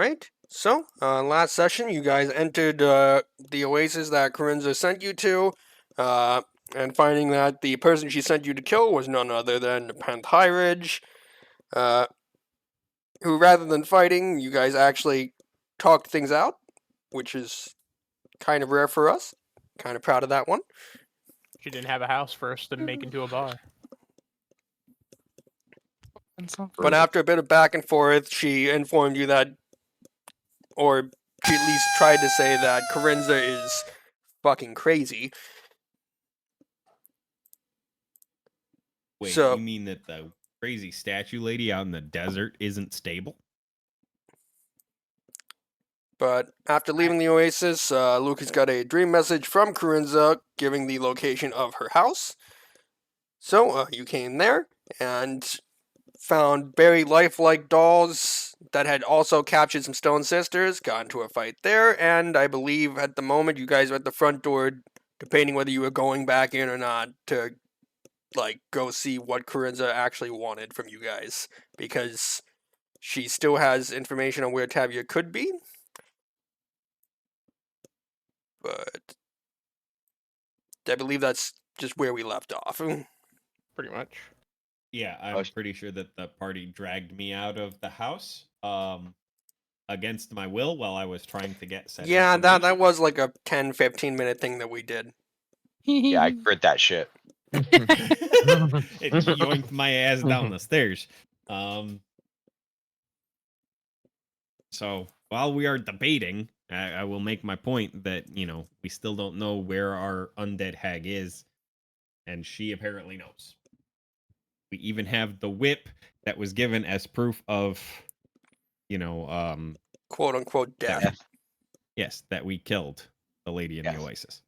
Alright, so, last session, you guys entered the oasis that Corinza sent you to, and finding that the person she sent you to kill was none other than Pathfinder, who, rather than fighting, you guys actually talked things out, which is kind of rare for us. Kind of proud of that one. She didn't have a house first to make into a bar. But after a bit of back and forth, she informed you that, or she at least tried to say that Corinza is fucking crazy. Wait, So- you mean that the crazy statue lady out in the desert isn't stable? But after leaving the oasis, Lucas got a dream message from Corinza giving the location of her house. So you came there and found very lifelike dolls that had also captured some Stone Sisters, got into a fight there, and I believe at the moment you guys are at the front door debating whether you were going back in or not to, like, go see what Corinza actually wanted from you guys, because she still has information on where Taviah could be. But I believe that's just where we left off. Pretty much. Yeah, I'm pretty sure that the party dragged me out of the house against my will while I was trying to get set. Yeah, that was like a 10-15 minute thing that we did. Yeah, I crit that shit. It yoinked my ass down the stairs. So while we are debating, I will make my point that, we still don't know where our undead hag is, and she apparently knows. We even have the whip that was given as proof of, Quote unquote death. Yes, that we killed the lady in the oasis.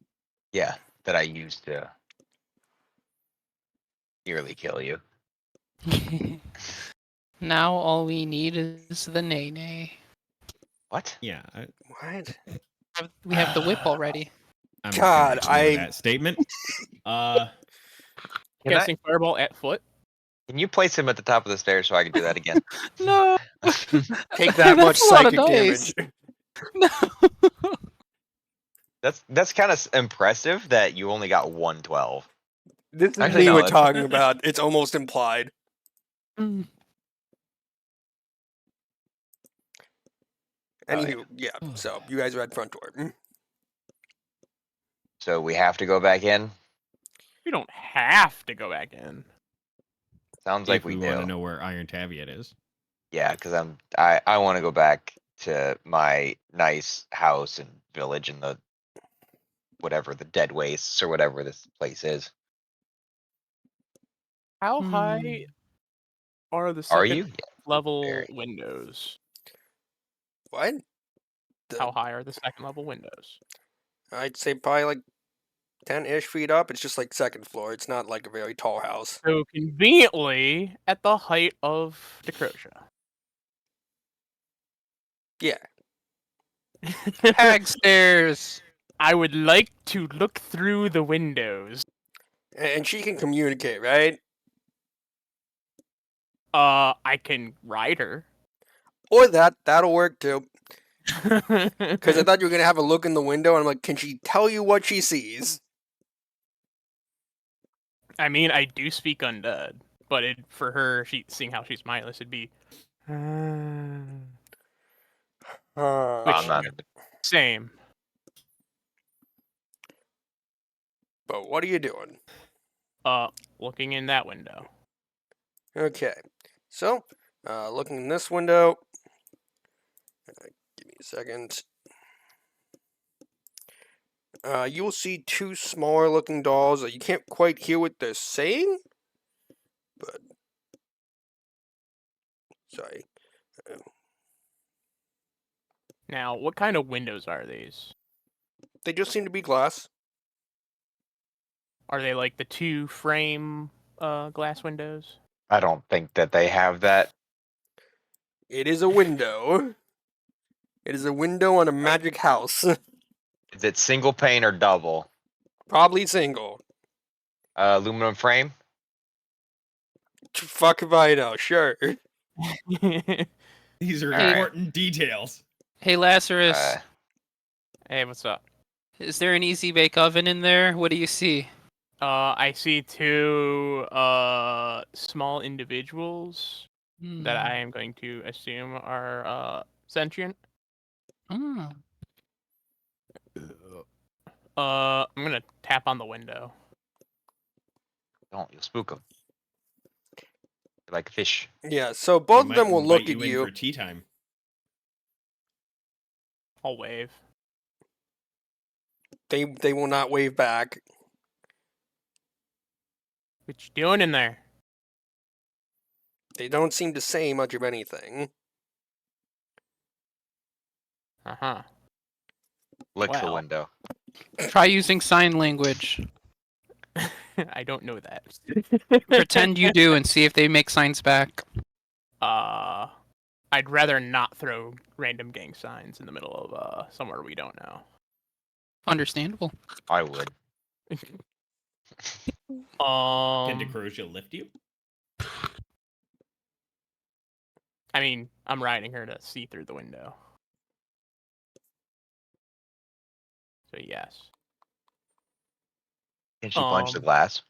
Yeah, that I used to nearly kill you. Now all we need is the nay. What? Yeah. What? We have the whip already. I'm God, gonna ignore that statement. Casting fireball at foot. Can you place him at the top of the stairs so I can do that again? No. Take that much That's a lot of psychic dice. damage. No. That's kind of impressive that you only got 112. This is Actually, me no, we're that's- talking about. It's almost implied. Anywho, yeah, so you guys are at front door. So we have to go back in? We don't have to go back in. Sounds like If we we do. want to know where Iron Taviah is. Yeah, because I want to go back to my nice house and village in the whatever, the dead wastes or whatever this place is. How high are the Are second you? level very. windows? What? How high are the second level windows? I'd say probably like 10-ish feet up. It's just like second floor. It's not like a very tall house. So conveniently at the height of Decrocia. Yeah. Hag stairs. I would like to look through the windows. And she can communicate, right? I can ride her. Or that'll work too. Because I thought you were going to have a look in the window, and I'm like, can she tell you what she sees? I mean, I do speak undead, but for her, seeing how she's mindless, it'd be... I'm not. Same. But what are you doing? Looking in that window. Okay. So, looking in this window. Give me a second. You will see two smaller looking dolls. You can't quite hear what they're saying. But, sorry. Now, what kind of windows are these? They just seem to be glass. Are they like the two frame glass windows? I don't think that they have that. It is a window. It is a window on a magic house. Is it single pane or double? Probably single. Aluminum frame? Fuck if I know, sure. These are Alright. important details. Hey, Lazarus, Hey, what's up? is there an easy bake oven in there? What do you see? I see two small individuals that I am going to assume are sentient. Hmm. I'm gonna tap on the window. Don't, you'll spook them. Like fish. Yeah, so They both of might them will invite look at in you. for tea time. I'll wave. They will not wave back. What you doing in there? They don't seem to say much of anything. Uh-huh. Lick the Well. window. Try using sign language. I don't know that. Pretend you do and see if they make signs back. I'd rather not throw random gang signs in the middle of somewhere we don't know. Understandable. I would. Can Um, Decrosia lift you? I mean, I'm riding her to see through the window. So yes. Can she punch the Um, glass?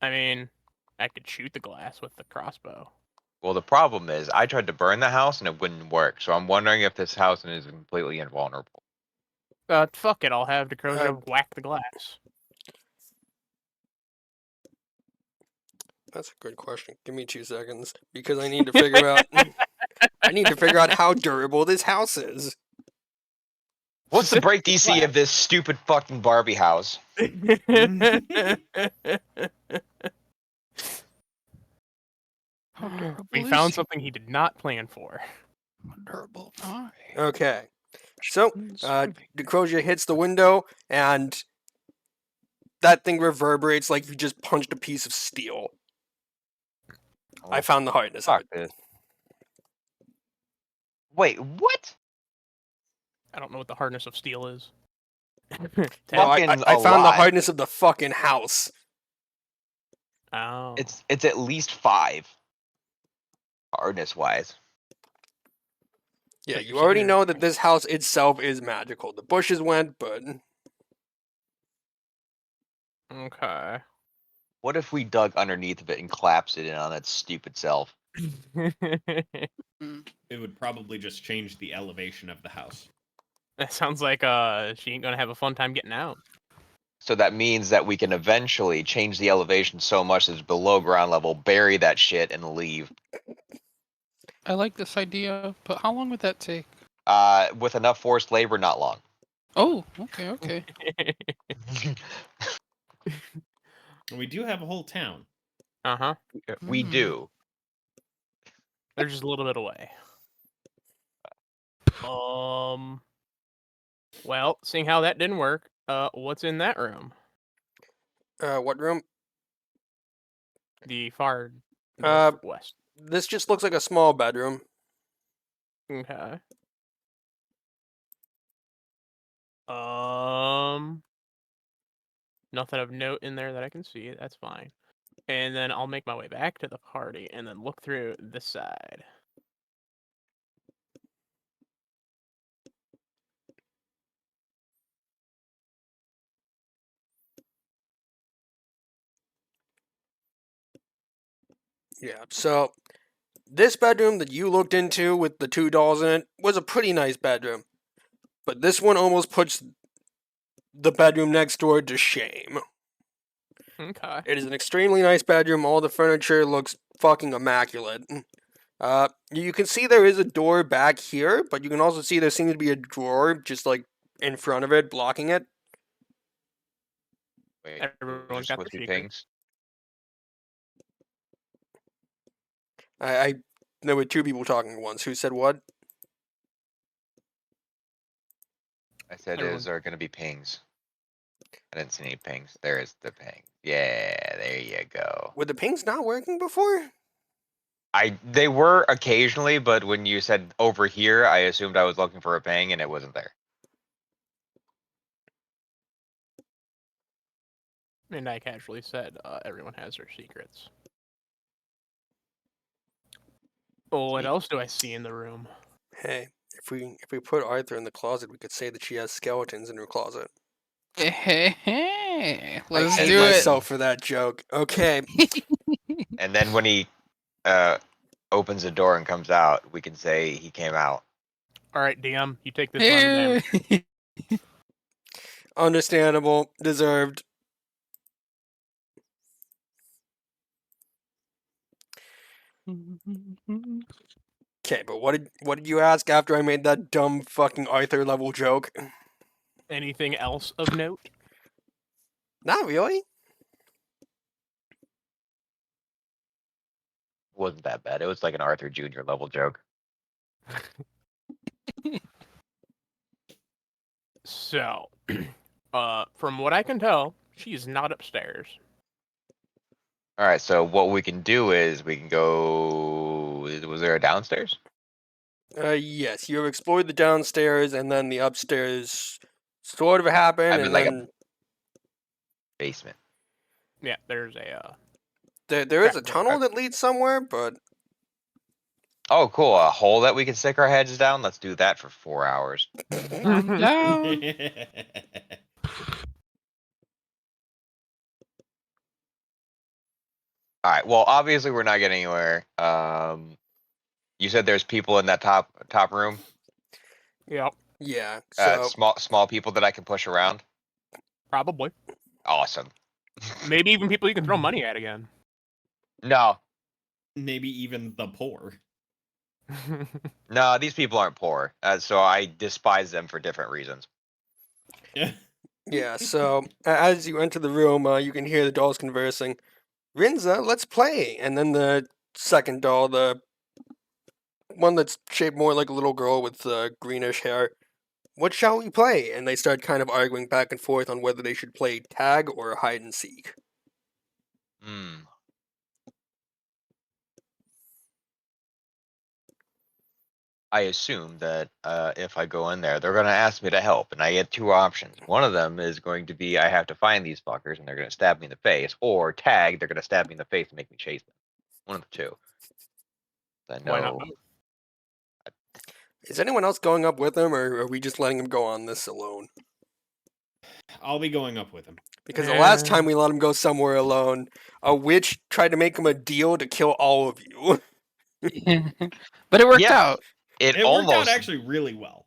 I mean, I could shoot the glass with the crossbow. Well, the problem is, I tried to burn the house and it wouldn't work. So I'm wondering if this house is completely invulnerable. Fuck it, I'll have Decrosia whack the glass. That's a good question. Give me 2 seconds because I need to figure out. I need to figure out how durable this house is. What's the break DC of this stupid fucking Barbie house? How durable We is found he? something he did not plan for. How durable am I? Okay, so Survey. Decrosia hits the window and that thing reverberates like you just punched a piece of steel. I Oh, found the hardness of fuck it. this. Wait, what? I don't know what the hardness of steel is. No, I Fucking I found the alive. hardness of the fucking house. Oh. It's at least 5. Hardness wise. Yeah, But you you're already saying- know that this house itself is magical. The bushes went, but Okay. What if we dug underneath of it and collapsed it in on its stupid self? It would probably just change the elevation of the house. That sounds like she ain't gonna have a fun time getting out. So that means that we can eventually change the elevation so much that it's below ground level, bury that shit, and leave. I like this idea, but how long would that take? With enough forced labor, not long. Oh, okay, okay. And we do have a whole town. Uh-huh. We Hmm. do. They're just a little bit away. Well, seeing how that didn't work, what's in that room? what room? The far Uh, northwest. This just looks like a small bedroom. Okay. Nothing of note in there that I can see. That's fine. And then I'll make my way back to the party and then look through this side. Yeah, so this bedroom that you looked into with the 2 dolls in it was a pretty nice bedroom. But this one almost puts the bedroom next door to shame. Okay. It is an extremely nice bedroom. All the furniture looks fucking immaculate. You can see there is a door back here, but you can also see there seems to be a drawer just like in front of it, blocking it. Wait, Everyone's those got are their supposed to be secrets. pings? I there were 2 people talking at once. Who said what? I said, Everyone- is there going to be pings? I didn't see any pings. There is the ping. Yeah, there you go. Were the pings not working before? They were occasionally, but when you said over here, I assumed I was looking for a ping and it wasn't there. And I casually said everyone has their secrets. Well, what else do I see in the room? Hey, if we put Arthur in the closet, we could say that she has skeletons in her closet. Hey, I let's hate do it. myself for that joke. Okay, And then when he opens the door and comes out, we can say he came out. All right, DM, you take this round of damage. Hey. understandable, deserved. Okay, but what did you ask after I made that dumb fucking Arthur level joke? Anything else of note? Not really. Wasn't that bad. It was like an Arthur Jr. level joke. So, from what I can tell, she's not upstairs. All right, so what we can do is we can go. Was there a downstairs? Yes, you have explored the downstairs, and then the upstairs sort of happened, I mean, and like then basement. Yeah, there's a there is a trapdoor. tunnel that leads somewhere, but Oh, cool. A hole that we can stick our heads down. Let's do that for 4 hours. I'm down. All right. Well, obviously we're not getting anywhere. You said there's people in that top room. Yep, yeah. So Small people that I can push around. probably. Awesome. Maybe even people you can throw money at again. No, Maybe even the poor. no, these people aren't poor. So I despise them for different reasons. yeah. So as you enter the room, you can hear the dolls conversing. Rinza, let's play. And then the second doll, the one that's shaped more like a little girl with greenish hair. What shall we play? And they start kind of arguing back and forth on whether they should play tag or hide and seek. Hmm. I assume that if I go in there, they're going to ask me to help, and I get two options. One of them is going to be I have to find these fuckers, and they're going to stab me in the face, or tag, they're going to stab me in the face and make me chase them. One of the two. I Why not know. both? Is anyone else going up with him, or are we just letting him go on this alone? I'll be going up with him. Because the last Yeah. time we let him go somewhere alone, a witch tried to make him a deal to kill all of you. But it worked Yeah. out. It It almost. worked out actually really well.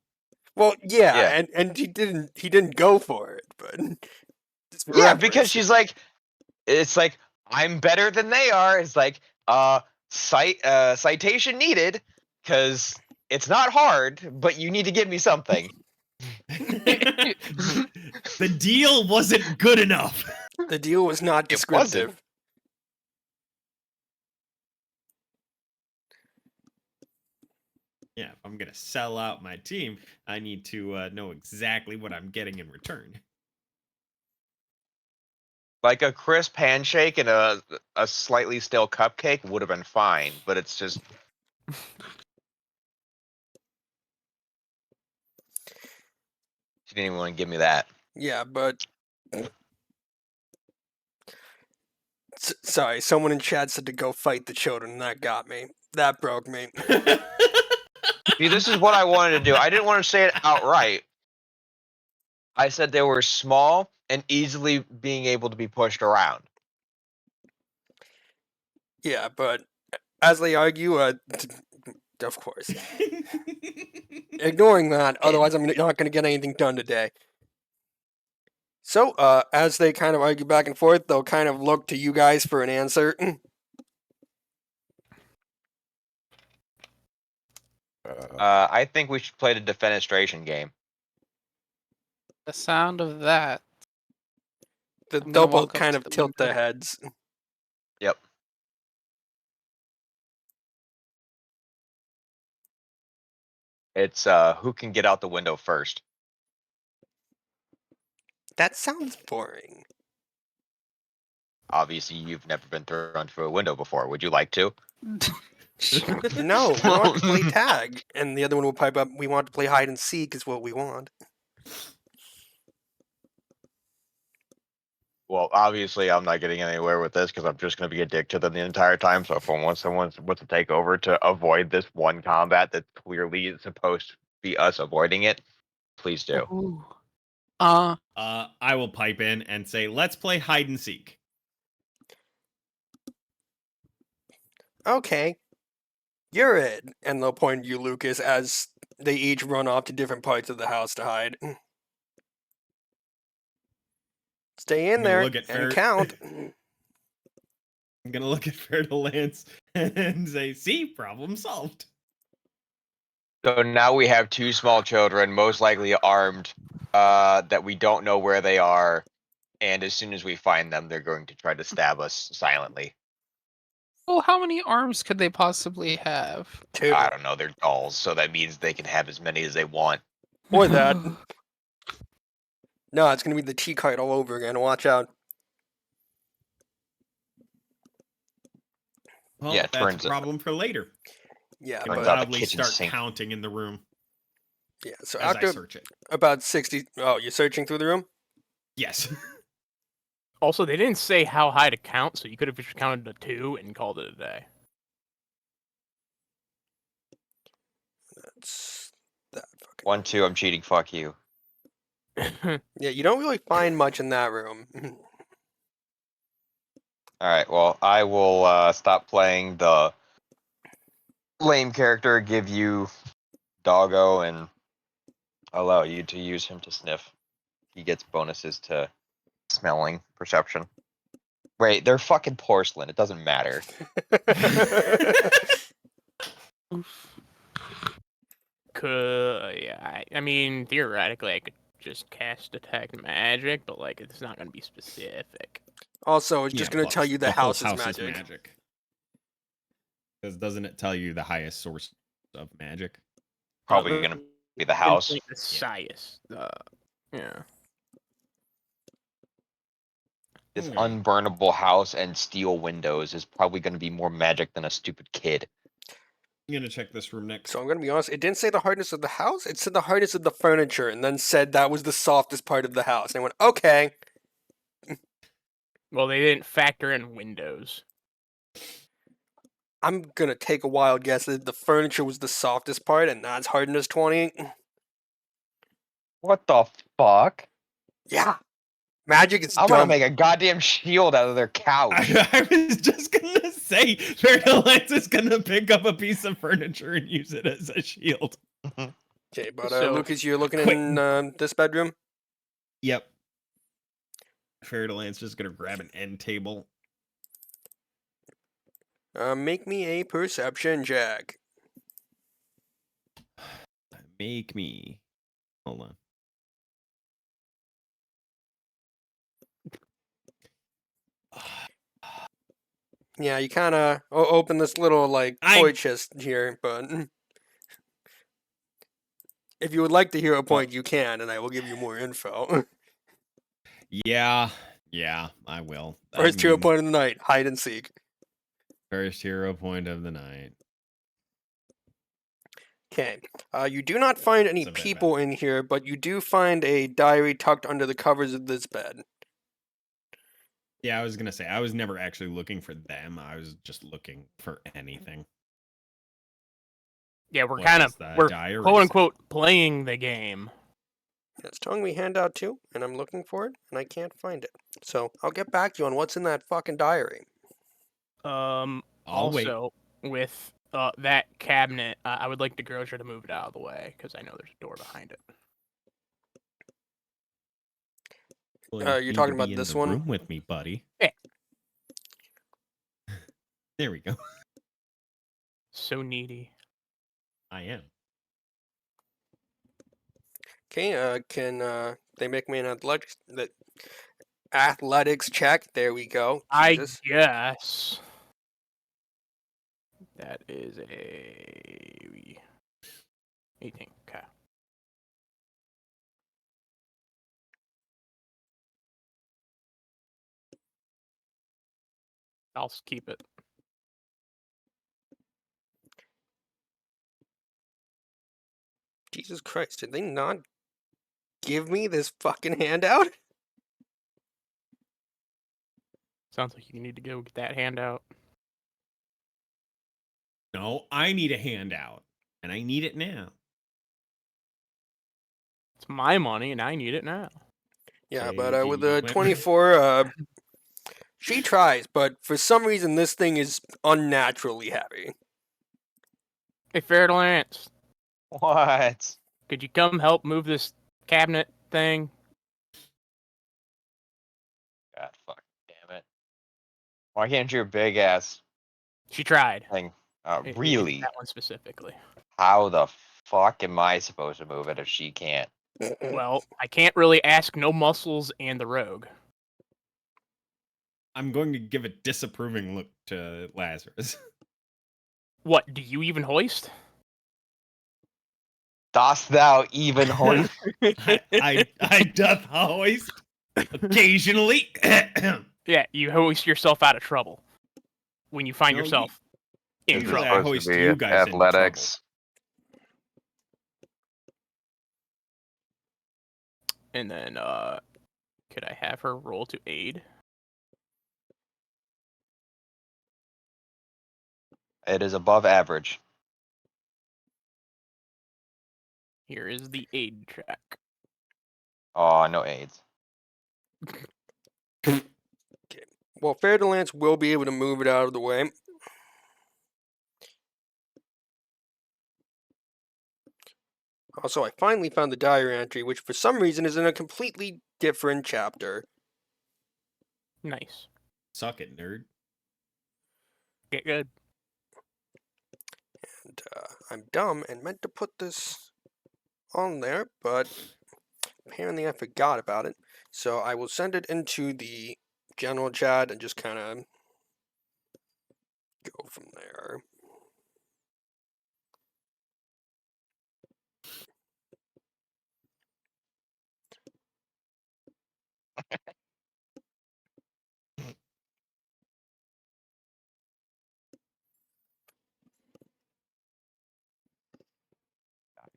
Well, yeah, Yeah. and he didn't go for it, but just for Yeah, reference. because she's like, it's like I'm better than they are. It's like citation needed because it's not hard, but you need to give me something. The deal wasn't good enough. The deal was not It wasn't. descriptive. Yeah, if I'm gonna sell out my team, I need to know exactly what I'm getting in return. Like a crisp handshake and a slightly stale cupcake would have been fine, but it's just she didn't even want to give me that. Yeah, but sorry, someone in chat said to go fight the children, and that got me. That broke me. See, this is what I wanted to do. I didn't want to say it outright. I said they were small and easily being able to be pushed around. Yeah, but as they argue, of course. Ignoring that, otherwise I'm not going to get anything done today. So, as they kind of argue back and forth, they'll kind of look to you guys for an answer. I think we should play the defenestration game. The sound of that. I'm gonna They'll both walk up kind to of the tilt their window. heads. Yep. It's who can get out the window first. That sounds boring. Obviously, you've never been thrown through a window before. Would you like to? No, we want to play tag. And the other one will pipe up, we want to play hide and seek is what we want. Well, obviously, I'm not getting anywhere with this because I'm just going to be a dick to them the entire time. So if I want someone wants to take over to avoid this one combat that clearly is supposed to be us avoiding it, please do. Ooh. I will pipe in and say, let's play hide and seek. Okay, you're it. And they'll point to you, Lucas, as they each run off to different parts of the house to hide. Stay in I'm gonna there look at and Fer- count. I'm gonna look at Fer de Lance and say, see, problem solved. So now we have two small children, most likely armed, that we don't know where they are. And as soon as we find them, they're going to try to stab us silently. Well, how many arms could they possibly have? 2. I don't know. They're dolls, so that means they can have as many as they want. Or that. No, it's gonna be the T kite all over again. Watch out. Well, Yeah, it that's a turns it- problem for later. Yeah, Turns I'll but out the loudly kitchen start sink. counting in the room yeah. So as I after search it. about 60. Oh, you're searching through the room. Yes. Also, they didn't say how high to count, so you could have just counted to 2 and called it a day. That's that fucking. 1, 2, I'm cheating. Fuck you. Yeah, you don't really find much in that room. All right. Well, I will stop playing the lame character, give you Doggo, and allow you to use him to sniff. He gets bonuses to smelling perception. Wait, they're fucking porcelain. It doesn't matter. Yeah, I mean, theoretically, I could just cast detect magic, but like, it's not gonna be specific. Also, it's just Yeah, gonna plus tell you the whole house is magic. Because doesn't it tell you the highest source of magic? Probably gonna be the house. The size. Yeah. This Hmm. unburnable house and steel windows is probably gonna be more magic than a stupid kid. I'm gonna check this room next. So I'm gonna be honest. It didn't say the hardness of the house. It said the hardness of the furniture, and then said that was the softest part of the house. And I went, okay. Well, they didn't factor in windows. I'm gonna take a wild guess that the furniture was the softest part, and that's hardness 20. What the fuck? Yeah, magic is I'm gonna dumb. make a goddamn shield out of their couch. I was just gonna say, Fer de Lance is gonna pick up a piece of furniture and use it as a shield. Okay, but So- Lucas, you're looking Quick. in this bedroom. Yep. Fer de Lance just gonna grab an end table. Make me a perception check. Make me. Hold on. Yeah, you kind of open this little like toy chest here, but if you would like to hear a point, you can, and I will give you more info. Yeah, I will. First hero point of the night: hide and seek. First hero point of the night. Okay. You do not find any It's a bit people in here, but you do find a diary tucked under the covers of this bed. Yeah, I was gonna say I was never actually looking for them. I was just looking for anything. Yeah, we're What kind does of the we're diary quote say? unquote playing the game. It's telling me handout 2, and I'm looking for it, and I can't find it. So I'll get back to you on what's in that fucking diary. I'll wait. Also, with that cabinet, I would like the grocer to move it out of the way because I know there's a door behind it. Well, you're need talking to be about in this the one? room with me, buddy. Yeah. There we go. So needy. I am. Okay, can they make me an athletics check? There we go. Jesus. I guess that is a 18. Okay. I'll keep it. Jesus Christ, did they not give me this fucking handout? Sounds like you need to go get that handout. No, I need a handout, and I need it now. It's my money, and I need it now. Yeah, So but do with you the want- 24, she tries, but for some reason this thing is unnaturally heavy. Hey, Fairlance, What? could you come help move this cabinet thing? God, fuck, damn it! Why can't your big ass She tried. thing? It's Really? that one specifically. How the fuck am I supposed to move it if she can't? Well, I can't really ask no muscles and the rogue. I'm going to give a disapproving look to Lazarus. What, do you even hoist? Dost thou even hoist? I doth hoist occasionally. Yeah, you hoist yourself out of trouble when you find No, yourself in usually trouble. I hoist you guys into athletics. And then, could I have her roll to aid? It is above average. Here is the aid check. Oh, no aids. Well, Fairlance will be able to move it out of the way. Also, I finally found the diary entry, which for some reason is in a completely different chapter. Nice. Suck it, nerd. Get good. And I'm dumb and meant to put this on there, but apparently I forgot about it. So I will send it into the general chat and just kind of go from there.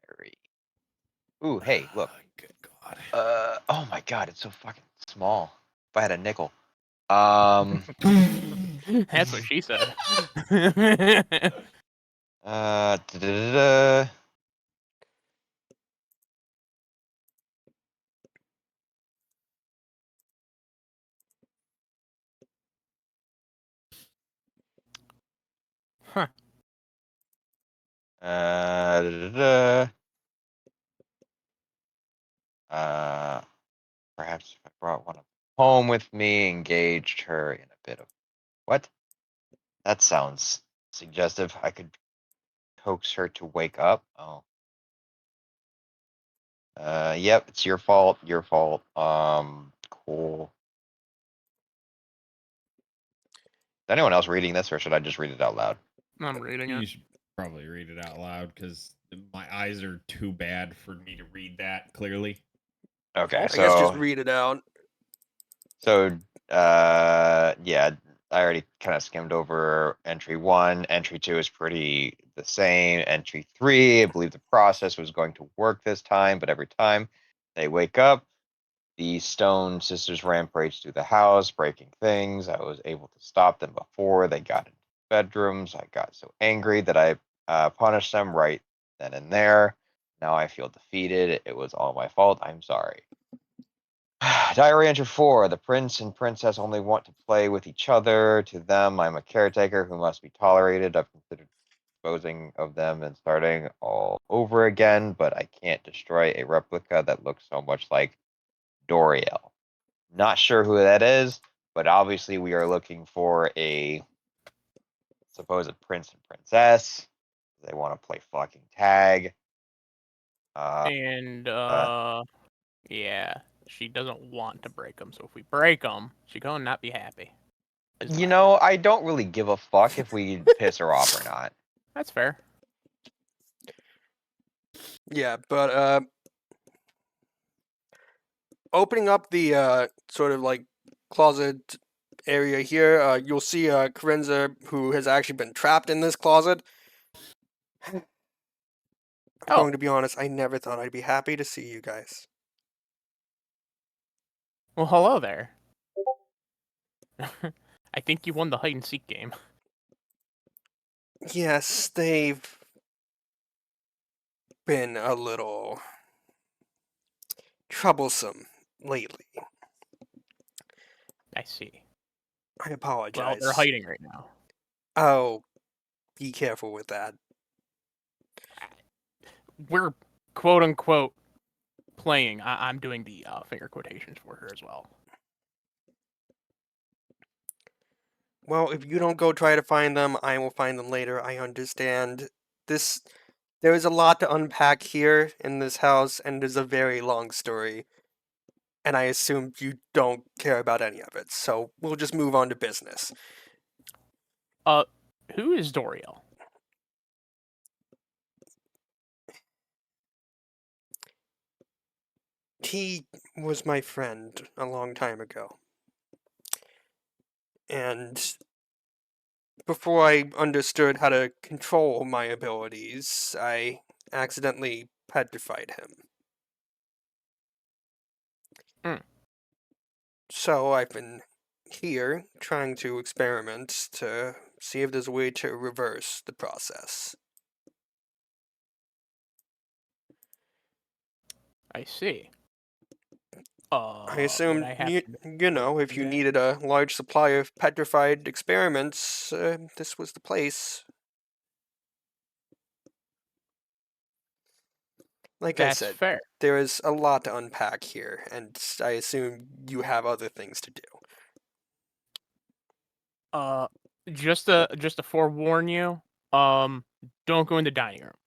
Diary. Ooh, hey, look. Good God. Oh my god, it's so fucking small. If I had a nickel. That's what she said. Da-da-da-da. Huh. Da-da-da. Perhaps if I brought one home with me, engaged her in a bit of what? That sounds suggestive. I could coax her to wake up. Oh. Yep, it's your fault. Your fault. Cool. Is anyone else reading this, or should I just read it out loud? I'm reading You it. should probably read it out loud because my eyes are too bad for me to read that clearly. Okay, I guess just so read it out. yeah, I already kind of skimmed over entry 1. Entry 2 is pretty the same. Entry 3, I believe the process was going to work this time, but every time they wake up, the Stone sisters rampage through the house, breaking things. I was able to stop them before they got into bedrooms. I got so angry that I punished them right then and there. Now I feel defeated. It was all my fault. I'm sorry. Diary entry 4. The prince and princess only want to play with each other. To them, I'm a caretaker who must be tolerated. I've considered disposing of them and starting all over again, but I can't destroy a replica that looks so much like Doriel. Not sure who that is, but obviously we are looking for a supposed prince and princess. They want to play fucking tag. And, yeah, she doesn't want to break them. So if we break them, she's gonna not be happy. is You my- know, I don't really give a fuck if we piss her off or not. That's fair. Yeah, but opening up the sort of like closet area here, you'll see Carenza, who has actually been trapped in this closet. I'm Oh. going to be honest, I never thought I'd be happy to see you guys. Well, hello there. I think you won the hide and seek game. Yes, they've been a little troublesome lately. I see. I Well, apologize. they're hiding right now. Oh, be careful with that. We're quote unquote playing. I'm doing the finger quotations for her as well. Well, if you don't go try to find them, I will find them later. I understand. There is a lot to unpack here in this house, and there's a very long story. And I assume you don't care about any of it, so we'll just move on to business. Who is Doriel? He was my friend a long time ago. And before I understood how to control my abilities, I accidentally petrified him. Hmm. So I've been here trying to experiment to see if there's a way to reverse the process. I see. I Would assumed, I have you, to you know, if you Yeah. needed a large supply of petrified experiments, this was the place. Like I That's said, fair. there is a lot to unpack here, and I assume you have other things to do. Just to forewarn you, don't go in the dining room.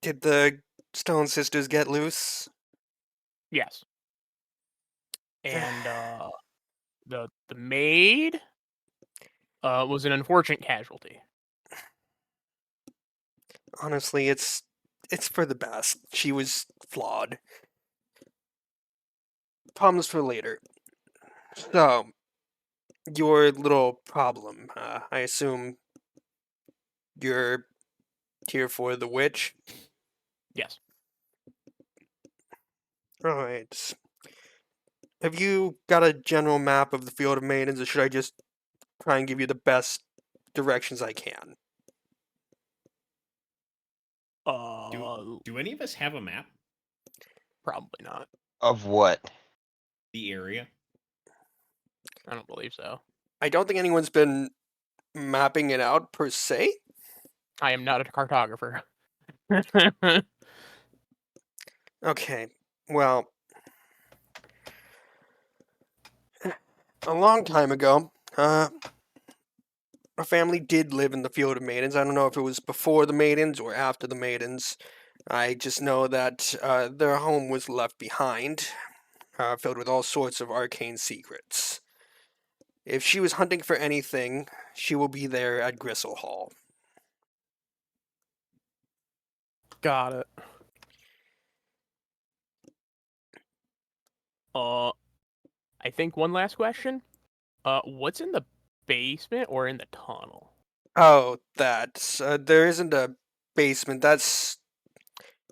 Did the Stone Sisters get loose? Yes. And the maid was an unfortunate casualty. Honestly, it's for the best. She was flawed. Problems for later. So, your little problem, I assume you're here for the witch? Yes. Alright. Have you got a general map of the Field of Maidens, or should I just try and give you the best directions I can? Do any of us have a map? Probably not. Of what? The area? I don't believe so. I don't think anyone's been mapping it out per se. I am not a cartographer. Okay, well, a long time ago, a family did live in the Field of Maidens. I don't know if it was before the Maidens or after the Maidens. I just know that their home was left behind, filled with all sorts of arcane secrets. If she was hunting for anything, she will be there at Gristlehall. Got it. I think one last question. What's in the basement or in the tunnel? Oh, that's there isn't a basement. That's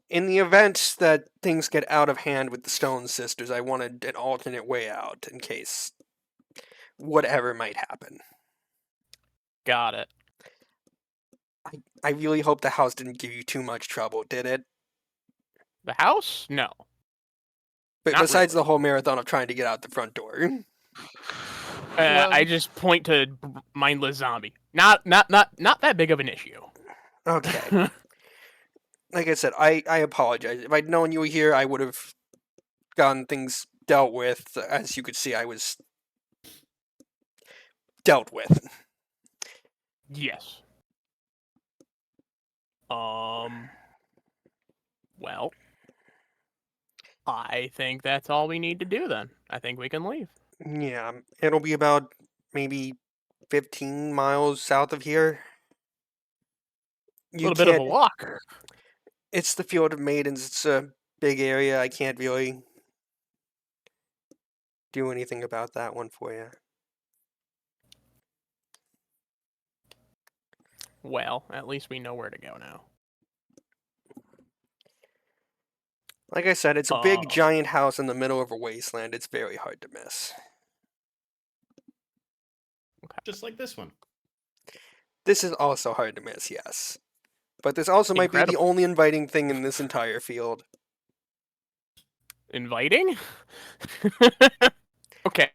in the event that things get out of hand with the Stone Sisters. I wanted an alternate way out in case whatever might happen. Got it. I really hope the house didn't give you too much trouble, did it? The house? No. But Not besides really. the whole marathon of trying to get out the front door. I just point to mindless zombie. Not that big of an issue. Okay. Like I said, I apologize. If I'd known you were here, I would have gotten things dealt with. As you could see, I was dealt with. Yes. Well, I think that's all we need to do then. I think we can leave. Yeah, it'll be about maybe 15 miles south of here. A You little bit of a can't. walk. It's the Field of Maidens. It's a big area. I can't really do anything about that one for you. Well, at least we know where to go now. Like I said, it's a big, giant house in the middle of a wasteland. It's very hard to miss. Just like this one. This is also hard to miss, yes. But this also might be the Incredible. only inviting thing in this entire field. Inviting? Okay.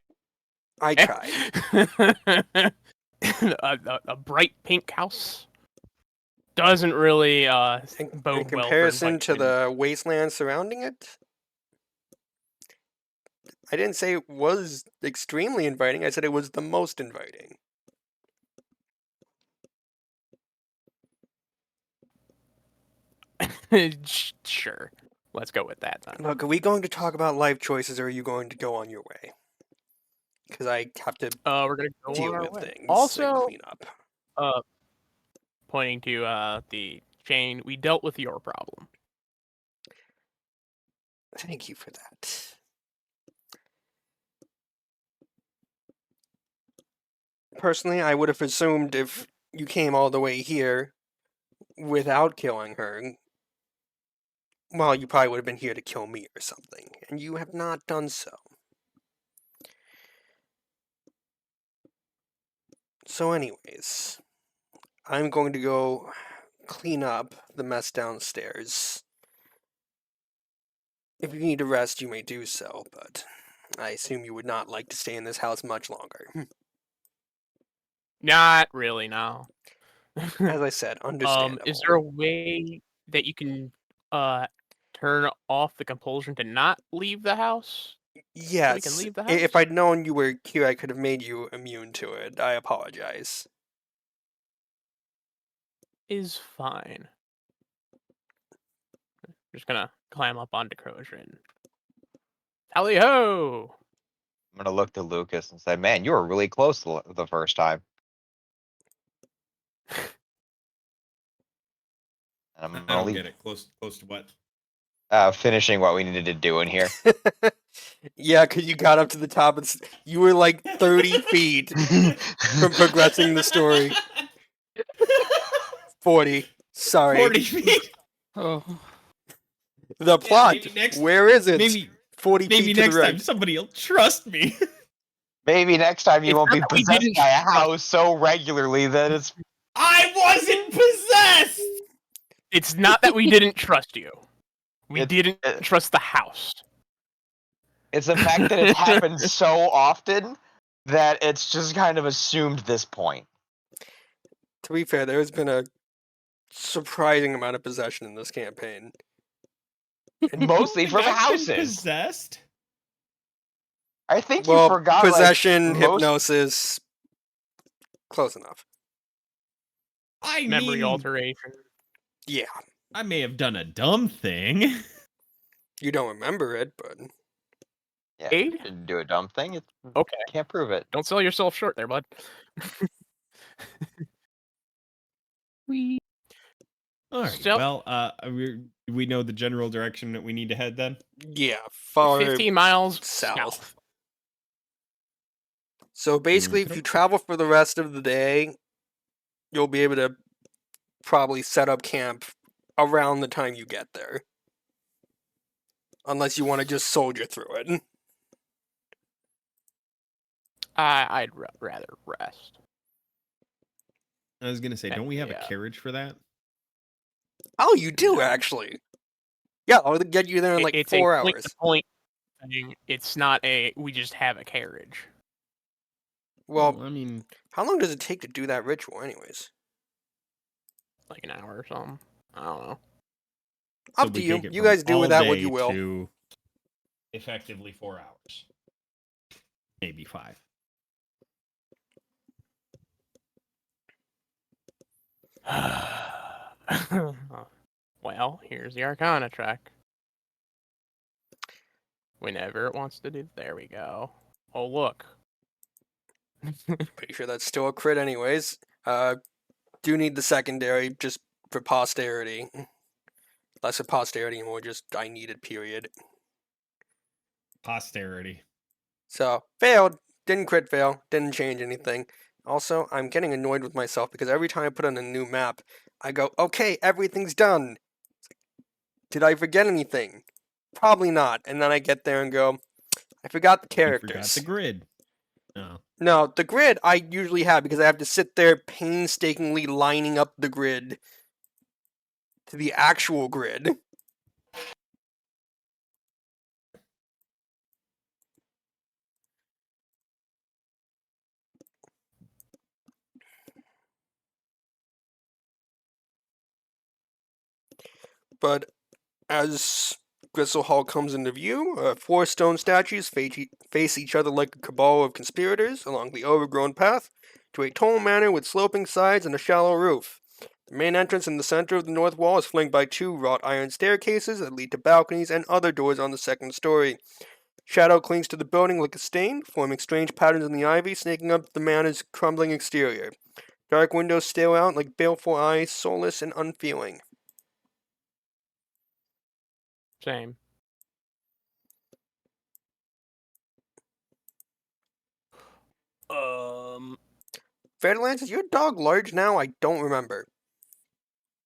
I tried. a bright pink house doesn't really In bode well for comparison to invitement. the wasteland surrounding it, I didn't say it was extremely inviting. I said it was the most inviting. Sure. Let's go with that then. Look, are we going to talk about life choices, or are you going to go on your way? Because I have to We're gonna go deal on our with way. things and Also, clean up. pointing to the chain, we dealt with your problem. Thank you for that. Personally, I would have assumed if you came all the way here without killing her, well, you probably would have been here to kill me or something, and you have not done so. So anyways, I'm going to go clean up the mess downstairs. If you need to rest, you may do so, but I assume you would not like to stay in this house much longer. Not really, no. As I said, understandable. Is there a way that you can turn off the compulsion to not leave the house? Yes, leave the if house? I'd known you were here, I could have made you immune to it. I apologize. Is fine. Just gonna climb up onto Crozier and tally ho! I'm gonna look to Lucas and say, "Man, you were really close the first time." And I'm I gonna don't leave. get it. Close to what? Finishing what we needed to do in here. Yeah, because you got up to the top and you were like 30 feet from progressing the story. 40. Sorry. 40 feet. Oh, The plot. Where is it? Maybe 40 maybe feet to next the right. time somebody will trust me. Maybe next time you It's won't not be that we possessed didn't by a house so regularly that it's. I wasn't possessed. It's not that we didn't trust you. We It's- didn't it- trust the house. It's the fact that it's happened so often that it's just kind of assumed this point. To be fair, there's been a surprising amount of possession in this campaign. And mostly Think from I've been houses. possessed. I think you Well, forgot possession, like, most... hypnosis, close enough. I Memory mean, alteration. Yeah, I may have done a dumb thing. you don't remember it, but Yeah, Aid? you didn't do a dumb thing. You Okay. can't prove it. Don't sell yourself short there, bud. All right. So- Well, we know the general direction that we need to head then. yeah, far 15 miles south. south. So basically, if you travel for the rest of the day, you'll be able to probably set up camp around the time you get there. Unless you want to just soldier through it. I'd rather rest. I was gonna say, don't we have Yeah. a carriage for that? Oh, you do No. actually. Yeah, I'll get you there in like It's 4 a hours. point-to-point thing. It's not a we just have a carriage. Well, I mean, how long does it take to do that ritual, anyways? Like an hour or something. I don't know. so Up to we you. take it You from guys do all with that what day you will. To effectively 4 hours, maybe 5. Well, here's the Arcana track. Whenever it wants to do. There we go. Oh, look. Pretty sure that's still a crit, anyways. Do need the secondary just for posterity. Less for posterity and more just I need it, period. Posterity. So, failed. Didn't crit fail. Didn't change anything. Also, I'm getting annoyed with myself because every time I put on a new map, I go, okay, everything's done. Did I forget anything? Probably not. And then I get there and go, I forgot the You characters. forgot the grid. Oh. No, the grid I usually have because I have to sit there painstakingly lining up the grid to the actual grid. But as Gristlehall comes into view, 4 stone statues face each other like a cabal of conspirators along the overgrown path to a tall manor with sloping sides and a shallow roof. The main entrance in the center of the north wall is flanked by 2 wrought iron staircases that lead to balconies and other doors on the second story. Shadow clings to the building like a stain, forming strange patterns in the ivy, snaking up the manor's crumbling exterior. Dark windows stare out like baleful eyes, soulless and unfeeling. Same. Federlands, is your dog large now? I don't remember.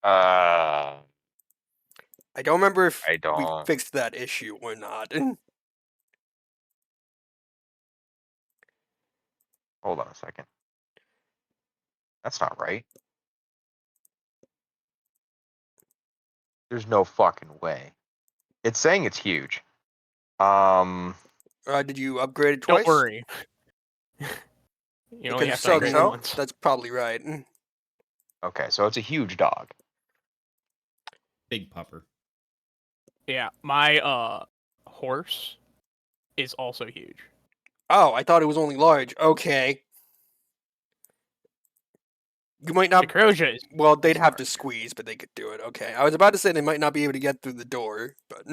I I don't remember if we don't. fixed that issue or not. Hold on a second. That's not right. There's no fucking way. It's saying it's huge. Did you upgrade it twice? Don't worry. You only Because have to upgrade so, it once. that's probably right. Okay, so it's a huge dog. Big pupper. Yeah, my horse is also huge. Oh, I thought it was only large. Okay. You might not. Necrosia is Well, they'd have to large. squeeze, but they could do it. Okay. I was about to say they might not be able to get through the door, but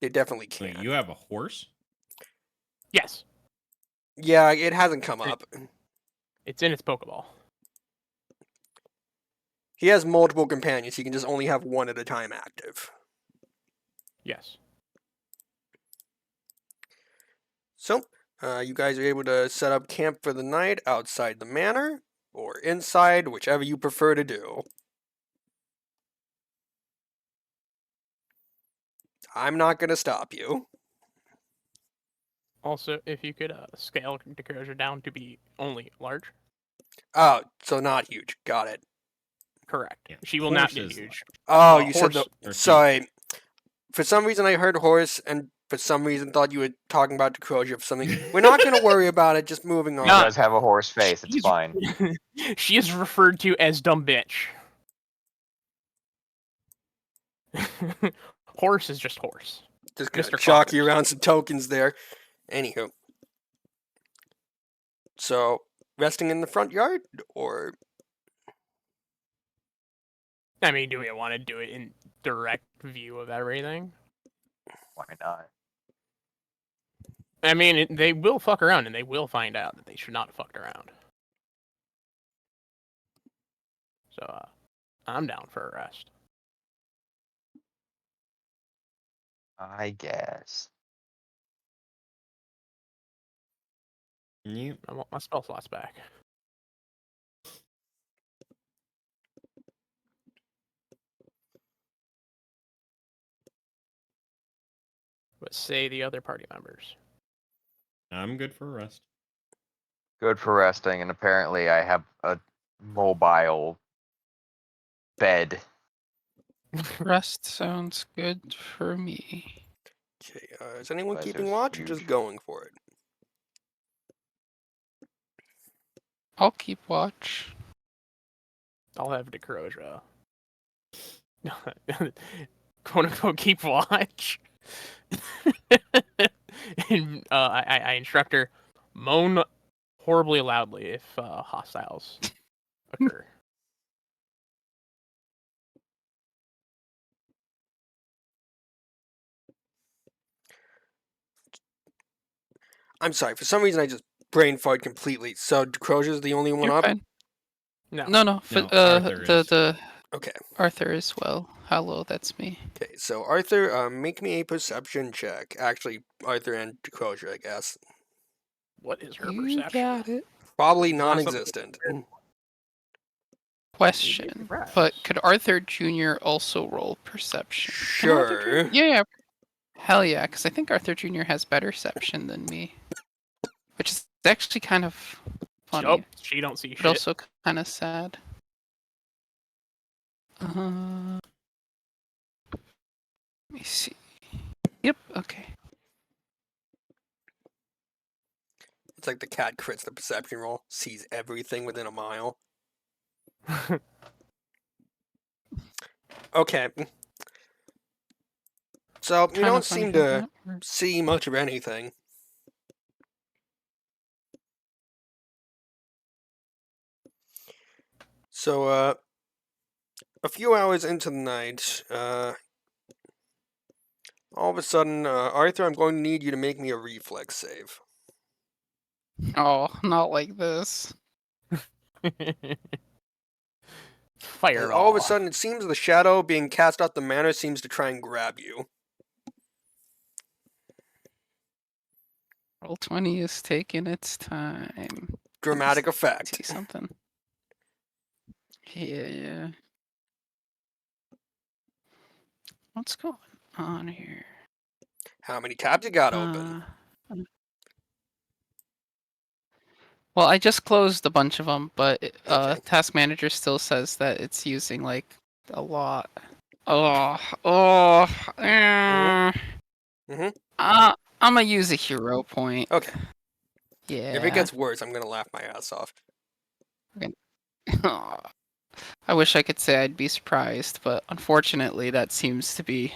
they definitely Wait, can. you have a horse? Yes, Yeah, it hasn't come up. it's in its Pokeball. He has multiple companions. He can just only have one at a time active. Yes. So, you guys are able to set up camp for the night outside the manor, or inside, whichever you prefer to do. I'm not going to stop you. Also, if you could scale Necrosia down to be only large. Oh, so not huge. Got it. Correct. Yeah, She will not horse get is huge. Oh, you said horse- the. or Sorry. For some reason, I heard horse, and for some reason, thought you were talking about Decrosia of something. We're not going to worry about it. Just moving on. He does have a horse face. It's She's- fine. She is referred to as dumb bitch. Horse is just horse. Just gonna Mr. chalk you Clockers. around some tokens there. Anywho. So, resting in the front yard, or I mean, do we want to do it in direct view of everything? Why not? I mean, they will fuck around, and they will find out that they should not have fucked around. So, I'm down for a rest. I guess. Yep. I want my spell slots back. But say the other party members. I'm good for a rest. Good for resting, and apparently I have a mobile bed. Rest sounds good for me. okay, is anyone But keeping it's watch or just huge. going for it? I'll keep watch. I'll have Decrosia. Quote unquote, keep watch. And, I instruct her, moan horribly loudly if hostiles occur. I'm sorry, for some reason I just brain farted completely. So Decrosia's the only one You're up? fine. No. No. No, Arthur is. The Okay. Arthur as well. Hello, that's me. Okay, so Arthur, make me a perception check. Actually, Arthur and Decrosia, I guess. What is her You perception? got it. Probably Not something- non-existent. Question. But could Arthur Jr. also roll perception? Can Arthur Sure. Jr. Yeah. Hell yeah, because I think Arthur Jr. has better perception than me. Which is It's actually kind of funny, Nope, she don't see but shit. also kind of sad. Let me see. Yep. Okay. It's like the cat crits the perception roll, sees everything within a mile. Okay. So, you Kinda don't funny seem how to that works. see much of anything. So, a few hours into the night, all of a sudden, Arthur, I'm going to need you to make me a reflex save. Oh, not like this. Fire All of a off. sudden, it seems the shadow being cast out the manor seems to try and grab you. Roll 20 is taking its time. Dramatic See effect. something. Yeah. What's going on here? How many tabs you got open? Well, I just closed a bunch of them, but Okay. Task Manager still says that it's using like a lot. Oh, Mhm. I'm gonna use a hero point. Okay. Yeah. If it gets worse, I'm gonna laugh my ass off. I wish I could say I'd be surprised, but unfortunately, that seems to be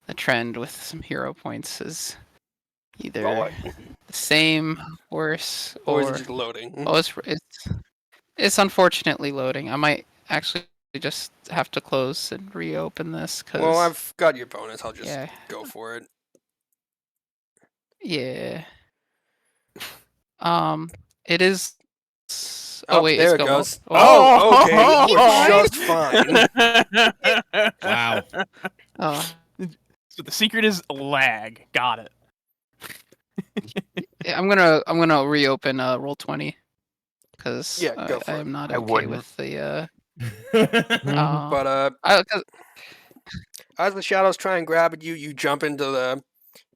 the trend with some hero points is Roll either it. the same, worse, Or is it or just loading? oh, it's unfortunately loading. I might actually just have to close and reopen this because Well, I've got your bonus. I'll just yeah, go for it. yeah. It is. Oh Oh, wait, it's there it go goes. mode. Oh, okay. You were Oh! just fine. Wow. Oh, So the secret is lag. Got it. yeah, I'm gonna reopen roll 20 because Yeah, go I for it. am not I okay wouldn't. with the Mhm. But 'cause- as the shadows try and grab at you, you jump into the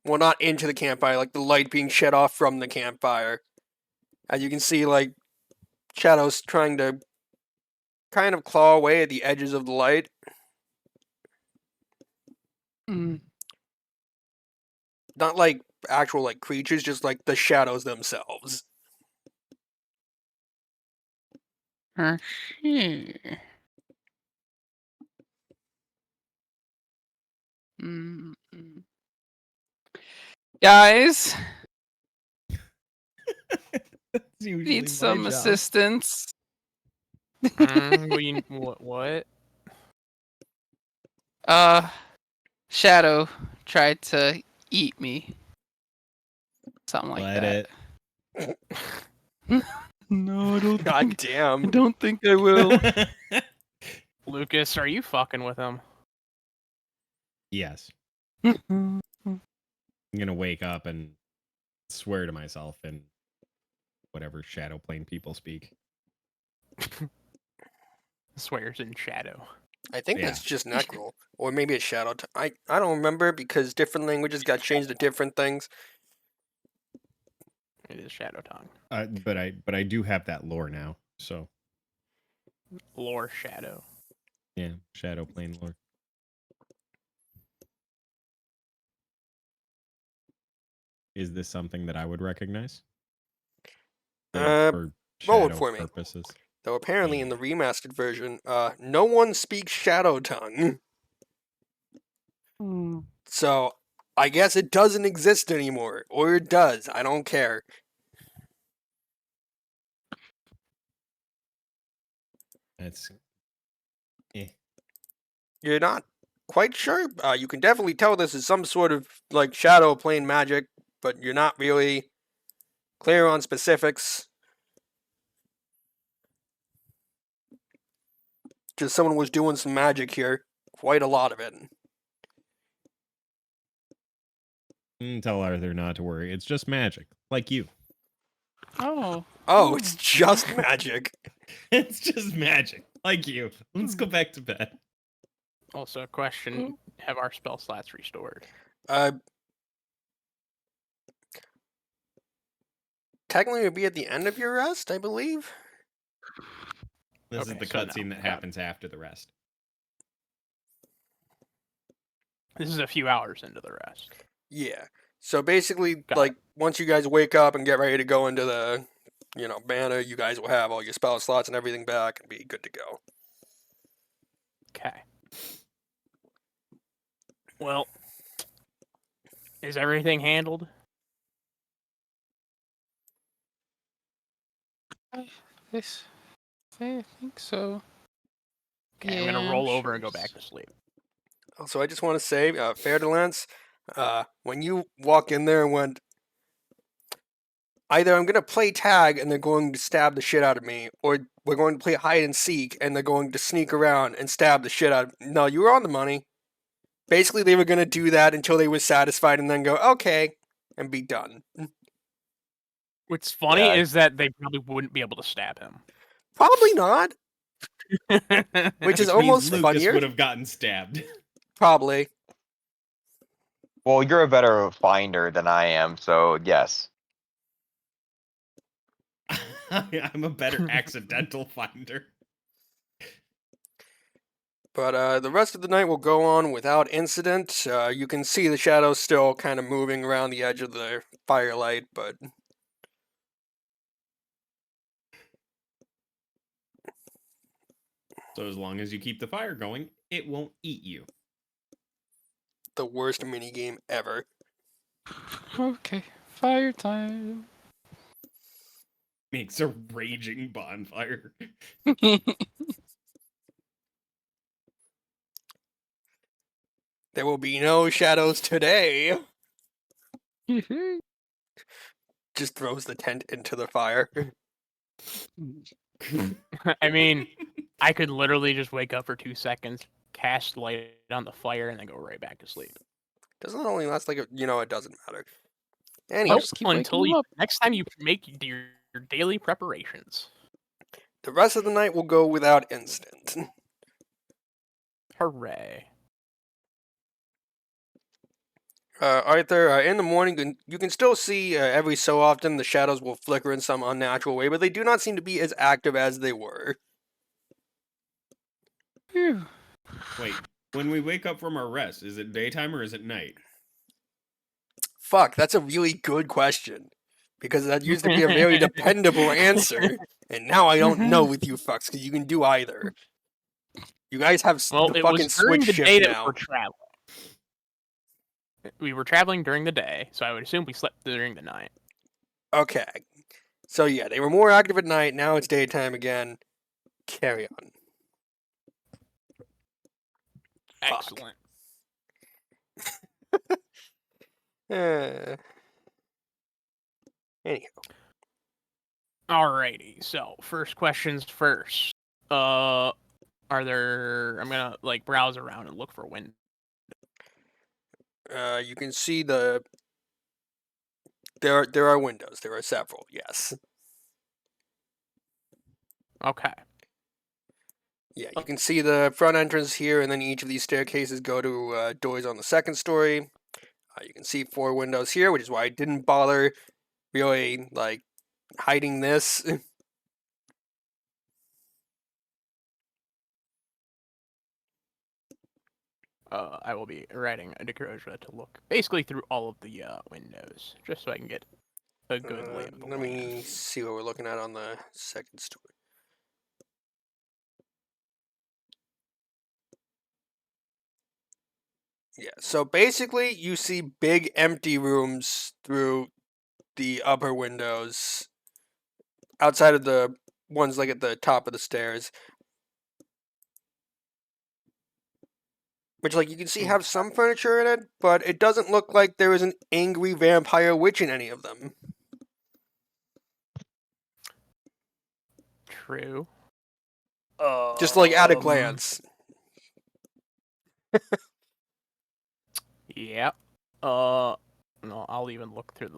not into the campfire, like the light being shed off from the campfire. As you can see, like shadows trying to kind of claw away at the edges of the light. Mm, Not like actual like creatures, just like the shadows themselves. here. Mm, mm. Guys, That's usually need my some job. assistance. What? Shadow tried to eat me. Something like Let that. it. No, I don't God I damn. don't think I will. Lucas, are you fucking with him? Yes. Mm, I'm gonna wake up and swear to myself in whatever shadow plane people speak. Swears in shadow. I think Yeah. that's just Necrol. Or maybe it's Shadow. I don't remember because different languages got changed to different things. It is shadow tongue. But I do have that lore now. So Lore shadow. yeah, shadow plane lore. Is this something that I would recognize? For roll it shadow for me. purposes. Though apparently in the remastered version, no one speaks Shadow Tongue. mm. So I guess it doesn't exist anymore. Or it does. I don't care. That's You're not quite sure? You can definitely tell this is some sort of like shadow plane magic, but you're not really clear on specifics. Just someone was doing some magic here. Quite a lot of it. tell Arthur not to worry. It's just magic, like you. Oh. Oh, it's just magic. It's just magic, like you. Let's go back to bed. Also, a question: have our spell slots restored? Uh, technically would be at the end of your rest, I believe. This is Okay, the so no, cutscene that got it. happens after the rest. This is a few hours into the rest. Yeah. So basically, Got like, once you guys wake up and get ready to go into the, mana, you guys will have all your spell slots and everything back and be good to go. Okay. Well, is everything handled? This, I think so. Okay, I'm Yeah, gonna roll over sure and go back it's- to sleep. Also, I just want to say, fair to Lance, when you walk in there and went, either I'm going to play tag and they're going to stab the shit out of me, or we're going to play hide and seek and they're going to sneak around and stab the shit out of me. No, you were on the money. Basically, they were going to do that until they were satisfied and then go, okay, and be done. What's funny Yeah. is that they probably wouldn't be able to stab him. Probably not. Which is Which means almost Lucas funnier. would have gotten stabbed. Probably. Well, you're a better finder than I am, so yes. I'm a better accidental finder. But the rest of the night will go on without incident. You can see the shadows still kind of moving around the edge of the firelight, but So as long as you keep the fire going, it won't eat you. the worst minigame ever. Okay, fire time. Makes a raging bonfire. There will be no shadows today. Just throws the tent into the fire. I mean, I could literally just wake up for 2 seconds, cast light on the fire, and then go right back to sleep. Doesn't it only last like it doesn't matter. I'll Anyway, just keep waking Until him up. next time you make your daily preparations. the rest of the night will go without incident. Hooray! Arthur, in the morning, you can still see every so often the shadows will flicker in some unnatural way, but they do not seem to be as active as they were. Phew. Wait, when we wake up from our rest, is it daytime or is it night? Fuck, that's a really good question. Because that used to be a very dependable answer, and now I don't know with you fucks, because you can do either. You guys have Well, the it fucking was during switch the shift day that we now. were traveling. We were traveling during the day, so I would assume we slept during the night. Okay. So yeah, they were more active at night, now it's daytime again. Carry on. Fuck. Excellent. Anyhow. Alrighty, so first questions first. Are there? I'm gonna browse around and look for windows. You can see there are windows. There are several, yes. Okay. Yeah, you can see the front entrance here, and then each of these staircases go to doors on the second story. You can see 4 windows here, which is why I didn't bother really, hiding this. I will be writing a Decroja to look basically through all of the windows, just so I can get a good lay of the Let land. me see what we're looking at on the second story. Yeah, so basically you see big empty rooms through the upper windows outside of the ones at the top of the stairs. Which you can see have some furniture in it, but it doesn't look like there is an angry vampire witch in any of them. True. Just at a glance. Yeah. No, I'll even look through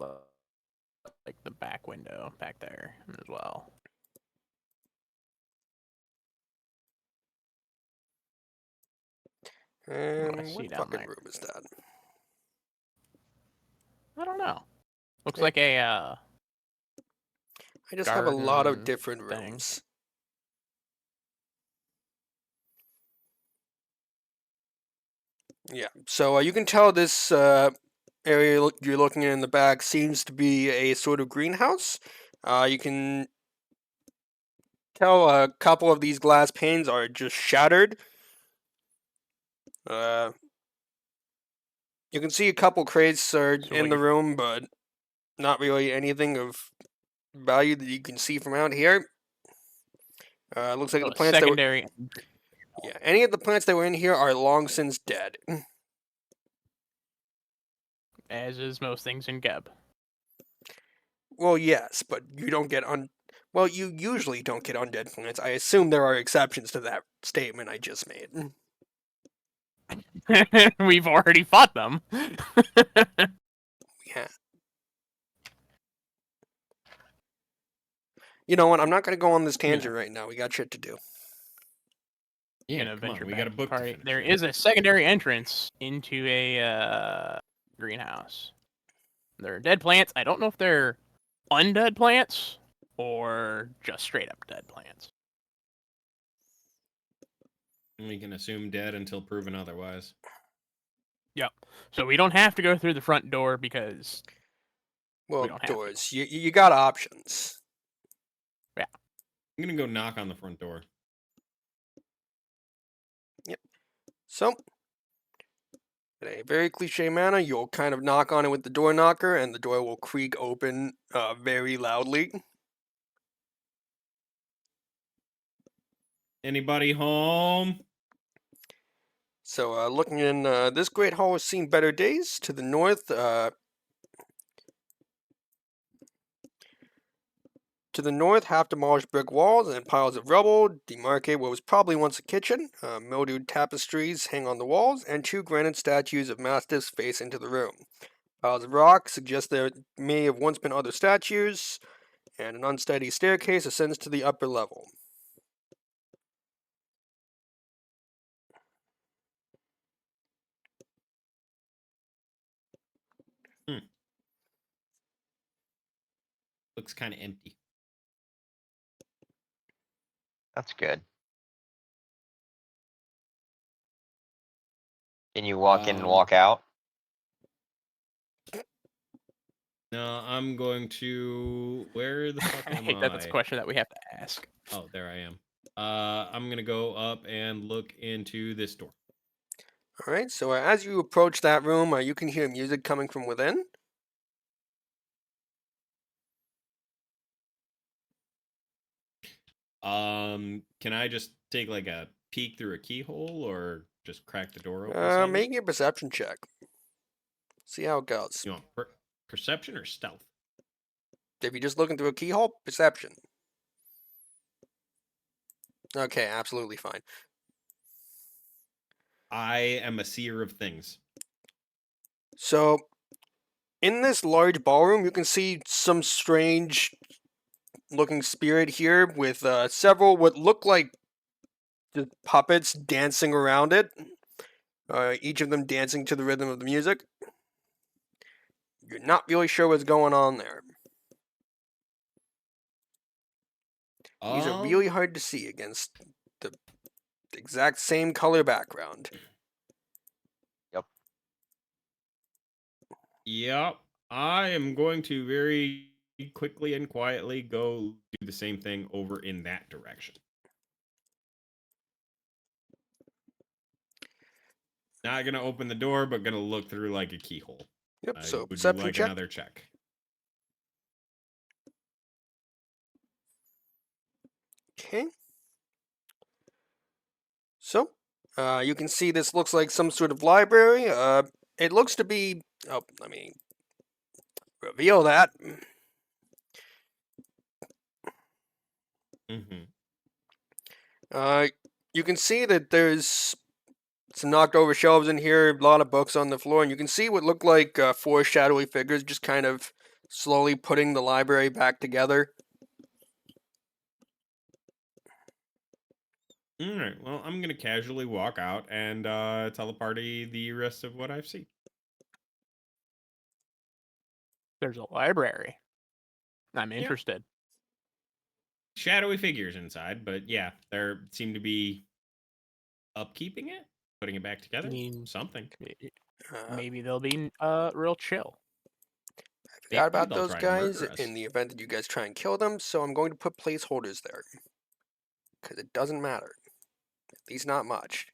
the back window back there as well. What do I see What down fucking there? room is that? I don't know. Looks Yeah. like a I just have a lot of garden different thing. rooms. Yeah, so you can tell this area you're looking in the back seems to be a sort of greenhouse. You can tell a couple of these glass panes are just shattered. You can see a couple crates are So in what the you room, but not really anything of value that you can see from out here. Looks like so the a plants that were secondary any of the plants that were in here are long since dead. as is most things in Geb. Well, yes, but you don't get well, you usually don't get undead plants. I assume there are exceptions to that statement I just made. We've already fought them. Yeah. You know what? I'm not going to go on this tangent right now. We got shit to do. Yeah, Gonna come on, venture we back got a to the book to party. finish. There is a secondary entrance into a greenhouse. There are dead plants. I don't know if they're undead plants or just straight up dead plants. We can assume dead until proven otherwise. Yep. So we don't have to go through the front door because Well, don't have to. doors. You got options. I'm gonna go knock on the front door. So, in a very cliche manner, you'll kind of knock on it with the door knocker, and the door will creak open very loudly. Anybody home? So, looking in, this great hall has seen better days. To the north, half demolished brick walls and piles of rubble demarcate what was probably once a kitchen. Mildewed tapestries hang on the walls, and two granite statues of mastiffs face into the room. Piles of rock suggest there may have once been other statues, and an unsteady staircase ascends to the upper level. Looks kind of empty. That's good. Can you walk in and walk out? No, I'm going to. Where the fuck I am hate that that's a I? question that we have to ask. Oh, there I am. I'm gonna go up and look into this door. Alright, so as you approach that room, you can hear music coming from within. Can I just take like a peek through a keyhole or just crack the door open? See? Make a perception check. See how it goes. You want perception or stealth? If you're just looking through a keyhole, perception. Okay, absolutely fine. I am a seer of things. So, in this large ballroom, you can see some strange looking spirit here with several what look like just puppets dancing around it. Each of them dancing to the rhythm of the music. You're not really sure what's going on there. These are really hard to see against the exact same color background. Yep. I am going to very quickly and quietly go do the same thing over in that direction. Not gonna open the door, but gonna look through like a keyhole. Yep, so would you perception like check. another check? Okay. So, you can see this looks like some sort of library. It looks to be. Oh, let me reveal that. Mm-hmm. You can see that there's some knocked over shelves in here, a lot of books on the floor, and you can see what look like four shadowy figures just kind of slowly putting the library back together. All right. Well, I'm gonna casually walk out and tell the party the rest of what I've seen. There's a library. I'm interested. shadowy figures inside, but yeah, there seem to be upkeeping it, putting it back together, mean, something. maybe they'll be real chill. I Maybe forgot about they'll those try and guys murder us. in the event that you guys try and kill them, so I'm going to put placeholders there. Because it doesn't matter. At least not much.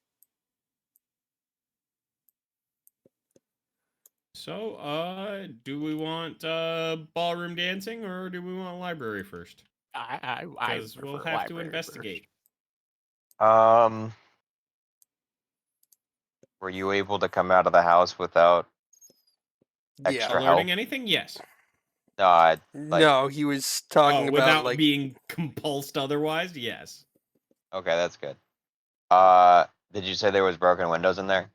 So, do we want ballroom dancing or do we want library first? I Because we'll prefer have to library investigate. Were you able to come out of the house without Yeah. extra Alerting help? anything? Yes. No, like, No, he was talking Oh, about without like being compulsed otherwise? Yes. okay, that's good. Did you say there was broken windows in there?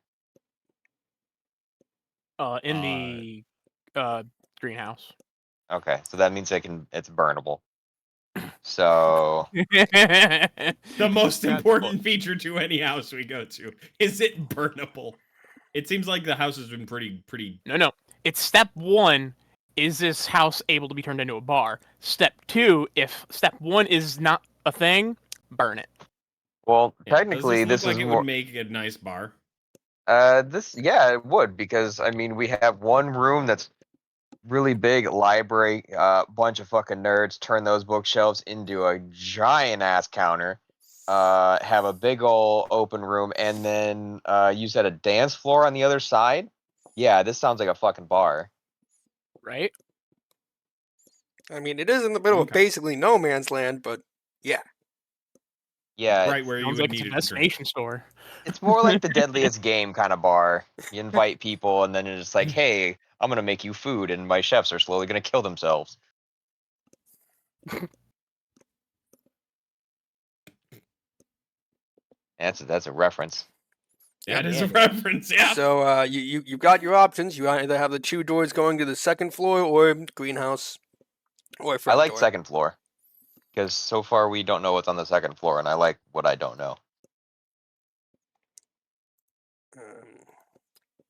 In Uh, the greenhouse. Okay, so that means it's burnable. So The most That's important feature to any house we go to is it burnable. It seems like the house has been pretty. No. It's step 1. Is this house able to be turned into a bar? Step 2, if step 1 is not a thing, burn it. well, Yeah. Does technically this look this like is it more would make a nice bar? yeah, it would, because I mean we have one room that's really big library, bunch of fucking nerds turn those bookshelves into a giant ass counter. Have a big ol' open room, and then you said a dance floor on the other side. Yeah, this sounds like a fucking bar. Right? I mean, it is in the middle of Okay. basically no man's land, but yeah. Yeah, Right where you Sounds would like it's need a it to drink. destination store. it's more like the deadliest game kind of bar. You invite people, and then it's like, hey, I'm gonna make you food, and my chefs are slowly gonna kill themselves. That's a reference. That is Yeah. a reference, yeah. So you've got your options. You either have the 2 doors going to the second floor or greenhouse or I front like door. second floor because so far we don't know what's on the second floor, and I like what I don't know.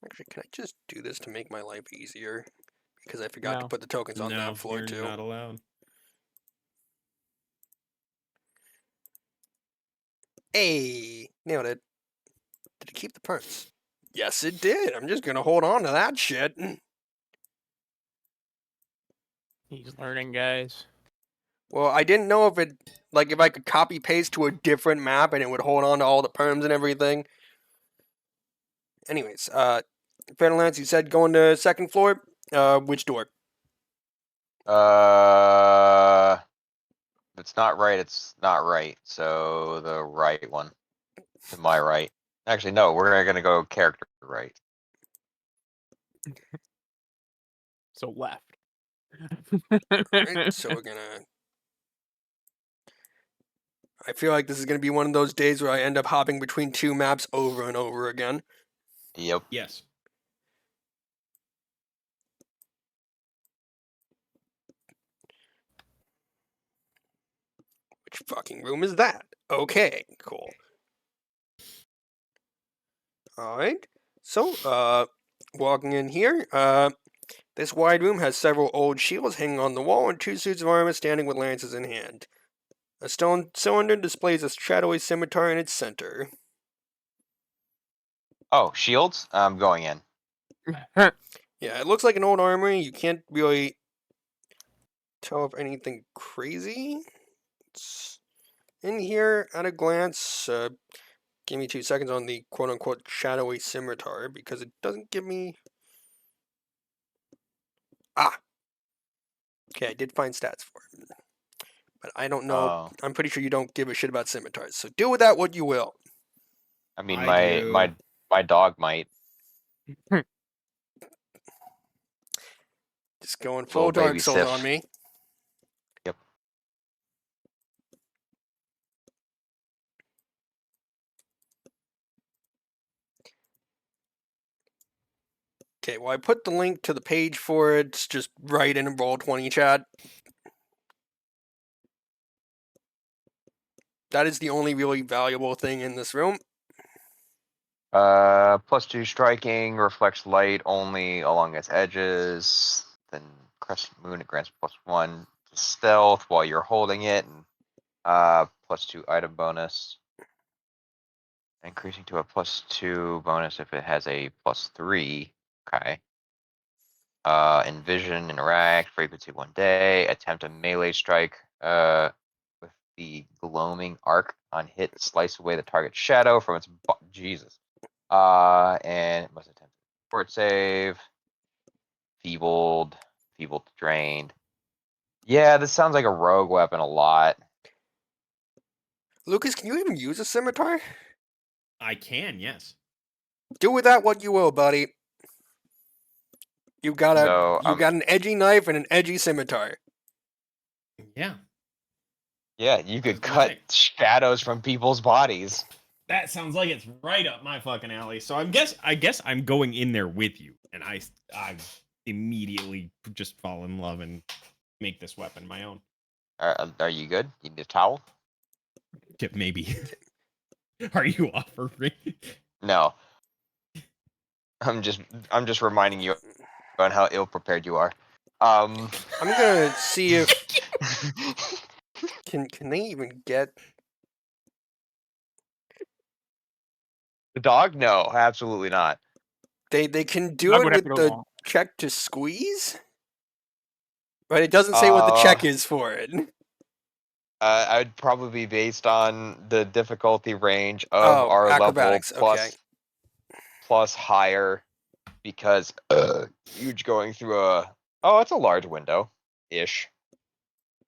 Actually, can I just do this to make my life easier? Because I forgot to No. put the tokens on No, that floor you're too. not allowed. Hey, nailed it. Did it keep the perks? Yes, it did. I'm just gonna hold on to that shit. He's learning, guys. Well, I didn't know if it, like, if I could copy paste to a different map and it would hold on to all the perms and everything. Anyways, Federlands, you said going to second floor. Which door? If it's not right, it's not right. So the right one, to my right. Actually, no, we're gonna go character right. So left. Right, so we're gonna. I feel like this is gonna be one of those days where I end up hopping between 2 maps over and over again. Yep. Yes. Which fucking room is that? Okay, cool. Alright. So, walking in here, this wide room has several old shields hanging on the wall and 2 suits of armor standing with lances in hand. A stone cylinder displays a shadowy scimitar in its center. Oh, shields. I'm going in. Yeah, it looks like an old armory. You can't really tell if anything crazy. It's in here at a glance. Give me 2 seconds on the quote-unquote shadowy scimitar because it doesn't give me... Ah! Okay, I did find stats for it. But I don't know. Oh, I'm pretty sure you don't give a shit about scimitars. So do with that what you will. I mean, I my dog might. Just going Little full Dark baby Souls Sif. on me. Yep. Okay, well I put the link to the page for it. It's just right in Roll20 chat. That is the only really valuable thing in this room. +2 striking, reflects light only along its edges. Then crescent moon, it grants +1 to stealth while you're holding it. And +2 item bonus. Increasing to a +2 bonus if it has a +3. Okay. Envision, interact, frequency 1 day, attempt a melee strike with the gloaming arc on hit, slice away the target's shadow from its Jesus. And it must attempt a fort save. Feebled, drained. Yeah, this sounds like a rogue weapon a lot. Lucas, can you even use a scimitar? I can, yes. Do with that what you will, buddy. You got So, an edgy knife and an edgy scimitar. Yeah. Yeah, you was could gonna cut say. shadows from people's bodies. That sounds like it's right up my fucking alley. So I guess I'm going in there with you, and I immediately just fall in love and make this weapon my own. Are you good? You need a towel? Maybe. Are you offering? No. I'm just reminding you on how ill prepared you are. I'm gonna see if can they even get the dog? No, absolutely not. they can do Dog it would have with to go the long. check to squeeze? But it doesn't say what the check is for it. I'd probably be based on the difficulty range of Oh, our level acrobatics, okay. plus higher, because huge going through a it's a large window ish.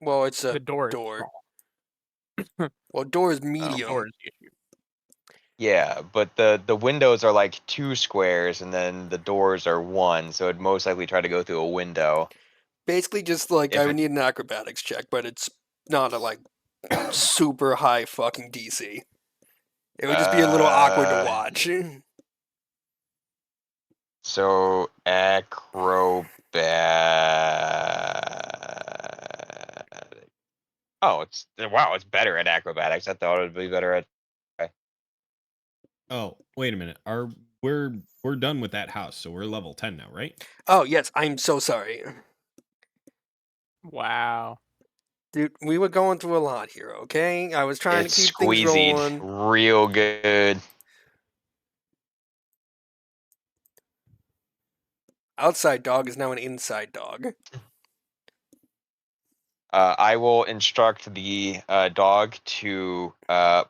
Well, it's a The door is door. small. Well, door is The medium. door is the issue. Yeah, but the windows are like 2 squares and then the doors are 1, so it'd most likely try to go through a window. Basically, just like If I would it- need an acrobatics check, but it's not a like super high fucking DC. It would just be a little awkward to watch. So acrobat. Oh, it's better at acrobatics. I thought it'd be better at. Oh, wait a minute. We're done with that house, so we're level 10 now, right? Oh yes, I'm so sorry, Wow. dude. We were going through a lot here. Okay, I was trying It's to keep things squeezied rolling. real good. Outside dog is now an inside dog. I will instruct the dog to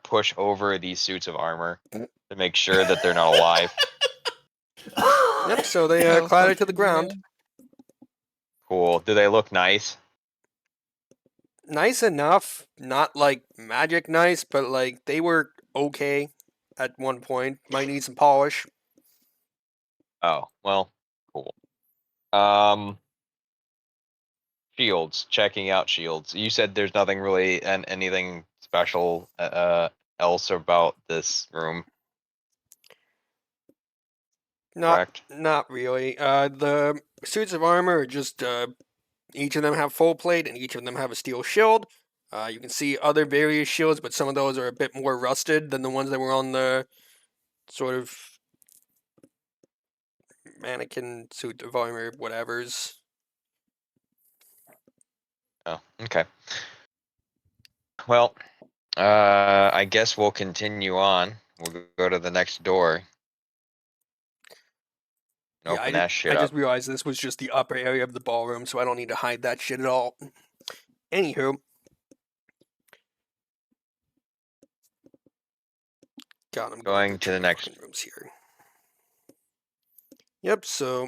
push over these suits of armor to make sure that they're not alive. Yep. So they Hell clattered to the fucking ground. yeah. Cool. Do they look nice? Nice enough, not like magic nice, but like they were okay at one point. Might need some polish. Oh, well, cool. Shields. Checking out shields. You said there's nothing really and anything special else about this room. Correct. Not really. The suits of armor are just each of them have full plate and each of them have a steel shield. You can see other various shields, but some of those are a bit more rusted than the ones that were on the sort of mannequin suit of armor, whatever's. Oh, okay. Well, I guess we'll continue on. We'll go to the next door. And Yeah, open that shit I up. just realized this was just the upper area of the ballroom, so I don't need to hide that shit at all. Anywho. God, I'm Going to the next. rooms here. Yep, so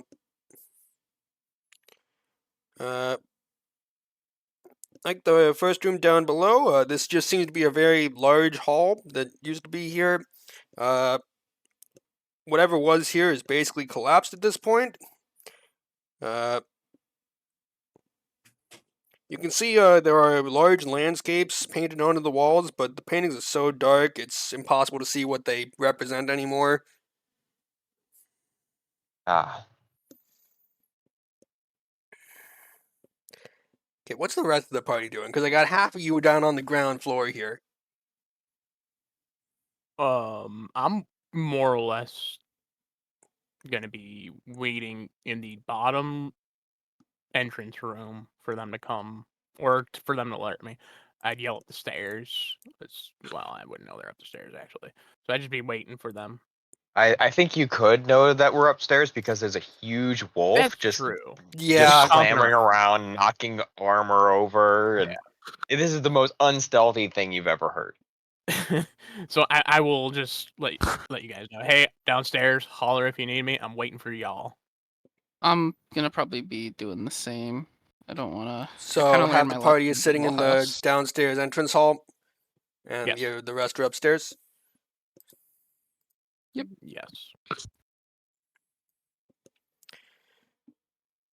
like the first room down below, this just seems to be a very large hall that used to be here. Whatever was here is basically collapsed at this point. You can see there are large landscapes painted onto the walls, but the paintings are so dark it's impossible to see what they represent anymore. Ah, Okay, what's the rest of the party doing? Because I got half of you down on the ground floor here. I'm more or less gonna be waiting in the bottom entrance room for them to come, or for them to alert me. I'd yell up the stairs. Well, I wouldn't know they're up the stairs actually, so I'd just be waiting for them. I think you could know that we're upstairs because there's a huge wolf That's just true. Yeah, stomping clambering around, knocking armor over, and this is the most unstealthy thing you've ever heard. So I will just let you guys know. Hey, downstairs, holler if you need me. I'm waiting for y'all. I'm gonna probably be doing the same. I don't wanna. I so kind of half learned the my party lesson is in sitting in the Gristlehall. downstairs entrance hall, and Yes. the rest are upstairs. Yes.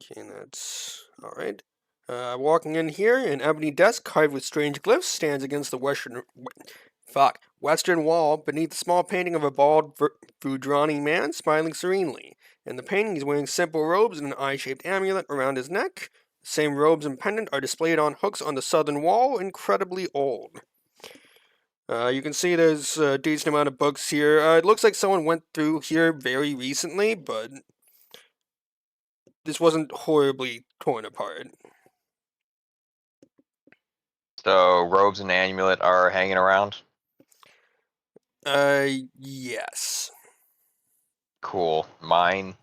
Okay, that's all right. Walking in here, an ebony desk carved with strange glyphs stands against the western wall beneath a small painting of a bald Vudrani man smiling serenely. In the painting, he's wearing simple robes and an eye-shaped amulet around his neck. The same robes and pendant are displayed on hooks on the southern wall, incredibly old. You can see there's a decent amount of books here. It looks like someone went through here very recently, but this wasn't horribly torn apart. So robes and amulet are hanging around. Yes. Cool. Mine.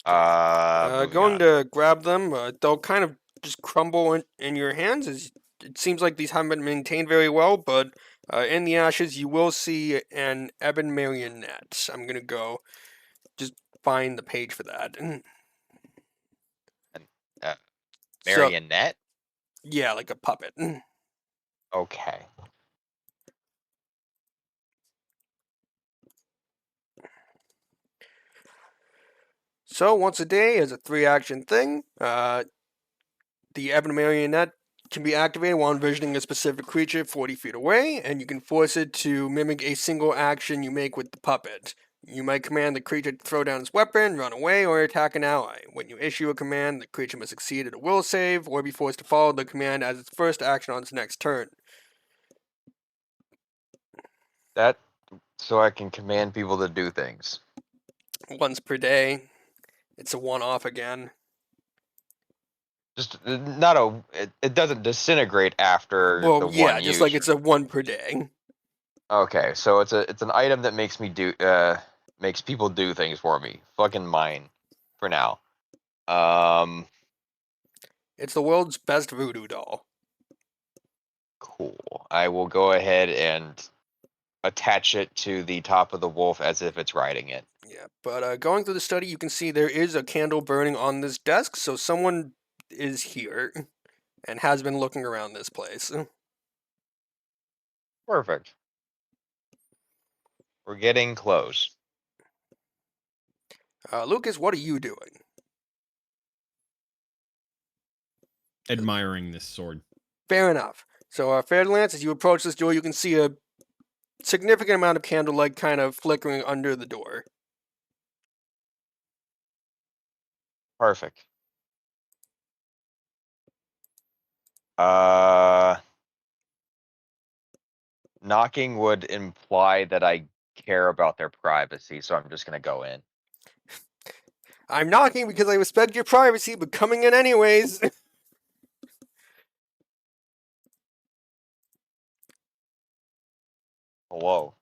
Moving Going on. to grab them. They'll kind of just crumble in your hands. It seems like these haven't been maintained very well, but in the ashes you will see an ebon marionette. I'm gonna go just find the page for that. So Marionette. yeah, like a puppet. Okay. So once a day is a 3-action thing. The ebon marionette can be activated while envisioning a specific creature 40 feet away, and you can force it to mimic a single action you make with the puppet. You might command the creature to throw down its weapon, run away, or attack an ally. When you issue a command, the creature must succeed at a will save, or be forced to follow the command as its first action on its next turn. That so I can command people to do things. Once per day. It's a one-off again. Just not a. It doesn't disintegrate after the Well, yeah, one just use. like it's a one per day. Okay, so it's an item that makes me do makes people do things for me. Fucking mine, for now. It's the world's best voodoo doll. Cool. I will go ahead and attach it to the top of the wolf as if it's riding it. Yeah, but going through the study, you can see there is a candle burning on this desk, so someone is here and has been looking around this place. Perfect. We're getting close. Lucas, what are you doing? Admiring this sword. Fair enough. So, Fairlance, as you approach this door, you can see a significant amount of candlelight kind of flickering under the door. Perfect. Knocking would imply that I care about their privacy, so I'm just gonna go in. I'm knocking because I respect your privacy, but coming in anyways. Hello.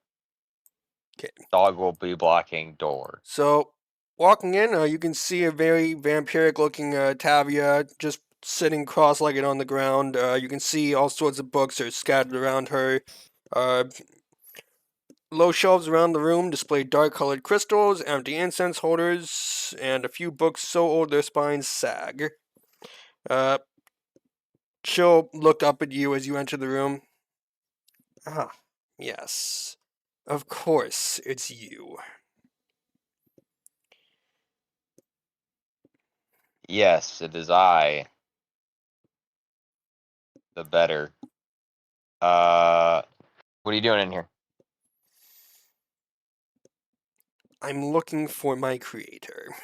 Okay. Dog will be blocking door. So, walking in, you can see a very vampiric-looking Taviah just sitting cross-legged on the ground. You can see all sorts of books are scattered around her. Low shelves around the room display dark-colored crystals, empty incense holders, and a few books so old their spines sag. She'll look up at you as you enter the room. Ah, yes. Of course, it's you. Yes, it is I. The better. What are you doing in here? I'm looking for my creator.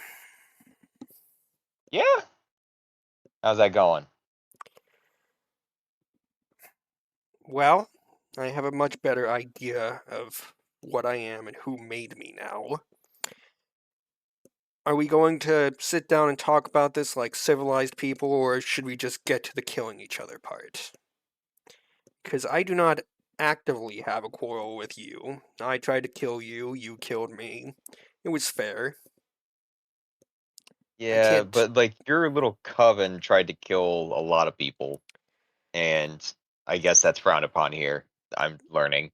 Yeah. How's that going? Well, I have a much better idea of what I am and who made me now. Are we going to sit down and talk about this like civilized people, or should we just get to the killing each other part? because I do not actively have a quarrel with you. I tried to kill you, you killed me. It was fair. Yeah, can't- but like your little coven tried to kill a lot of people, and I guess that's frowned upon here. I'm learning.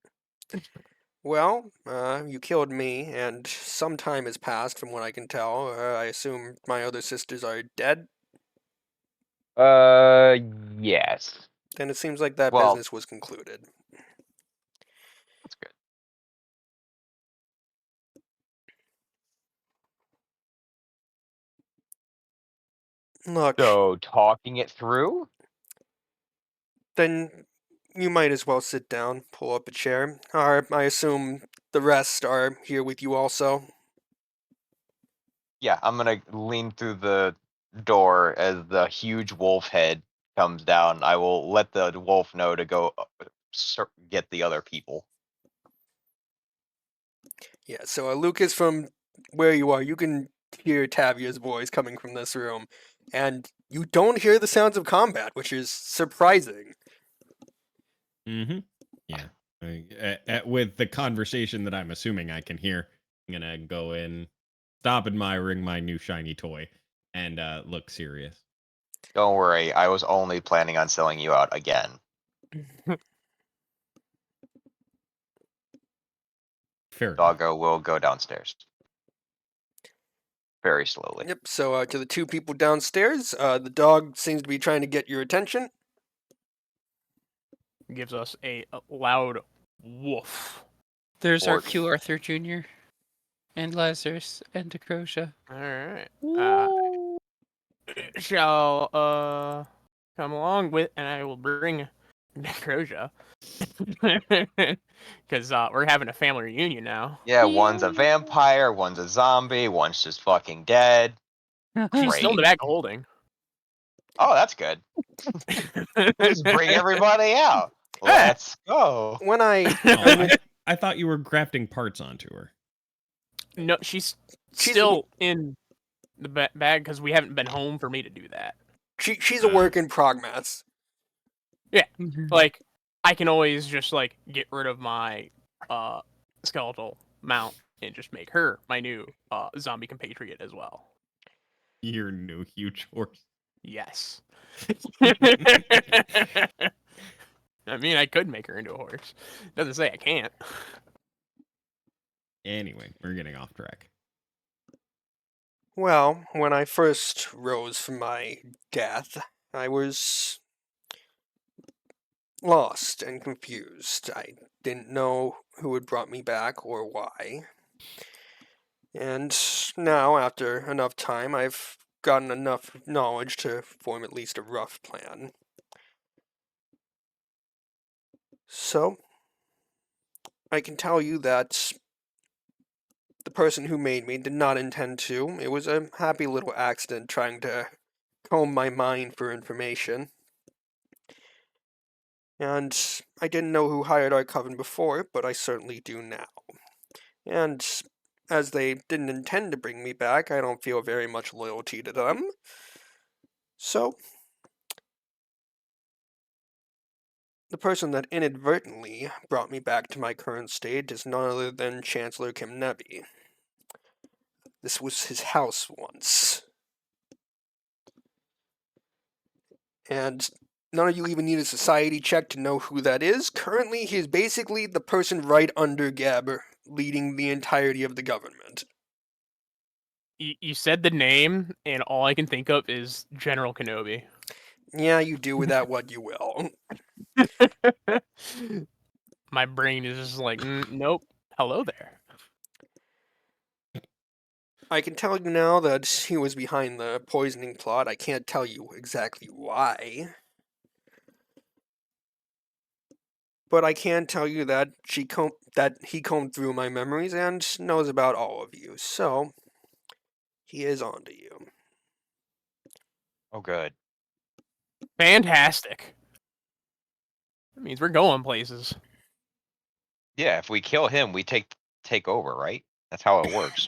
Well, you killed me, and some time has passed from what I can tell. I assume my other sisters are dead? Yes. Then it seems like that Well, business was concluded. that's good. Look, So talking it through? then you might as well sit down, pull up a chair. I assume the rest are here with you also? Yeah, I'm gonna lean through the door as the huge wolf head comes down. I will let the wolf know to go get the other people. Yeah, so Lucas, from where you are, you can hear Tavia's voice coming from this room, and you don't hear the sounds of combat, which is surprising. Mm-hmm. Yeah. With the conversation that I'm assuming I can hear, I'm gonna go in, stop admiring my new shiny toy, and look serious. Don't worry, I was only planning on selling you out again. Fair enough. Doggo will go downstairs. Very slowly. Yep, so to the two people downstairs, the dog seems to be trying to get your attention. Gives us a loud woof. There's our Orc. Q Arthur Jr. and Lazarus and Decrocia. All right. Shall come along with, and I will bring Necrosia. Because we're having a family reunion now. Yeah, one's a vampire, one's a zombie, one's just fucking dead. She's still in the Great. bag of holding. Oh, that's good. Just bring everybody out. Let's go. When I Oh, I thought you were grafting parts onto her. No, she's She's- still in the bag because we haven't been home for me to do that. she's a work in progress. Like, I can always just like get rid of my skeletal mount and just make her my new zombie compatriot as well. Your new huge horse. Yes. I mean, I could make her into a horse. Doesn't say I can't. Anyway, we're getting off track. Well, when I first rose from my death, I was lost and confused. I didn't know who had brought me back or why. And now, after enough time, I've gotten enough knowledge to form at least a rough plan. So, I can tell you that the person who made me did not intend to. It was a happy little accident trying to comb my mind for information. And I didn't know who hired our coven before, but I certainly do now. And as they didn't intend to bring me back, I don't feel very much loyalty to them. So, the person that inadvertently brought me back to my current state is none other than Chancellor Kimnebi. This was his house once. And none of you even need a society check to know who that is. Currently, he is basically the person right under Gabber, leading the entirety of the government. You said the name, and all I can think of is General Kenobi. Yeah, you do with that what you will. My brain is just like, nope. Hello there. I can tell you now that he was behind the poisoning plot. I can't tell you exactly why. But I can tell you that he combed through my memories and knows about all of you. So, he is onto you. Oh, good. Fantastic. That means we're going places. Yeah, if we kill him, we take over, right? That's how it works.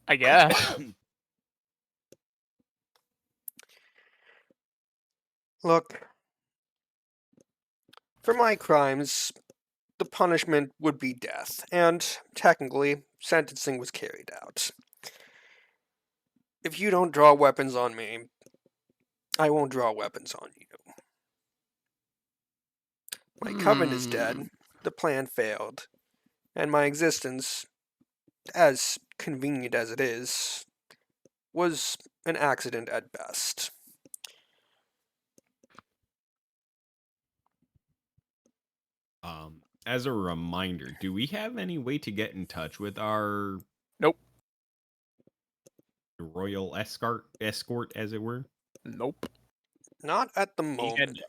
I guess. Look, For my crimes, the punishment would be death, and technically, sentencing was carried out. If you don't draw weapons on me, I won't draw weapons on you. My coven is dead, the plan failed, and my existence, as convenient as it is, was an accident at best. As a reminder, do we have any way to get in touch with our Nope. royal escort, as it were? Nope. Not at the He moment.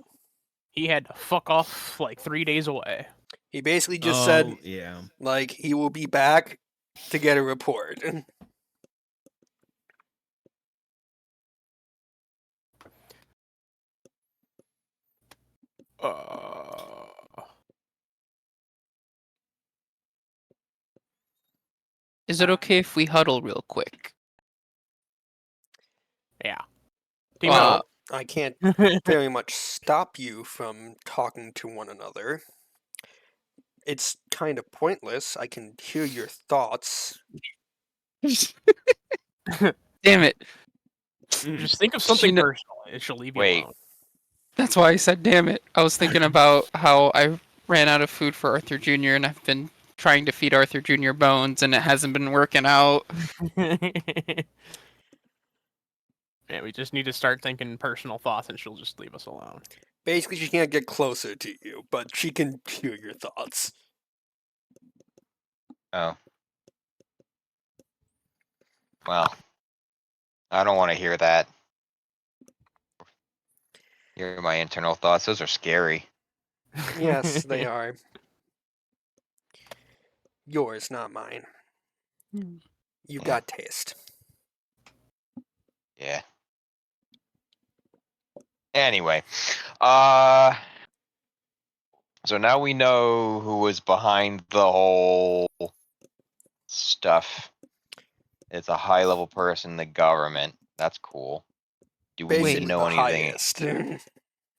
had to fuck off like 3 days away. He basically just said, yeah. like, he will be back to get a report. Is it okay if we huddle real quick? Yeah. Team Uh, I can't up. very much stop you from talking to one another. It's kind of pointless. I can hear your thoughts. Damn it. Just think of something kn- personal. It shall leave you Wait. alone. That's why I said damn it. I was thinking about how I ran out of food for Arthur Jr. and I've been trying to feed Arthur Jr. bones and it hasn't been working out. Yeah, we just need to start thinking personal thoughts and she'll just leave us alone. Basically, she can't get closer to you, but she can hear your thoughts. Oh. Well, I don't want to hear that. Hear my internal thoughts. Those are scary. Yes, they are. Yours, not mine. You Yeah. got taste. Yeah. Anyway, so now we know who was behind the whole stuff. It's a high-level person in the government. That's cool. Do we need Basically, to Wait. know the anything? highest.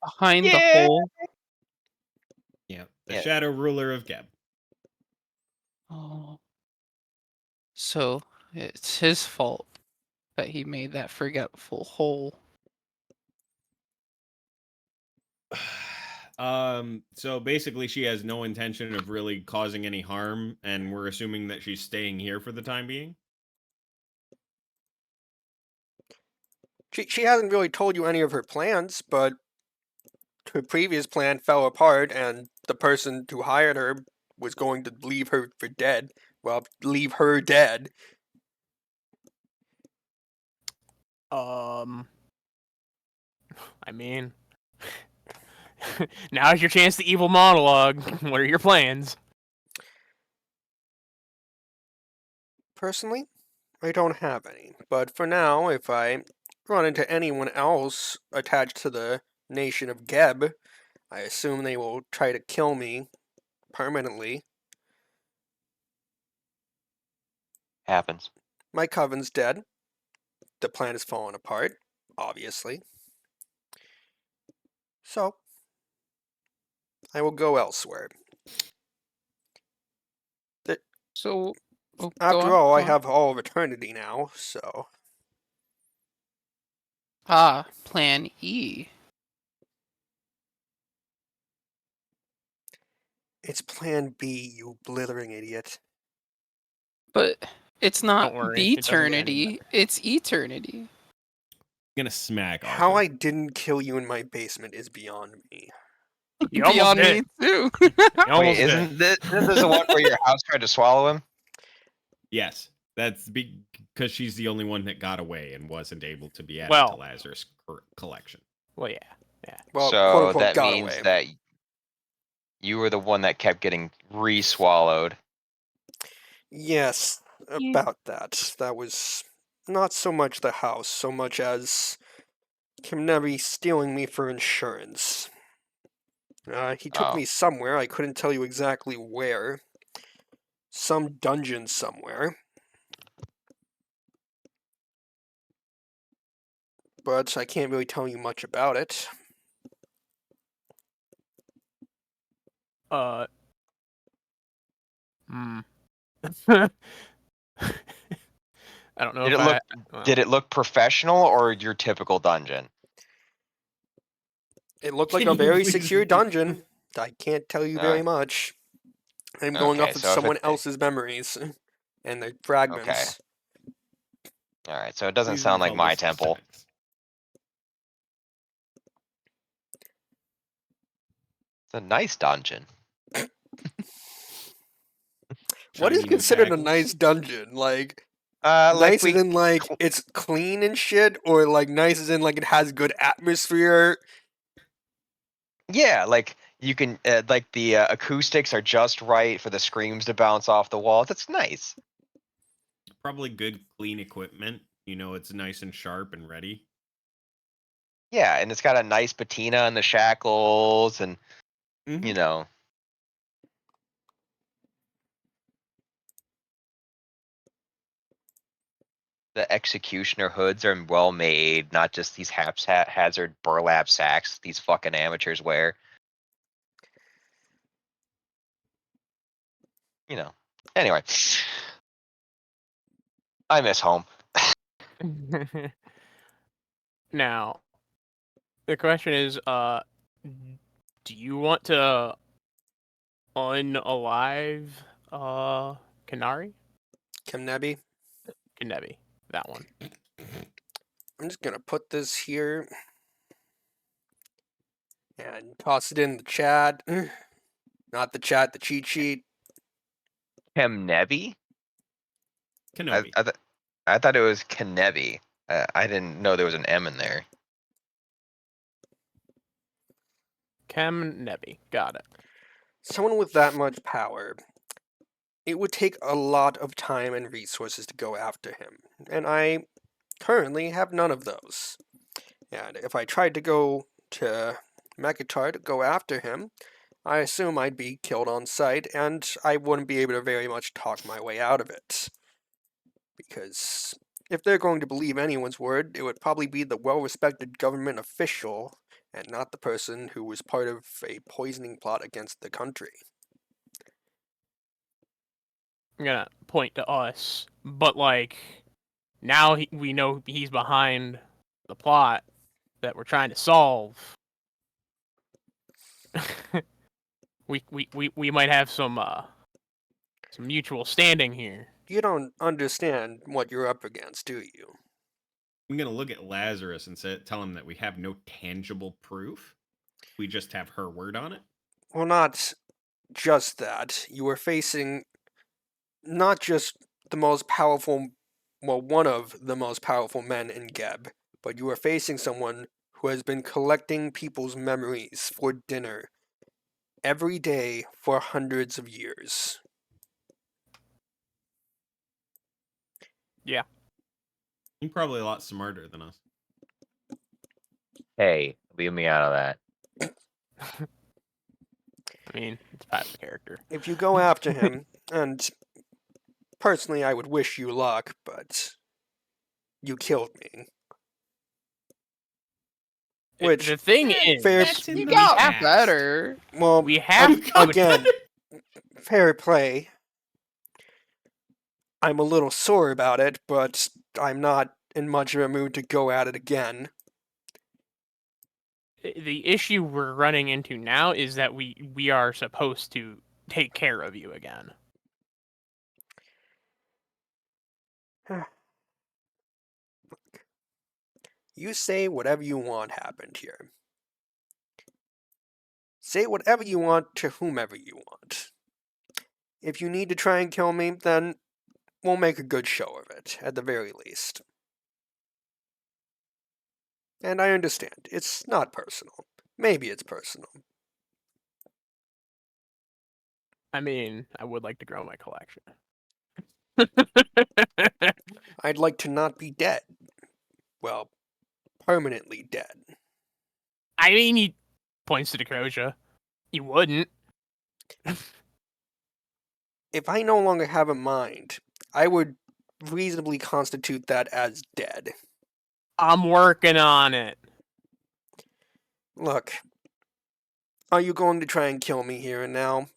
Behind the Yeah. hole. Yeah. The Yeah. shadow ruler of Geb. Oh. So it's his fault that he made that forgetful hole. So basically she has no intention of really causing any harm, and we're assuming that she's staying here for the time being. She hasn't really told you any of her plans, but her previous plan fell apart, and the person who hired her was going to leave her for dead. Well, leave her dead. I mean, now's your chance to evil monologue. What are your plans? Personally, I don't have any. But for now, if I run into anyone else attached to the nation of Geb, I assume they will try to kill me permanently. Happens. My coven's dead. The plan has fallen apart, obviously. So, I will go elsewhere. So go After on, all, go I on. have all of eternity now, so... Plan E. It's Plan B, you blithering idiot. But it's not Don't worry, the it doesn't get any eternity, it's eternity. I'm gonna smack Arthur. How I didn't kill you in my basement is beyond me. You almost Beyond did. me too. You Wait, almost did. isn't this the one where your house tried to swallow him? Yes, that's because she's the only one that got away and wasn't able to be added Well. to Lazarus' collection. Well, yeah. Well, quote So unquote, that got means away. that you were the one that kept getting re-swallowed. Yes, Yeah. about that. That was not so much the house, so much as Kimnevi stealing me for insurance. He took Oh. me somewhere, I couldn't tell you exactly where. Some dungeon somewhere. But I can't really tell you much about it. Hmm. I don't know Did if it look well, did it look professional or your typical dungeon? It looked like Can a you very please secure repeat? dungeon. I can't tell you very Alright. much. I'm going Okay, off of so if someone it else's memories and the okay. fragments. Alright, so it doesn't Please sound like recall my the temple. specifics. It's a nice dungeon. What is Shiny new considered a tackles. nice dungeon? Like, Like nice as in like it's clean and shit, or like nice as in like it has good atmosphere? yeah, like you can like the acoustics are just right for the screams to bounce off the walls. That's nice. Probably good, clean equipment. You know, it's nice and sharp and ready. Yeah, and it's got a nice patina in the shackles, and Mhm. you know, the executioner hoods are well made, not just these haphazard burlap sacks these fucking amateurs wear. You know. Anyway, I miss home. now the question is, do you want to unalive Kanari? Kemnebi. Kanebi, that one. I'm just gonna put this here and toss it in the chat. Not the chat, the cheat sheet. Kemnebi? Kenobi. I thought it was Kenebi. I didn't know there was an M in there. Kanebi, got it. Someone with that much power, it would take a lot of time and resources to go after him, and I currently have none of those. And if I tried to go to Mekatar to go after him, I assume I'd be killed on sight, and I wouldn't be able to very much talk my way out of it. Because if they're going to believe anyone's word, it would probably be the well-respected government official, and not the person who was part of a poisoning plot against the country. I'm gonna point to us, but like now we know he's behind the plot that we're trying to solve. we might have some mutual standing here. You don't understand what you're up against, do you? I'm gonna look at Lazarus and tell him that we have no tangible proof. We just have her word on it. Well, not just that. You are facing not just the most powerful, well, one of the most powerful men in Geb, but you are facing someone who has been collecting people's memories for dinner every day for hundreds of years. Yeah. He's probably a lot smarter than us. Hey, leave me out of that. I mean, it's part of the character. If you go after him, and personally I would wish you luck, but you killed me. Which, The thing is, fair- That's in You the got past. better. well, we have again, fair play. I'm a little sore about it, but I'm not in much of a mood to go at it again. the issue we're running into now is that we are supposed to take care of you again. You say whatever you want happened here. Say whatever you want to whomever you want. If you need to try and kill me, then we'll make a good show of it, at the very least. And I understand, it's not personal. Maybe it's personal. I mean, I would like to grow my collection. I'd like to not be dead. Well, permanently dead. I mean, he points to Decrocia. You wouldn't. If I no longer have a mind, I would reasonably constitute that as dead. I'm working on it. Look, Are you going to try and kill me here and now?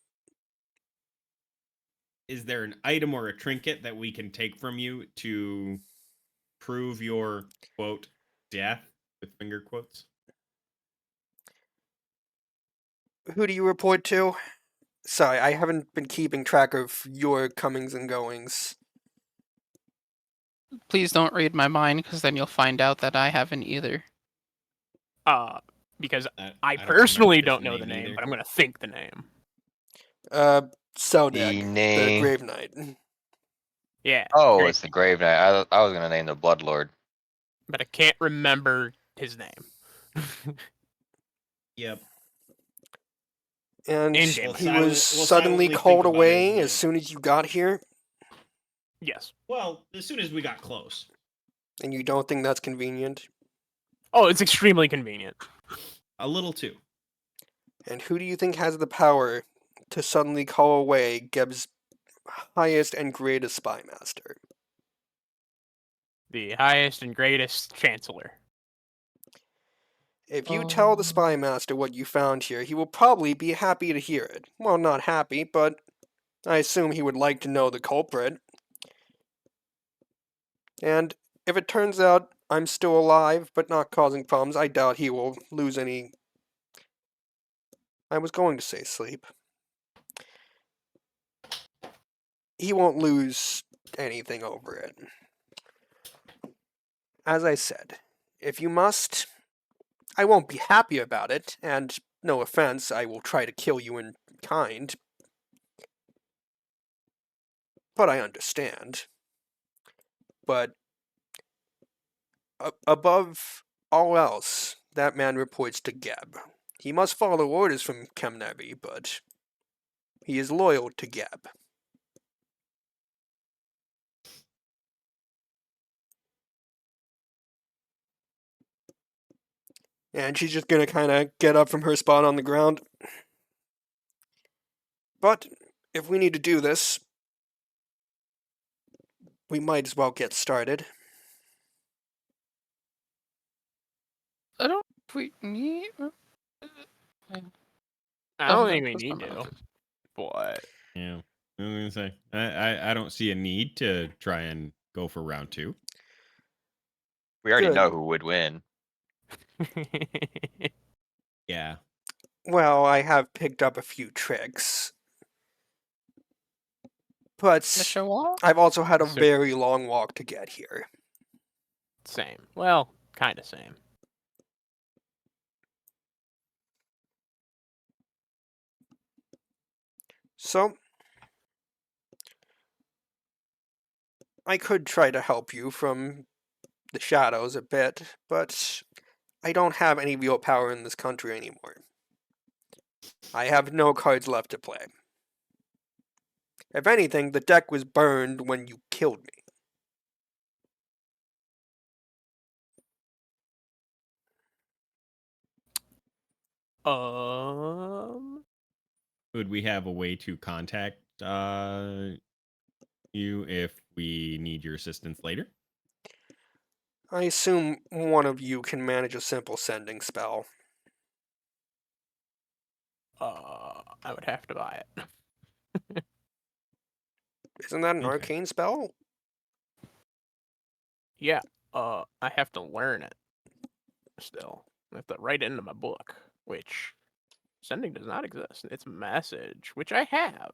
Is there an item or a trinket that we can take from you to prove your, quote, death, with finger quotes? Who do you report to? Sorry, I haven't been keeping track of your comings and goings. Please don't read my mind, because then you'll find out that I haven't either. Because I I don't personally remember this don't know the name, either. but I'm gonna think the name. Seldeg, The the name. Grave Knight. Yeah. Oh, great it's the name, Grave Knight. I was gonna name the Bloodlord. but I can't remember his name. Yep. And In-game. he We'll was silently suddenly think called about it away as as soon as you got here, Yes. Well, as soon as we got close. and you don't think that's convenient? Oh, it's extremely convenient. A little too. And who do you think has the power to suddenly call away Geb's highest and greatest spy master? The highest and greatest chancellor. If you tell the Oh. spy master what you found here, he will probably be happy to hear it. Well, not happy, but I assume he would like to know the culprit. And if it turns out I'm still alive but not causing problems, I doubt he will lose any. I was going to say sleep. He won't lose anything over it. As I said, if you must, I won't be happy about it, and no offense, I will try to kill you in kind. But I understand. But above all else, that man reports to Geb. He must follow orders from Kemnebi, but he is loyal to Geb. And she's just gonna kind of get up from her spot on the ground. But if we need to do this, we might as well get started. I don't. We need. I Oh, don't no, think we that's need not to. enough. But Yeah. I was gonna say I don't see a need to try and go for round 2. We already Good. know who would win. Yeah. Well, I have picked up a few tricks. But To show off? I've also had a So- very long walk to get here. same. Well, kind of same. So, I could try to help you from the shadows a bit, but I don't have any real power in this country anymore. I have no cards left to play. If anything, the deck was burned when you killed me. Would we have a way to contact you if we need your assistance later? I assume one of you can manage a simple sending spell. I would have to buy it. Isn't that an Okay. arcane spell? Yeah. I have to learn it. Still, I have to write it into my book, which sending does not exist. It's message, which I have.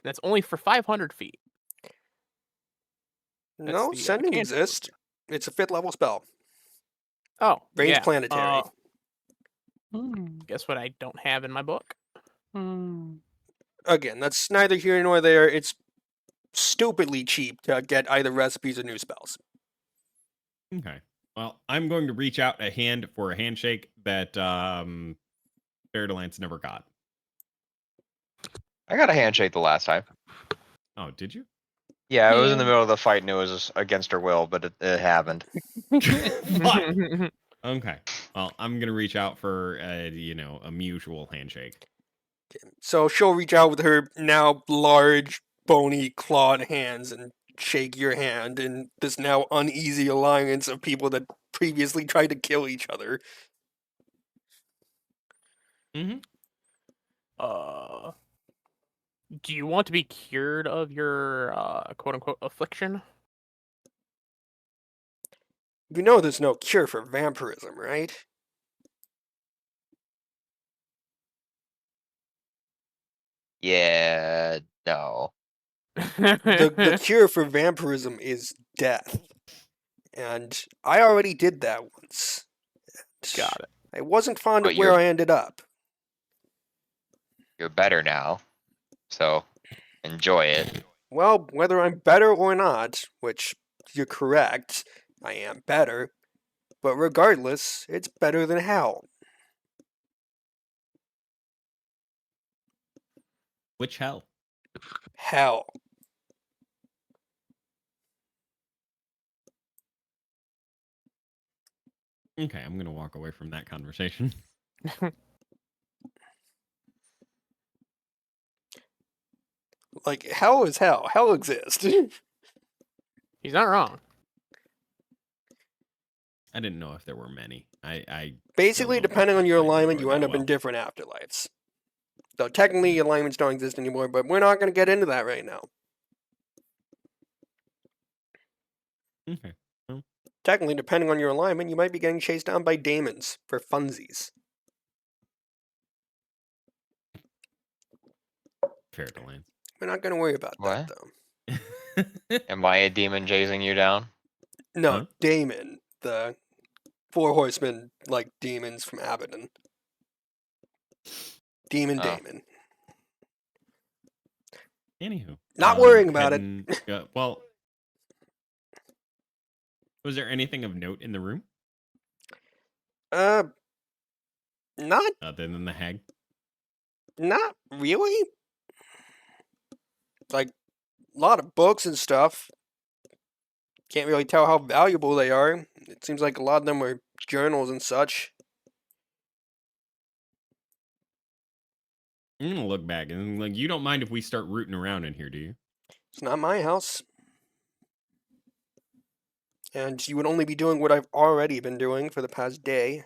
That's only for 500 feet. That's No, the, sending cantrip exists. It's a 5th level spell. Oh, Range yeah. planetary. Guess what I don't have in my book? Again, that's neither here nor there. It's stupidly cheap to get either recipes or new spells. Okay. Well, I'm going to reach out a hand for a handshake that Fairdelance never got. I got a handshake the last time. Oh, did you? Yeah, it was in the Yeah. middle of the fight and it was against her will, but it happened. Fuck. Okay. Well, I'm gonna reach out for a mutual handshake. So she'll reach out with her now large, bony, clawed hands and shake your hand in this now uneasy alliance of people that previously tried to kill each other. Mm-hmm. Do you want to be cured of your quote unquote affliction? You know there's no cure for vampirism, right? Yeah, no. The cure for vampirism is death. And I already did that once. Got it. I wasn't fond But of where I ended up. You're better now, so enjoy it. Well, whether I'm better or not, which you're correct, I am better, but regardless, it's better than hell. Which hell? Hell. Okay, I'm gonna walk away from that conversation. Like, hell is hell. Hell exists. He's not wrong. I didn't know if there were many. I Basically, still don't know depending on your Pathfinder alignment, you end that up in well. different afterlives. So technically, alignments don't exist anymore, but we're not going to get into that right now. Okay. Technically, depending on your alignment, you might be getting chased down by daemons for funsies. Fair to land. We're not going to worry about What? that, though. Am I a demon chasing you down? No, Huh? Daemon, the four horsemen, like demons from Abaddon. Demon Oh. Daemon. Anywho, Not worrying about it. heading- well, was there anything of note in the room Not other than the hag? really. Like, a lot of books and stuff. Can't really tell how valuable they are. It seems like a lot of them are journals and such. I'm gonna look back and like, you don't mind if we start rooting around in here, do you? It's not my house. And you would only be doing what I've already been doing for the past day.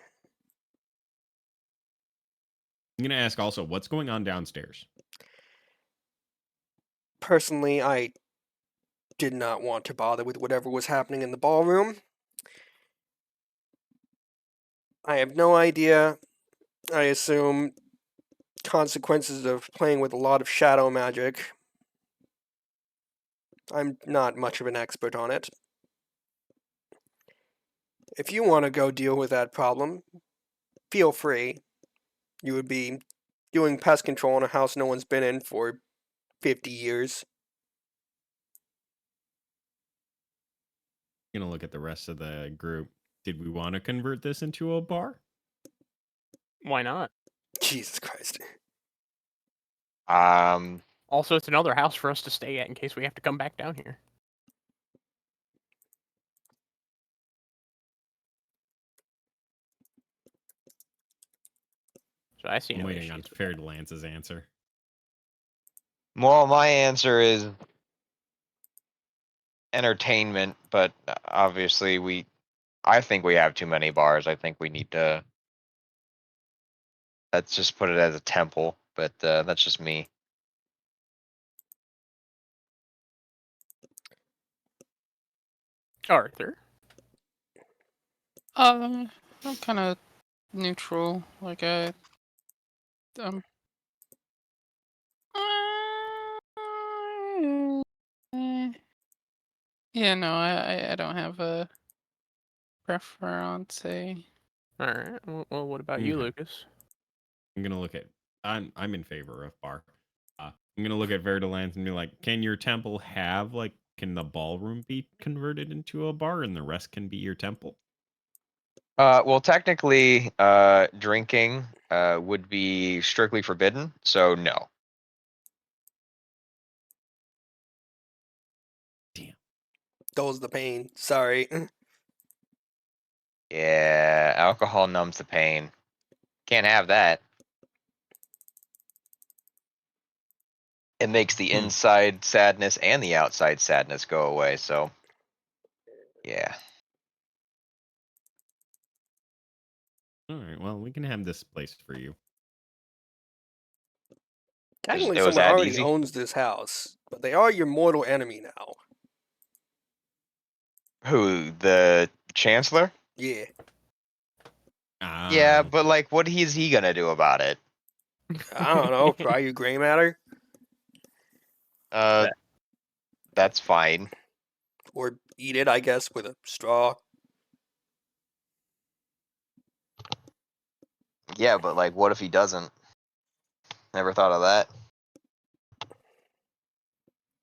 I'm gonna ask also, what's going on downstairs? Personally, I did not want to bother with whatever was happening in the ballroom. I have no idea. I assume consequences of playing with a lot of shadow magic. I'm not much of an expert on it. If you want to go deal with that problem, feel free. You would be doing pest control in a house no one's been in for 50 years. Gonna look at the rest of the group. Did we want to convert this into a bar? Why not? Jesus Christ. Also, it's another house for us to stay at in case we have to come back down here. So I see I'm no waiting issues on with Fair that. Lance's answer. Well, my answer is entertainment, but obviously I think we have too many bars. I think we need to. Let's just put it as a temple, but that's just me. Arthur. I'm kind of neutral. Like um, yeah, no, I don't have a preference. All right. Well, what about you, Okay. Lucas? I'm gonna look at. I'm in favor of bar. I'm gonna look at Verdalance and be like, can your temple have like, can the ballroom be converted into a bar and the rest can be your temple? Well, technically, drinking would be strictly forbidden, so no. Dulls the pain. Sorry. Yeah, alcohol numbs the pain. Can't have that. It makes the inside sadness and the outside sadness go away, so yeah. All right. Well, we can have this place for you. Technically, it was someone that already easy? owns this house, but they are your mortal enemy now. Who, the Chancellor? Yeah. Yeah, Ah, but like, what is he gonna do about it? I don't know. Try your gray matter, Uh, that's fine. or eat it, I guess, with a straw. Yeah, but like, what if he doesn't? Never thought of that.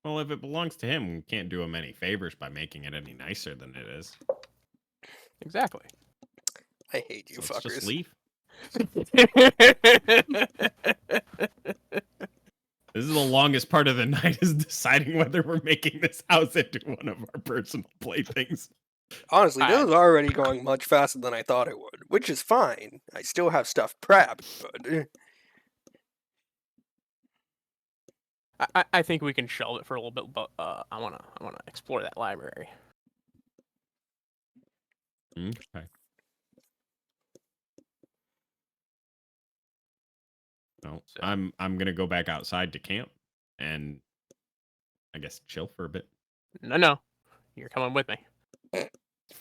well, if it belongs to him, we can't do him any favors by making it any nicer than it is. Exactly. I hate you, So let's just fuckers. leave. This is the longest part of the night, is deciding whether we're making this house into one of our personal playthings. Honestly, this I- is already going much faster than I thought it would, which is fine. I still have stuff prepped, but I think we can shelve it for a little bit, but I wanna explore that library. Okay. So So- I'm gonna go back outside to camp and I guess chill for a bit. No, you're coming with me.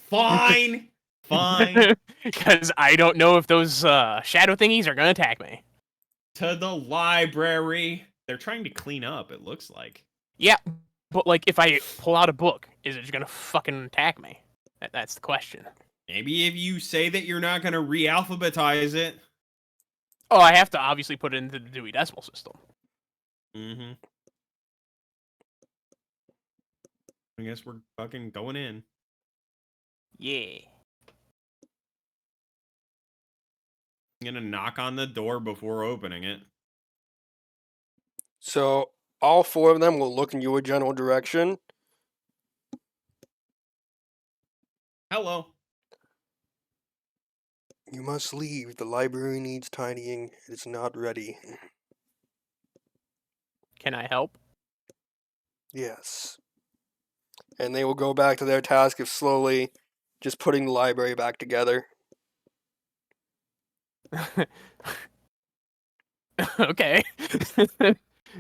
Fine. Fine. Because I don't know if those shadow thingies are gonna attack me. To the library. They're trying to clean up, it looks like. Yeah, but like if I pull out a book, is it just gonna fucking attack me? That's the question. Maybe if you say that you're not gonna re-alphabetize it. Oh, I have to obviously put it into the Dewey Decimal System. Mm-hmm. I guess we're fucking going in. Yeah. I'm gonna knock on the door before opening it. so all four of them will look in your general direction. Hello. You must leave. The library needs tidying. It is not ready. Can I help? Yes. And they will go back to their task of slowly just putting the library back together. Okay.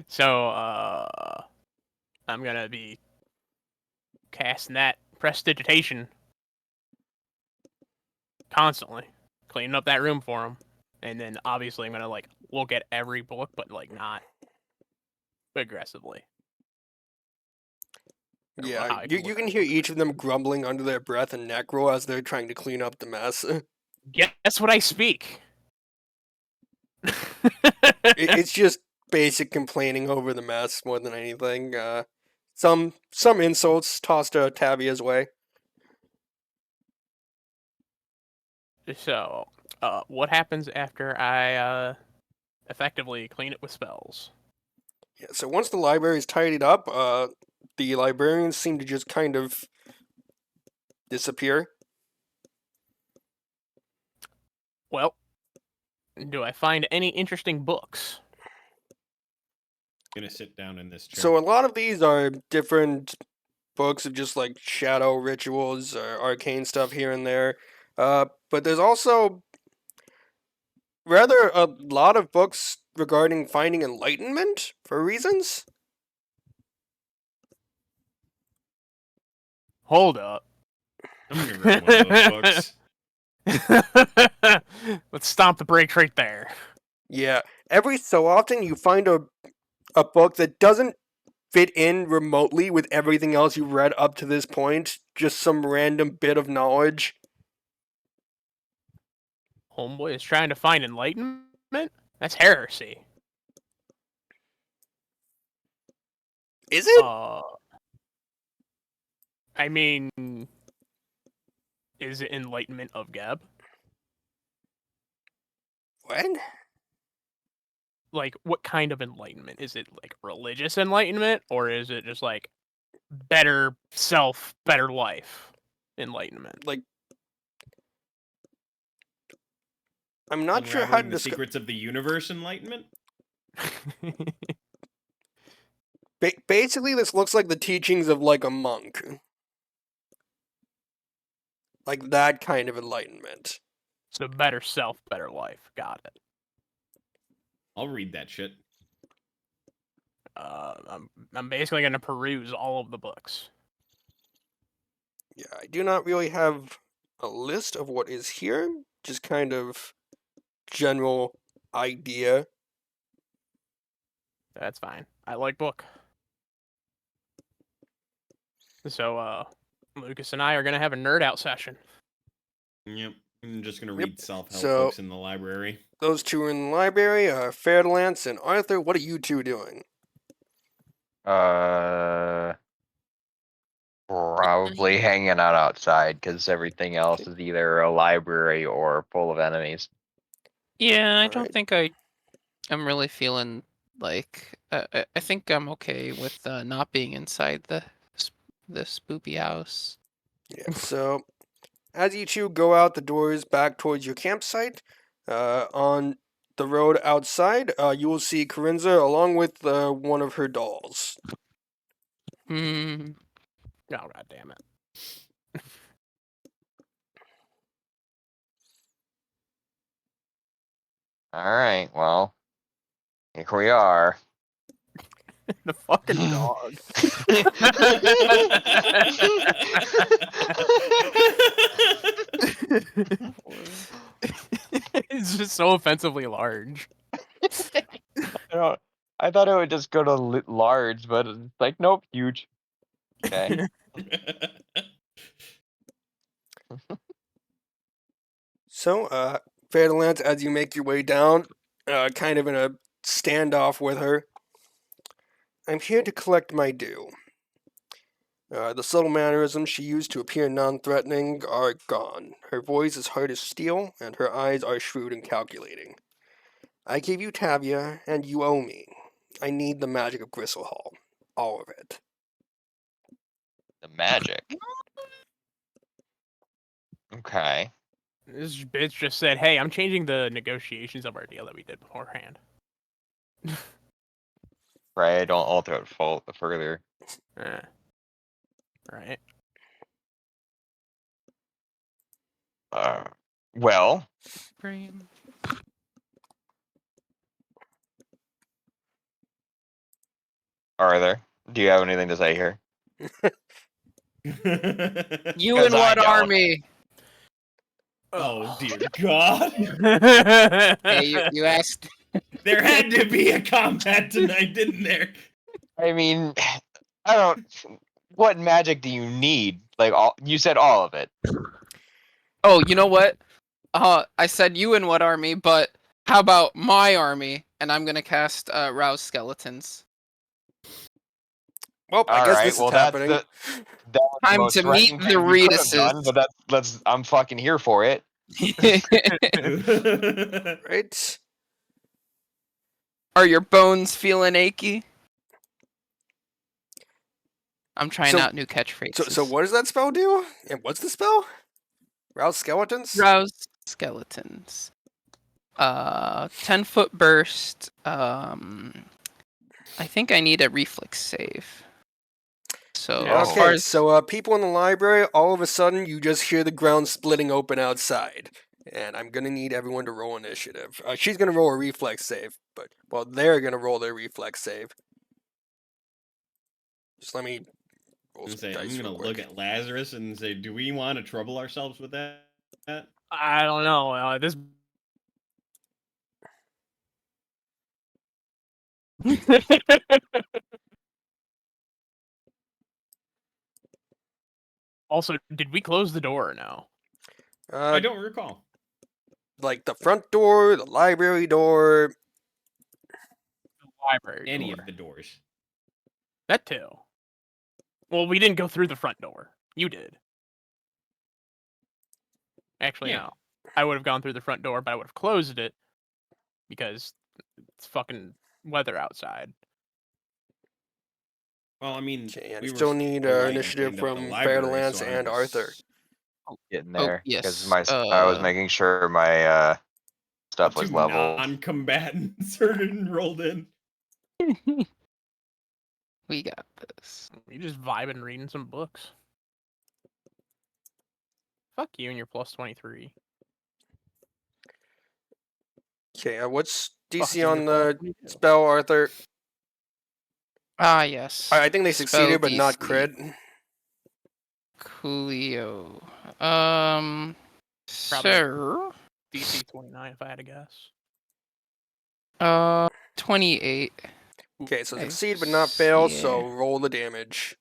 So, I'm gonna be casting that prestidigitation constantly, cleaning up that room for him, and then obviously I'm gonna like look at every book, but like not aggressively. I don't know Yeah, how I you look can at hear it. each of them grumbling under their breath and neck roll as they're trying to clean up the mess. Guess what I speak. It's just basic complaining over the mess more than anything. Some insults tossed Taviah's way. So, what happens after I effectively clean it with spells? Yeah, so once the library is tidied up, the librarians seem to just kind of disappear. Well, do I find any interesting books? Gonna sit down in this chair. So a lot of these are different books of just like shadow rituals or arcane stuff here and there. But there's also rather a lot of books regarding finding enlightenment for reasons. Hold up. I'm gonna grab one of those books. Let's stomp the brakes right there. Yeah, every so often you find a book that doesn't fit in remotely with everything else you've read up to this point. Just some random bit of knowledge. Homeboy is trying to find enlightenment? That's heresy. Is it? I mean, is it enlightenment of Geb? What? Like, what kind of enlightenment? Is it like religious enlightenment, or is it just like better self, better life enlightenment? Like, I'm not sure how to Unraveling the describe. secrets of the universe enlightenment. Basically, this looks like the teachings of like a monk. Like that kind of enlightenment. So better self, better life. Got it. I'll read that shit. I'm basically gonna peruse all of the books. Yeah, I do not really have a list of what is here, just kind of general idea. That's fine. I like book. So, Lucas and I are gonna have a nerd out session. Yep. I'm just gonna Yep. read self-help So- books in the library. Those two are in the library, Fairlance and Arthur. What are you two doing? Probably hanging out outside because everything else is either a library or full of enemies. Yeah, I don't Alright. think I'm really feeling like I think I'm okay with not being inside the spoopy house. Yeah, so as you two go out the doors back towards your campsite, on the road outside, you will see Corinza along with one of her dolls. Hmm. Oh, god damn it. All right, well, here we are. The fucking dog. It's just so offensively large. I thought it would just go to large, but it's like, nope, huge. Okay. So, Fairlance, as you make your way down, kind of in a standoff with her, I'm here to collect my due. The subtle mannerisms she used to appear non-threatening are gone. Her voice is hard as steel, and her eyes are shrewd and calculating. I gave you Taviah, and you owe me. I need the magic of Gristlehall. All of it. The magic. Okay. This bitch just said, "Hey, I'm changing the negotiations of our deal that we did beforehand." Right, don't alter it further. Right. Well, Frame. do you have anything to say here? You 'Cause in I what don't. army? Oh dear God! Hey, you asked. There had to be a combat tonight, didn't there? I mean, I don't. What magic do you need? Like all you said, all of it. Oh, you know what? I said you in what army, but how about my army? And I'm gonna cast Rouse Skeletons. Well, I All guess right. this is Well, that's happening. that was the Time most to meet threatening the thing you could have done, Retuses. but let's. I'm fucking here for it. Right? Are your bones feeling achy? I'm trying So- out new catchphrases. So what does that spell do? And what's the spell? Rouse skeletons? Rouse Skeletons. 10-foot burst. I think I need a reflex save. So Yeah. as far Okay, as so people in the library, all of a sudden you just hear the ground splitting open outside. And I'm gonna need everyone to roll initiative. She's gonna roll a reflex save, but, well, they're gonna roll their reflex save. Just let me roll I'm some saying, dice I'm gonna real look quick. at Lazarus and say, "Do we want to trouble ourselves with that?" I don't know. This. Also, did we close the door or no? I don't recall. Like the front door, the library door. The library Any door. of the doors. That too. Well, we didn't go through the front door. You did. Actually, Yeah. no. I would have gone through the front door, but I would have closed it because it's fucking weather outside. Well, I mean, Okay, and we still were need go out and initiative cleaned up the from library, Fairlance so I and was- Arthur. Getting Oh, there because yes, I was making sure my stuff Two was level. non-combatants are enrolled in. we got this. You just vibing reading some books. Fuck you and your plus 23. Okay, what's Fuck DC you and on your plus the 22. spell, Arthur? Ah, yes. I think they succeeded, Spell but not DC. crit. Coolio. Probably. Sir. DC 29, if I had to guess. 28. Okay, so Nice. succeed but not fail, Yeah. so roll the damage.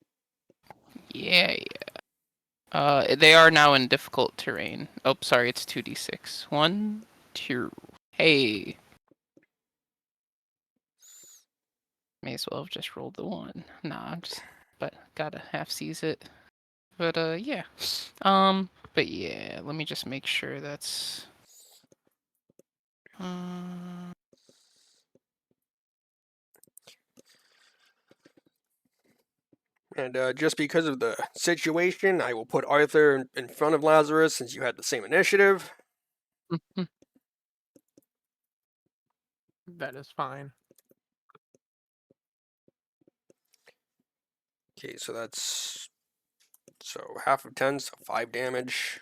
Yeah. They are now in difficult terrain. Oh, sorry, it's 2d6. 1, 2. Hey. May as well have just rolled the 1. Nah, but gotta half seize it. But yeah. But yeah, let me just make sure that's. And just because of the situation, I will put Arthur in front of Lazarus since you had the same initiative. That is fine. Okay, so that's half of 10, so 5 damage.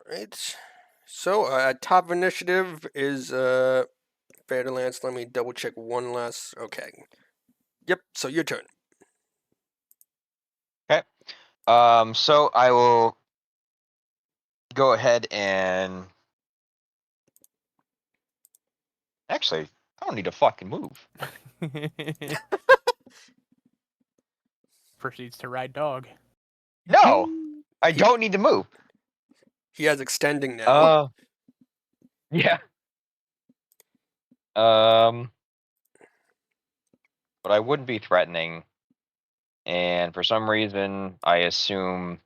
Alright. So, top initiative is Fairlance. Let me double check one last. Okay. Yep, so your turn. So I will go ahead and actually, I don't need to fucking move. Proceeds to ride dog. No, I don't need to move. He has extending now. Yeah. But I wouldn't be threatening, and for some reason, I assume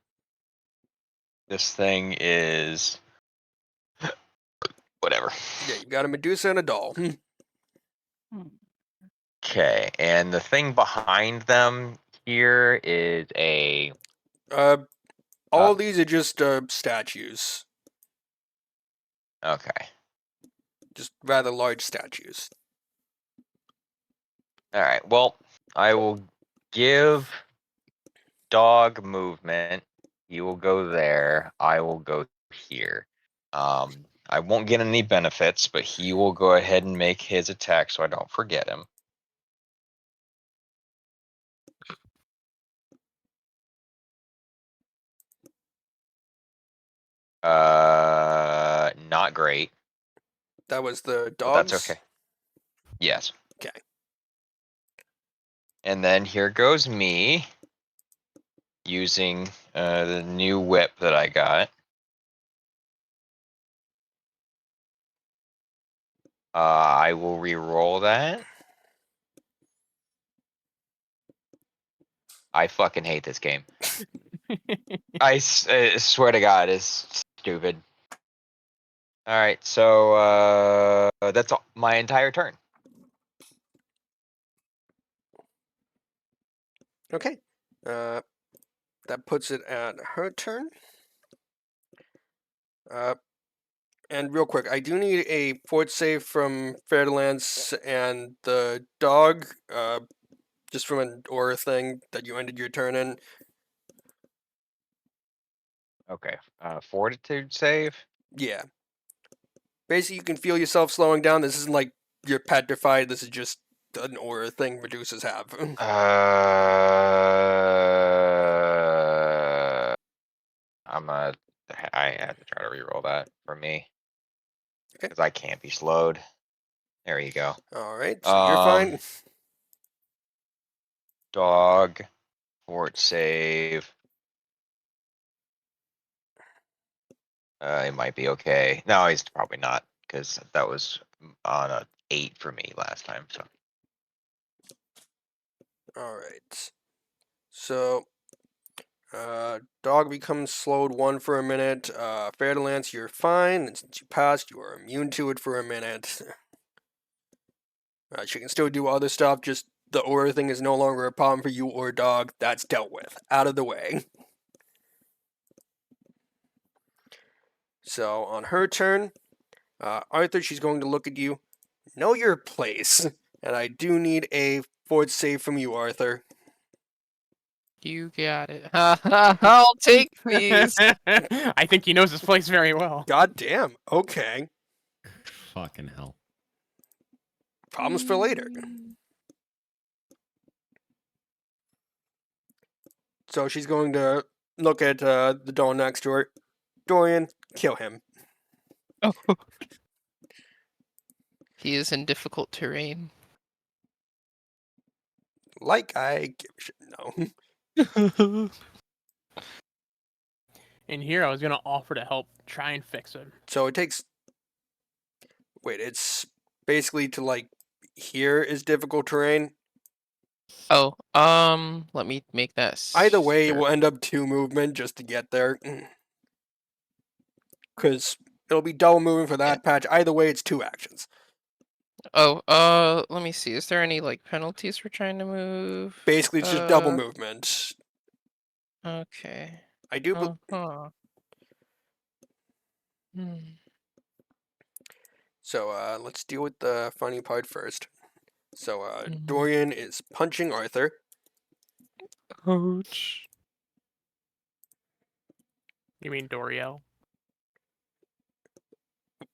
this thing is whatever. Yeah, you got a Medusa and a doll. Okay, and the thing behind them here is a All these are just statues. okay. Just rather large statues. All right. Well, I will give dog movement. You will go there. I will go here. I won't get any benefits, but he will go ahead and make his attack so I don't forget him. Not great, That was the but dogs? that's okay. Yes. Okay. And then here goes me using the new whip that I got. I will re-roll that. I fucking hate this game. I swear to God, it's stupid. All right, so that's my entire turn. Okay. That puts it at her turn. And real quick, I do need a fort save from Fairlance and the dog, just from an aura thing that you ended your turn in. Okay, fortitude save. Yeah. Basically, you can feel yourself slowing down. This isn't like you're petrified. This is just an aura thing Medusas have. I had to try to re-roll that for me Okay. because I can't be slowed. There you go. All right, so you're fine. Dog, fort save. It might be okay. No, he's probably not because that was on a 8 for me last time. So All right. So, dog becomes slowed 1 for a minute. Fairlance, you're fine. And since you passed, you are immune to it for a minute. She can still do other stuff, just the aura thing is no longer a problem for you or dog. That's dealt with. Out of the way. So on her turn, Arthur, she's going to look at you. Know your place, and I do need a fort save from you, Arthur. You got it. I'll take these. I think he knows his place very well. God damn. Okay. Fucking hell. Problems for later. So she's going to look at the door next to her. Dorian, kill him. Oh. He is in difficult terrain. Like I give a shit. No. And here I was gonna offer to help try and fix him. So it takes. Wait, it's basically to like here is difficult terrain. Oh, let me make that. Either way, it sure. will end up 2 movement just to get there. Because it'll be double moving for that patch. Either way, it's 2 actions. Oh, let me see. Is there any like penalties for trying to move? Basically, it's just double movement. Okay. I do. bel Uh-huh. Hmm. So let's deal with the funny part first. So Mhm. Dorian is punching Arthur. Ouch. You mean Doriel?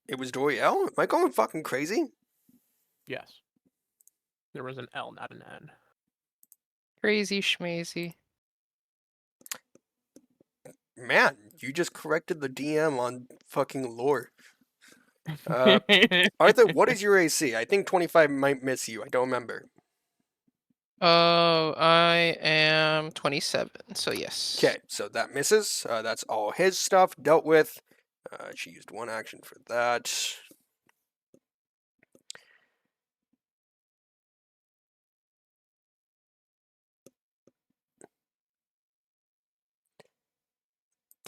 It was Doriel? Am I going fucking crazy? Yes. There was an L, not an N. Crazy schmazy. Man, you just corrected the DM on fucking lore. Arthur, what is your AC? I think 25 might miss you. I don't remember. Oh, I am 27, so yes. Okay, so that misses. That's all his stuff dealt with. She used 1 action for that.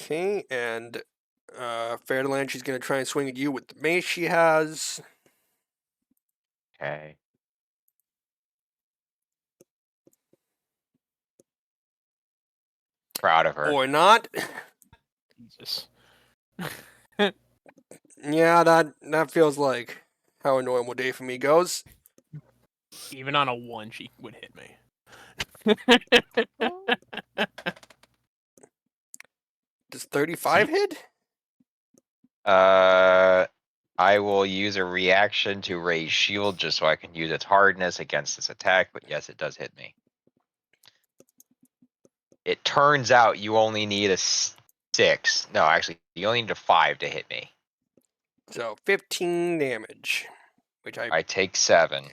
Okay, and Fairland, she's going to try and swing at you with the mace she has. Okay. Proud of her. Or not. Jesus. Yeah, that feels like how a normal day for me goes. Even on a 1, she would hit me. Does 35 hit? I will use a reaction to raise shield just so I can use its hardness against this attack, but yes, it does hit me. It turns out you only need a 6. No, actually, you only need a 5 to hit me. So 15 damage, which I take 7.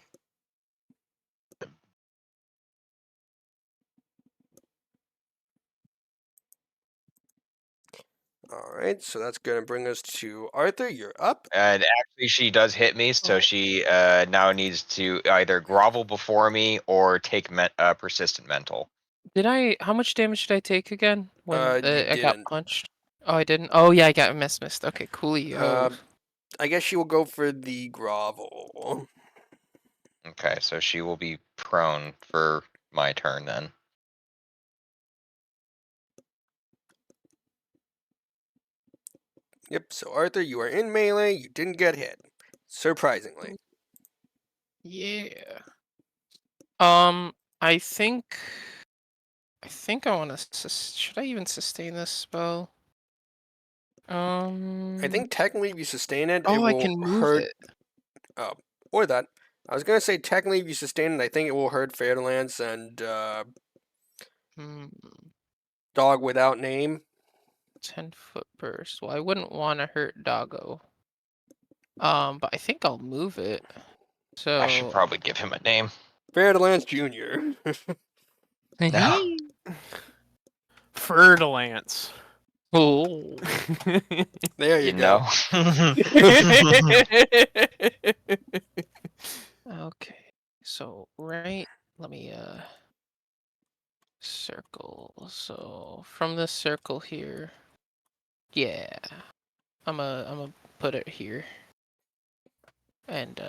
All right, so that's going to bring us to Arthur. You're up. And actually, she does hit me, so she now needs to either grovel before me or take persistent mental. How much damage did I take again when You I got didn't. punched? Oh, I didn't? Oh, yeah, I got missed. Okay, coolio. I guess she will go for the grovel. Okay, so she will be prone for my turn then. Yep, so Arthur, you are in melee. You didn't get hit. Surprisingly. Yeah. I think I want to. Should I even sustain this spell? I think technically if you sustain it, it Oh, I will can move hurt. it. Or that. I was going to say technically if you sustain it, I think it will hurt Fairlands and Hmm. Dog Without Name. 10-foot burst. Well, I wouldn't want to hurt Doggo. But I think I'll move it. So. I should probably give him a name. Fairlands Jr. No. Ferdilance. Oh. There you You go. know. Okay. So right. Let me circle. So from this circle here. Yeah. I'm a put it here. And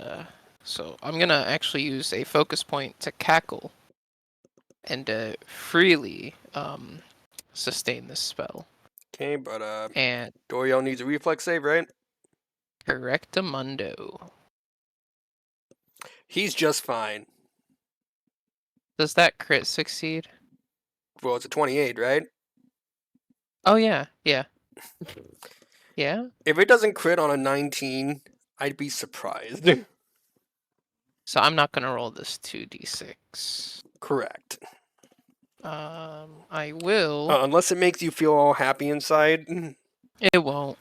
so I'm gonna actually use a focus point to cackle and freely sustain this spell. Okay, but And Doriel needs a reflex save, right? correctamundo. He's just fine. Does that crit succeed? Well, it's a 28, right? Oh yeah, yeah. Yeah? If it doesn't crit on a 19, I'd be surprised. So I'm not gonna roll this 2d6. Correct. I will. Unless it makes you feel all happy inside. It won't.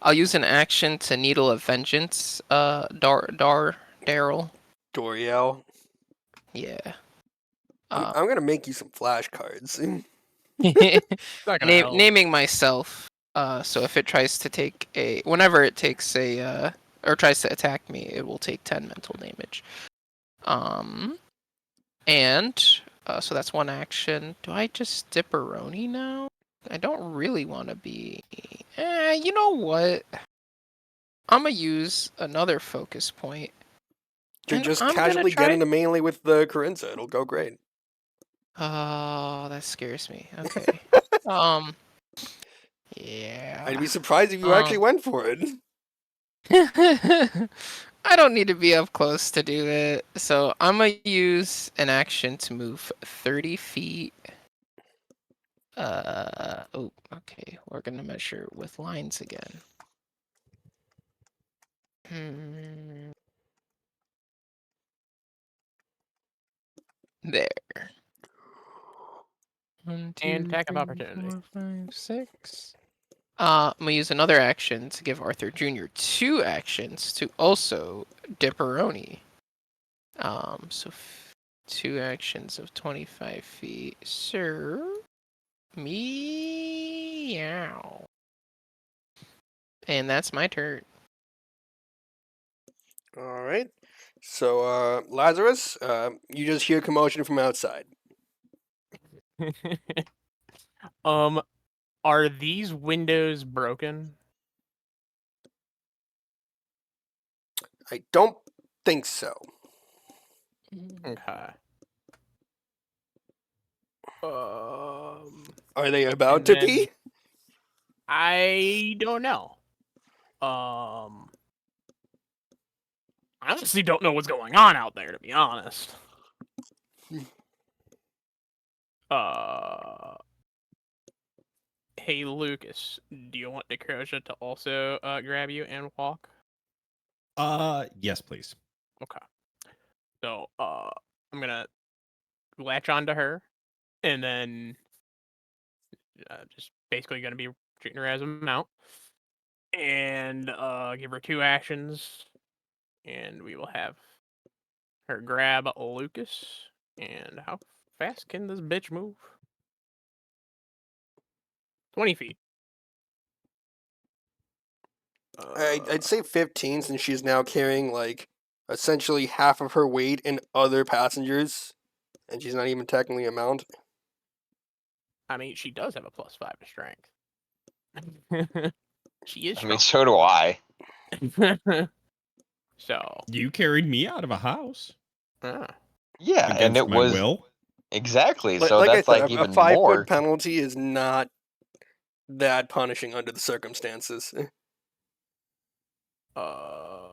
I'll use an action to Needle of Vengeance, Daryl. Doriel. Yeah. I'm gonna make you some flashcards. It's not gonna help. naming myself. So if it tries to take whenever it takes or tries to attack me, it will take 10 mental damage. And so that's one action. Do I just Dipperoni now? I don't really want to be. You know what? I'm gonna use another focus point. You're And just I'm gonna casually try- getting to melee with the Corinza. It'll go great. Oh, that scares me. Okay. Yeah. I'd be surprised if you actually went for it. I don't need to be up close to do it. So I'm gonna use an action to move 30 feet. Oh, okay. We're gonna measure with lines again. There. 1, 2, And attack of 3, opportunity. 4, 5, 6. I'm gonna use another action to give Arthur Jr. 2 actions to also Dipperoni. So 2 actions of 25 feet. Sir, meow. And that's my turn. All right. So, Lazarus, you just hear commotion from outside. Are these windows broken? I don't think so. Okay. Are they about And to then- be? I don't know. I honestly don't know what's going on out there, to be honest. Hey Lucas, do you want Necrosia to also grab you and walk? Yes, please. Okay. So I'm gonna latch onto her, and then just basically gonna be treating her as a mount, and give her 2 actions, and we will have her grab Lucas. And how fast can this bitch move? 20 feet. I'd say 15 since she's now carrying, like, essentially half of her weight in other passengers. And she's not even technically a mount. I mean, she does have a +5 to strength. She is I mean, strong. so do I. So, You carried me out of a house Yeah, and against it my was will. exactly. So Like I that's said, like a even 5-foot more. penalty is not that punishing under the circumstances. uh,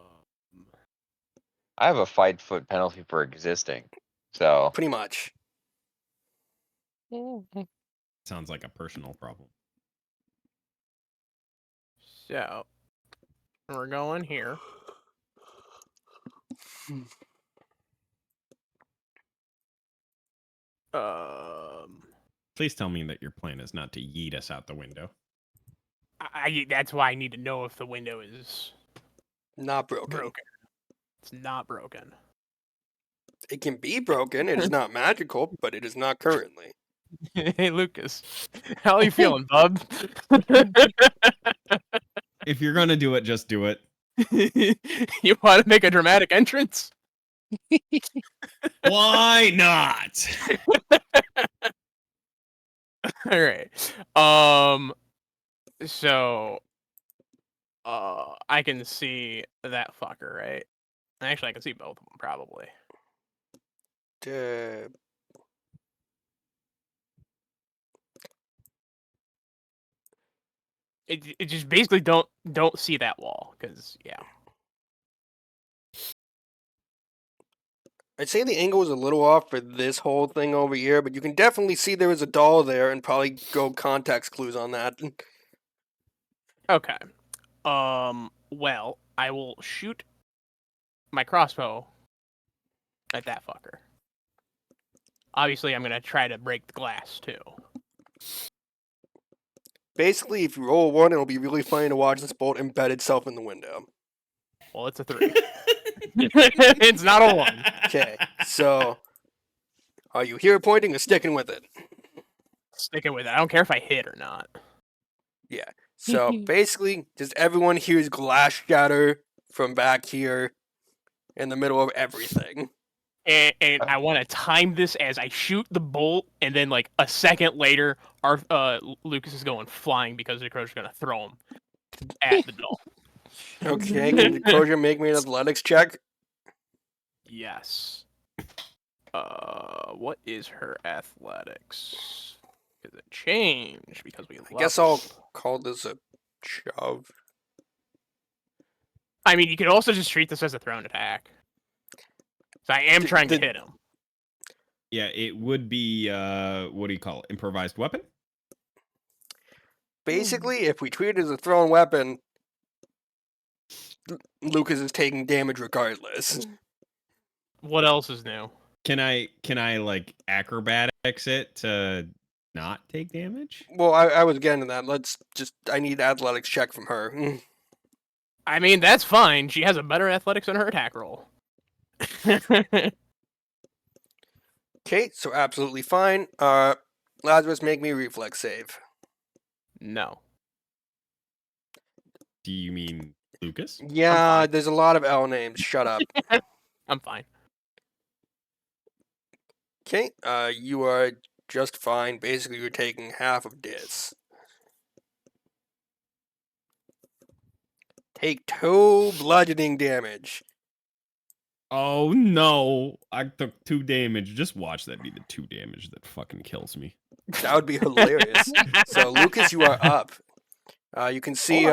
I have a 5-foot penalty for existing. So Pretty much. Sounds like a personal problem. so we're going here. Please tell me that your plan is not to yeet us out the window. That's why I need to know if the window is Not broken. broken. It's not broken. It can be broken. It is not magical, but it is not currently. Hey Lucas, how are you feeling, bub? If you're gonna do it, just do it. You want to make a dramatic entrance? Why not? All right. So, I can see that fucker, right? Actually, I can see both of them probably. It just basically don't see that wall, because yeah. I'd say the angle is a little off for this whole thing over here, but you can definitely see there is a doll there and probably go context clues on that. Okay. Well, I will shoot my crossbow at that fucker. Obviously, I'm gonna try to break the glass too. Basically, if you roll a 1, it'll be really funny to watch this bolt embed itself in the window. Well, it's a 3. It's not a 1. Okay, so are you here pointing or sticking with it? Sticking with it. I don't care if I hit or not. Yeah. So basically, just everyone hears glass shatter from back here in the middle of everything. And I want to time this as I shoot the bolt, and then like a second later, Lucas is going flying because the crow's gonna throw him at the doll. Okay, can Koja make me an athletics check? Yes. What is her athletics? Does it change because we? I guess I'll call this a shove. I mean, you could also just treat this as a thrown attack. So I am trying to hit him. Yeah, it would be what do you call it? Improvised weapon? Basically, if we treat it as a thrown weapon, Lucas is taking damage regardless. What else is new? Can I like acrobatics it to not take damage? Well, I was getting to that. I need athletics check from her. I mean, that's fine. She has a better athletics than her attack roll. Okay, so absolutely fine. Lazarus, make me a reflex save. No. Do you mean Lucas? Yeah, fine. there's a lot of L names. Shut up. I'm fine. Okay, you are just fine. Basically, you're taking half of this. Take 2 bludgeoning damage. Oh no! I took 2 damage. Just watch that be the 2 damage that fucking kills me. That would be hilarious. So, Lucas, you are up. You can see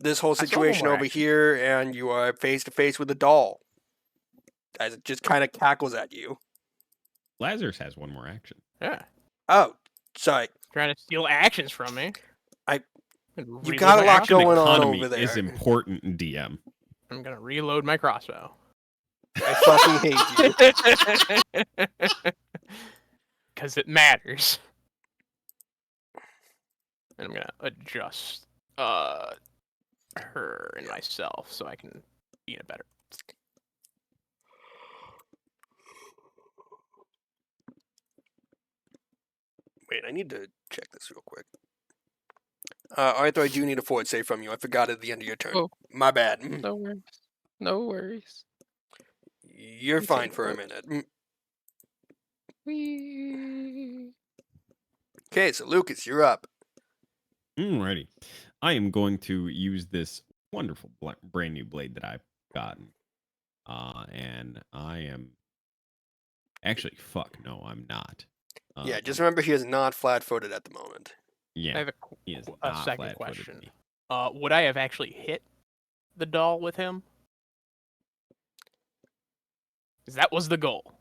this whole saw one situation more over action. here, and you are face to face with the doll as it just kind of cackles at you. Lazarus has one more action. Yeah. Oh, sorry. Trying to steal actions from me. You got a lot Action going on economy over there. is important in DM. I'm gonna reload my crossbow. I fucking hate you. Because it matters. And I'm gonna adjust her and myself so I can be in a better. Wait, I need to check this real quick. Arthur, I do need a forward save from you. I forgot at the end of your turn. Oh. My bad. No worries. No worries. You're You fine take for a it. minute. Whee! Okay, so Lucas, you're up. Alrighty. I am going to use this wonderful brand new blade that I've gotten. And I am... Actually, fuck, no, I'm not. Yeah, just remember he is not flat-footed at the moment. I Yeah, have he is a not second flat-footed question. to me. Would I have actually hit the doll with him? 'Cause that was the goal.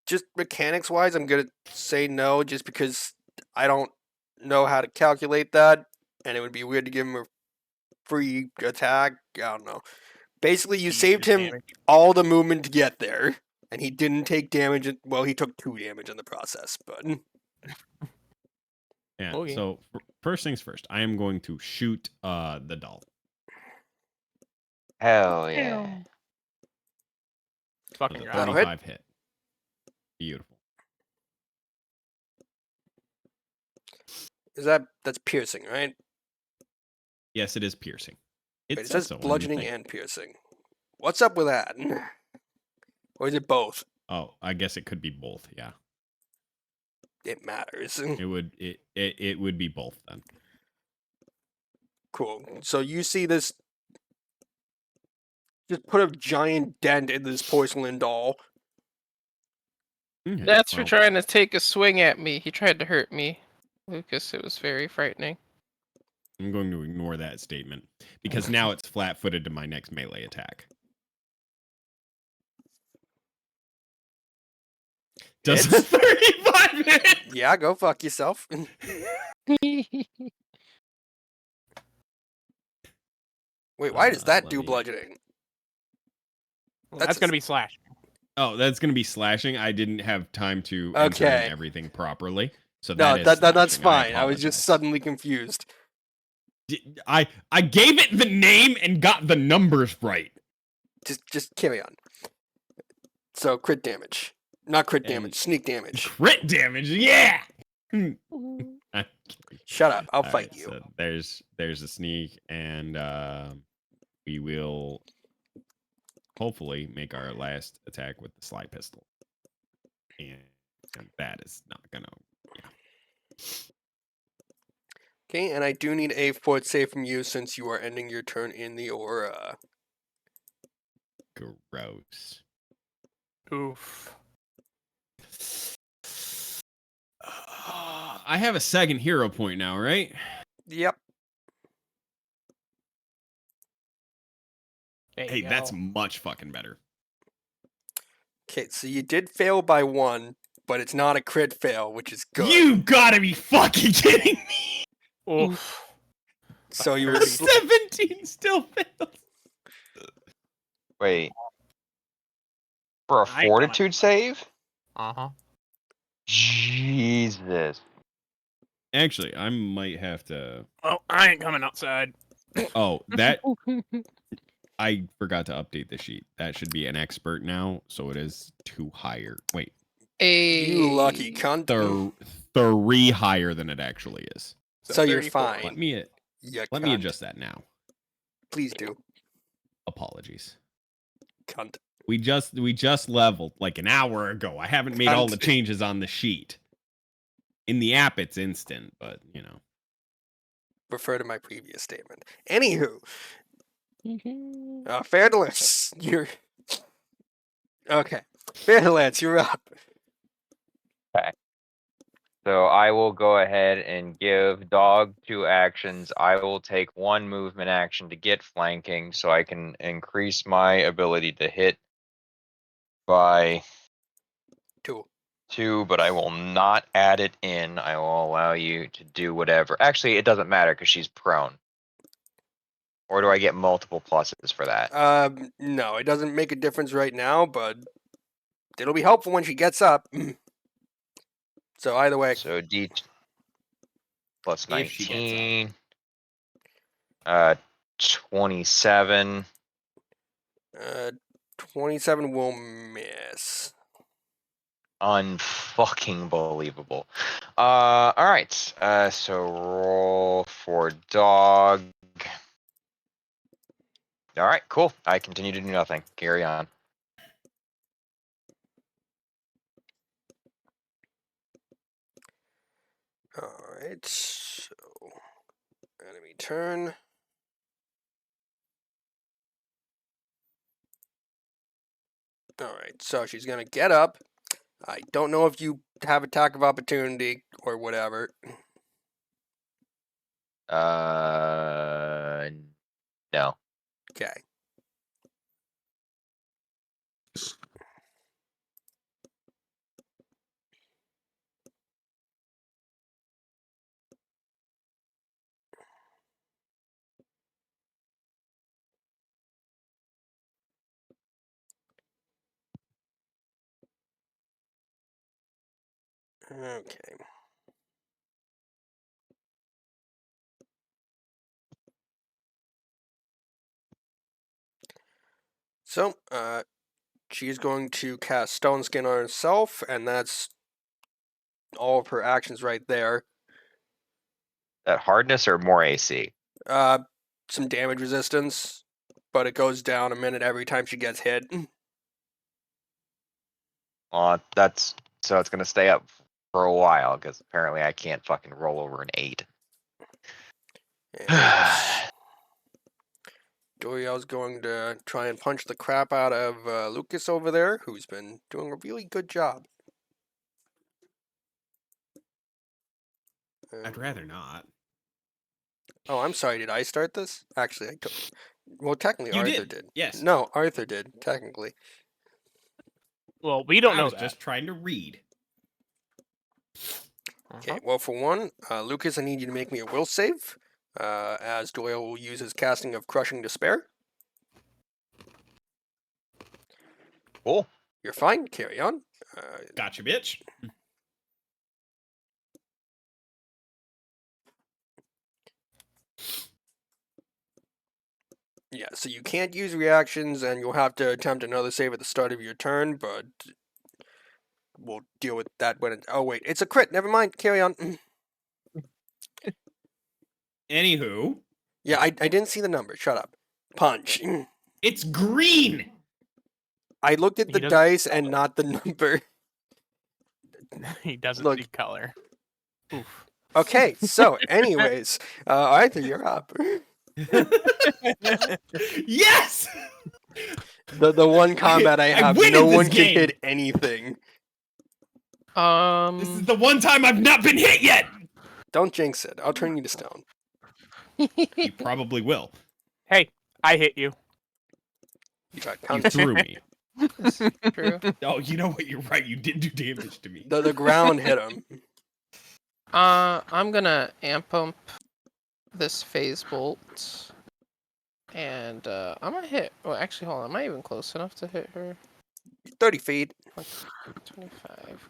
Just mechanics-wise, I'm going to say no, just because I don't know how to calculate that, and it would be weird to give him a free attack. I don't know. Basically, you saved him Damage. all the movement to get there, and he didn't take damage. Well, he took 2 damage in the process, but... Yeah, Okay. so first things first, I am going to shoot the doll. Hell yeah. Fucking With a right. That'll hit. 35 hit. Beautiful. That's piercing, right? Yes, it is piercing. Wait, it says says so on the bludgeoning thing. and piercing. What's up with that? Or is it both? Oh, I guess it could be both. Yeah, It matters. it would be both then. Cool. So you see this just put a giant dent in this porcelain doll. Okay, That's for well, trying to take a swing at me. He tried to hurt me. Lucas, it was very frightening. I'm going to ignore that statement because now it's flat-footed to my next melee attack. Does It's- 35 hit? Yeah, go fuck yourself. Wait, why does that let do me- bludgeoning? Well, That's that's going to be slash. Oh, that's going to be slashing. I didn't have time to enter in Okay. everything properly. So No, that is that's slashing. fine. I was just apologize. suddenly confused. I gave it the name and got the numbers right. Just carry on. So crit damage, not crit damage, And- sneak damage. Crit damage, yeah. Shut up! I'll All fight right, you. So there's a sneak, and we will hopefully make our last attack with the slide pistol, and that is not gonna. Okay, and I do need a fort save from you since you are ending your turn in the aura. Gross. Oof. I have a second hero point now, right? Yep. There you Hey, go. that's much fucking better. Okay, so you did fail by 1, but it's not a crit fail, which is good. You gotta be fucking kidding me! Oof. So you A were 17 still fails. Wait. For a I ain't coming. fortitude save? Uh-huh. Jesus. Actually, I might have to. Oh, I ain't coming outside. Oh, that I forgot to update the sheet. That should be an expert now, so it is 2 higher. Wait, you lucky cunt. 3 higher than it actually is. So you're 34. fine. Let me You let me cunt. adjust that now. Please do, Apologies. cunt. We just leveled like an hour ago. I haven't made all the Cunt. changes on the sheet. In the app, it's instant, but you know. Refer to my previous statement. Anywho, Fairless, you're okay. Fairless, you're up. So I will go ahead and give dog 2 actions. I will take 1 movement action to get flanking so I can increase my ability to hit by 2. 2, but I will not add it in. I will allow you to do whatever. Actually, it doesn't matter because she's prone. Or do I get multiple pluses for that? No, it doesn't make a difference right now, but it'll be helpful when she gets up. So either way, So D plus If she gets up. 19. 27. 27 will miss. Unfucking believable. All right. So roll for dog. All right, cool. I continue to do nothing. Carry on. Alright, so enemy turn. Alright, so she's gonna get up. I don't know if you have attack of opportunity or whatever. No. Okay. Okay. So, she's going to cast Stone Skin on herself, and that's all of her actions right there. That hardness or more AC? Some damage resistance, but it goes down a minute every time she gets hit. That's so it's gonna stay up for a while because apparently I can't fucking roll over an 8. And Doriel's going to try and punch the crap out of Lucas over there, who's been doing a really good job. I'd rather not. Oh, I'm sorry. Did I start this? Actually, well, technically, You Arthur did, did. yes. No, Arthur did, technically. Well, we don't I know was that. just trying to read. Okay, well, for one, Lucas, I need you to make me a will save, as Doyle will use his casting of Crushing Despair. Cool. You're fine. Carry on. Gotcha, bitch. Yeah, so you can't use reactions, and you'll have to attempt another save at the start of your turn, but we'll deal with that when oh, wait, it's a crit. Never mind. Carry on. Anywho, Yeah, I didn't see the number. Shut up. Punch. it's green. I looked at He the doesn't dice spell and it. not the number. He doesn't Look. see color. Oof. Okay, so, anyways, Arthur, you're up. Yes. The one combat I I have, win no in this one can game. hit anything. This is the one time I've not been hit yet. Don't jinx it. I'll turn you to stone. You probably will. Hey, I hit you. You got You counter. threw me. This is true. Oh, you know what? You're right. You did do damage to me. The ground hit him. I'm gonna amp pump this phase bolt, and I'm gonna hit. Well, actually, hold on. Am I even close enough to hit her? 30 feet. 25.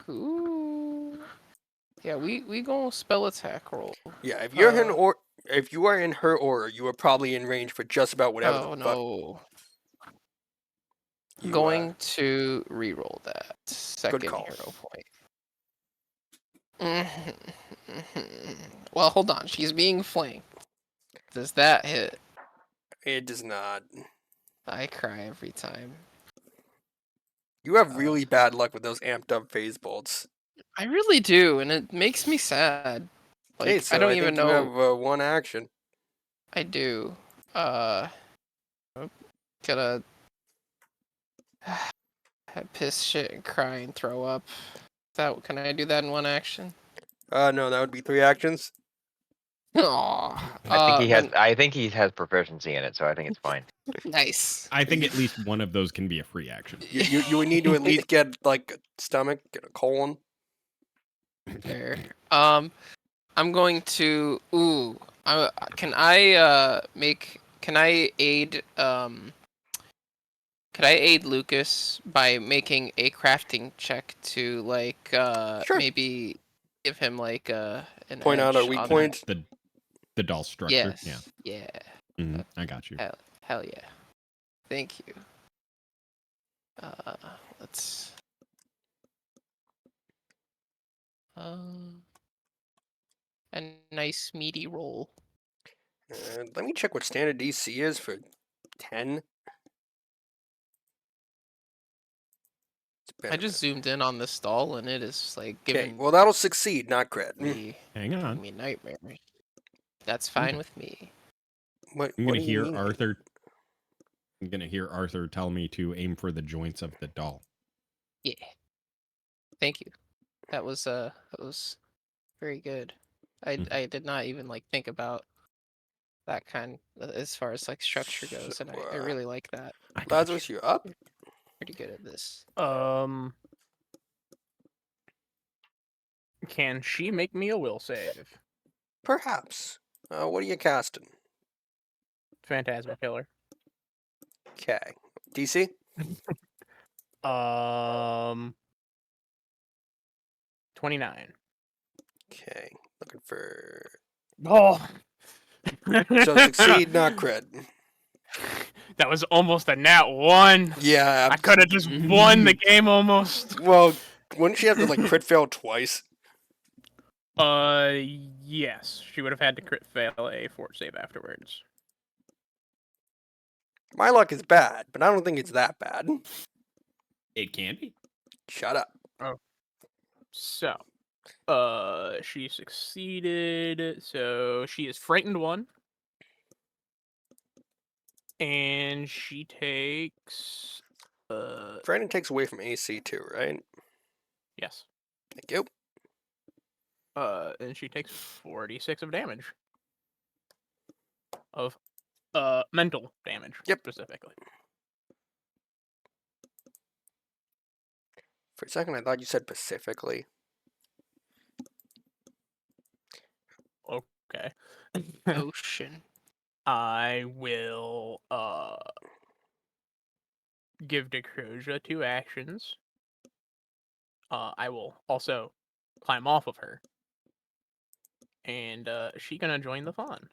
Ooh. Yeah, we go spell attack roll. Yeah, if you're in Uh, or if you are in her aura, you are probably in range for just about whatever Oh the fuck no. you, Going to reroll that second call. hero point. Well, hold on. She's being flanked. Does that hit? It does not. I cry every time. You have really bad luck with those amped up phase bolts. I really do, and it makes me sad. Like, Okay, so I don't think even you know. have one action. I do. I'm gonna piss shit and cry and throw up. Can I do that in one action? No, that would be 3 actions. Aw. I think he has proficiency in it, so I think it's fine. Nice. I think at least one of those can be a free action. You would need to at least get like a stomach and a colon. Fair. I'm going to. Ooh. Can I Can I aid Could I aid Lucas by making a crafting check to like Sure. maybe give him like an Point out a edge weak on point. The doll structure. Yes. Yeah. Yeah. I got you. Hell yeah. Thank you. Let's. A nice meaty roll. Let me check what standard DC is for 10. I just zoomed in on the stall and it is like Okay, giving well that'll succeed, not crit. me Hang on. nightmares. That's fine with me. What I'm what gonna do you hear mean? Arthur. I'm gonna hear Arthur tell me to aim for the joints of the doll. Yeah. Thank you. That was very good. I did not even like think about that kind as far as like structure goes, and I really like that. I got Lazarus, you. you up? Pretty good at this. Can she make me a will save? Perhaps. What are you casting? Phantasma Killer. Okay. DC? 29. Okay. Looking for. Oh. So succeed, not crit. That was almost a nat 1. Yeah. I could have just won the game almost. Well, wouldn't she have to like crit fail twice? Yes. She would have had to crit fail a fort save afterwards. My luck is bad, but I don't think it's that bad. It can be. Shut up. So, she succeeded. So she is frightened 1. And she takes Frightened takes away from AC too, right? yes. Thank you. And she takes 46 of damage. Of mental damage, Yep. specifically. For a second, I thought you said Pacifically. Okay. Ocean. I will give Decrosia 2 actions. I will also climb off of her. And she gonna join the fun.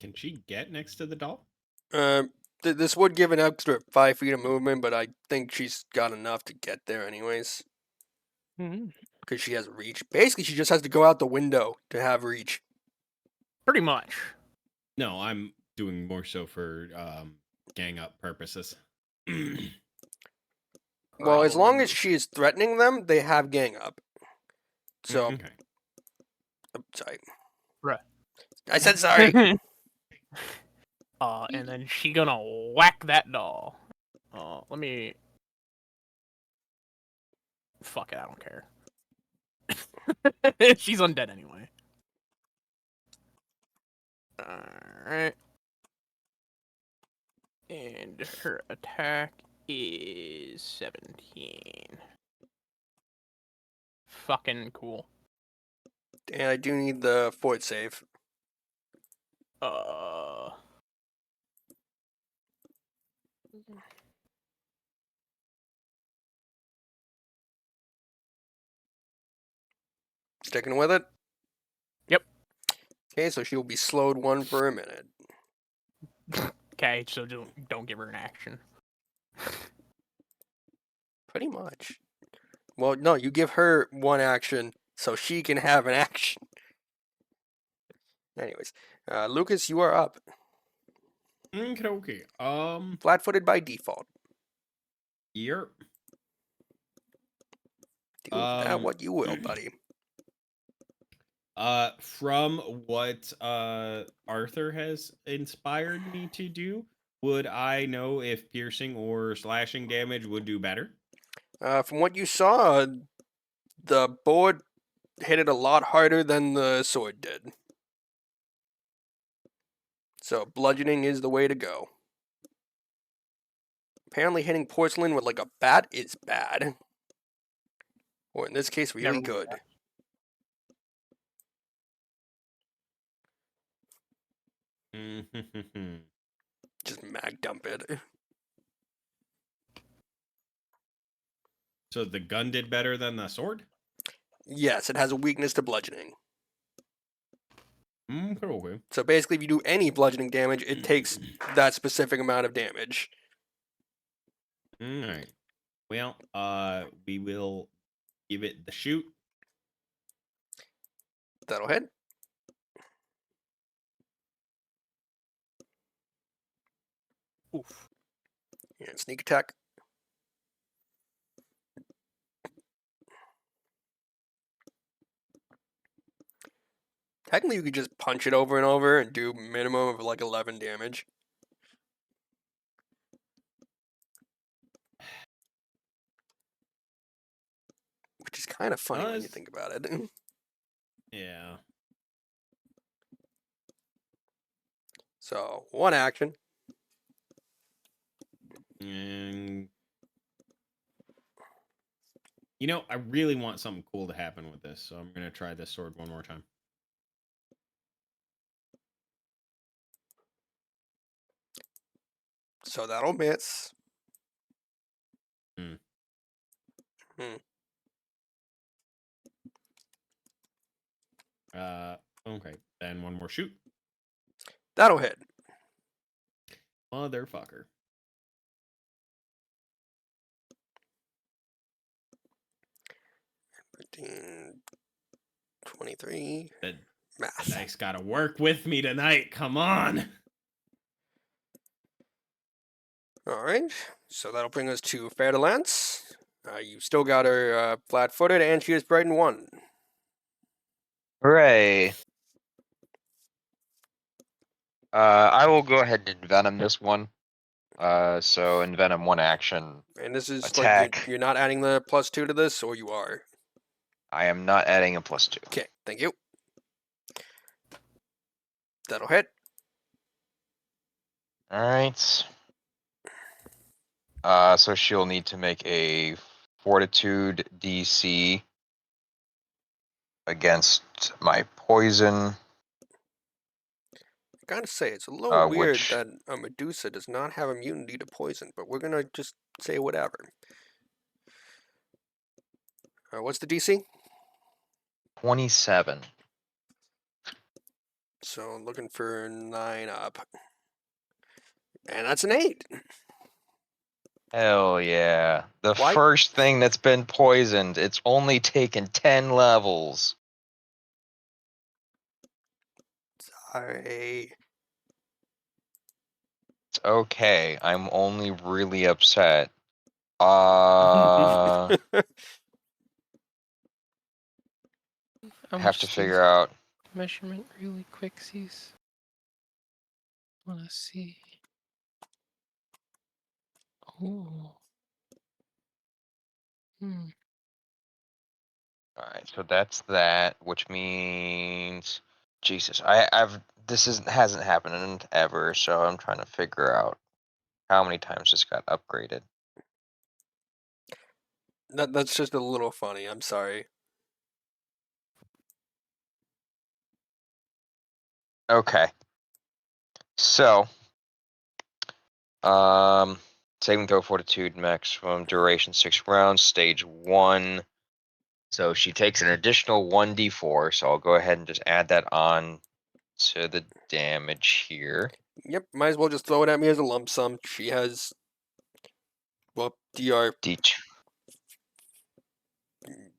Can she get next to the doll? This would give an extra 5 feet of movement, but I think she's got enough to get there anyways. Because she has reach. Basically, she just has to go out the window to have reach. Pretty much. No, I'm doing more so for gang up purposes. Well, as Probably long as move. she is threatening them, they have gang up. So, okay. sorry. Bruh. I said sorry. And then she gonna whack that doll. Let me. Fuck it, I don't care. She's undead anyway. Alright. And her attack is 17. Fucking cool. And I do need the fort save. Sticking with it? Yep. Okay, so she will be slowed 1 for a minute. Okay, so don't give her an action. Pretty much. Well, no, you give her 1 action so she can have an action. Anyways, Lucas, you are up. Okay. Flat-footed by default. Yep. Do with that what you will, buddy. From what Arthur has inspired me to do, would I know if piercing or slashing damage would do better? From what you saw, the board hit it a lot harder than the sword did. So bludgeoning is the way to go. Apparently hitting porcelain with like a bat is bad. Or in this case, really Never good. Just mag dump it. So the gun did better than the sword? Yes, it has a weakness to bludgeoning. Okay. So basically, if you do any bludgeoning damage, it takes that specific amount of damage. Alright. Well, we will give it the shoot. That'll hit. Oof. And sneak attack. Technically, you could just punch it over and over and do minimum of like 11 damage. Which is kind of funny when you think about it. Yeah. So, 1 action. And you know, I really want something cool to happen with this, so I'm gonna try this sword one more time. So that'll miss. Okay. Then one more shoot. That'll hit. Motherfucker. $15, 23. The Math. dice gotta work with me tonight. Come on. Alright, so that'll bring us to Fair to Lance. You still got her flat-footed, and she is frightened 1. Hooray. I will go ahead and venom this one. So envenom 1 action. And this is like Attack. you're not adding the +2 to this, or you are? I am not adding a +2. Okay, thank you. That'll hit. Alright. So she'll need to make a Fortitude DC against my poison, I gotta say, it's a little weird which that a Medusa does not have immunity to poison, but we're gonna just say whatever. What's the DC? 27. So looking for 9 up. And that's an 8. Hell yeah. The Why- first thing that's been poisoned, it's only taken 10 levels. Sorry. It's okay. I'm only really upset. I I'm have to just figure out. measurement really quick, sees. Let's see. Oh. Alright, so that's that, which means Jesus, hasn't happened ever, so I'm trying to figure out how many times this got upgraded. That's just a little funny, I'm sorry. Okay. So saving throw fortitude maximum duration 6 rounds, stage 1. So she takes an additional 1d4, so I'll go ahead and just add that on to the damage here. Yep, might as well just throw it at me as a lump sum. She has, well, DR, D2.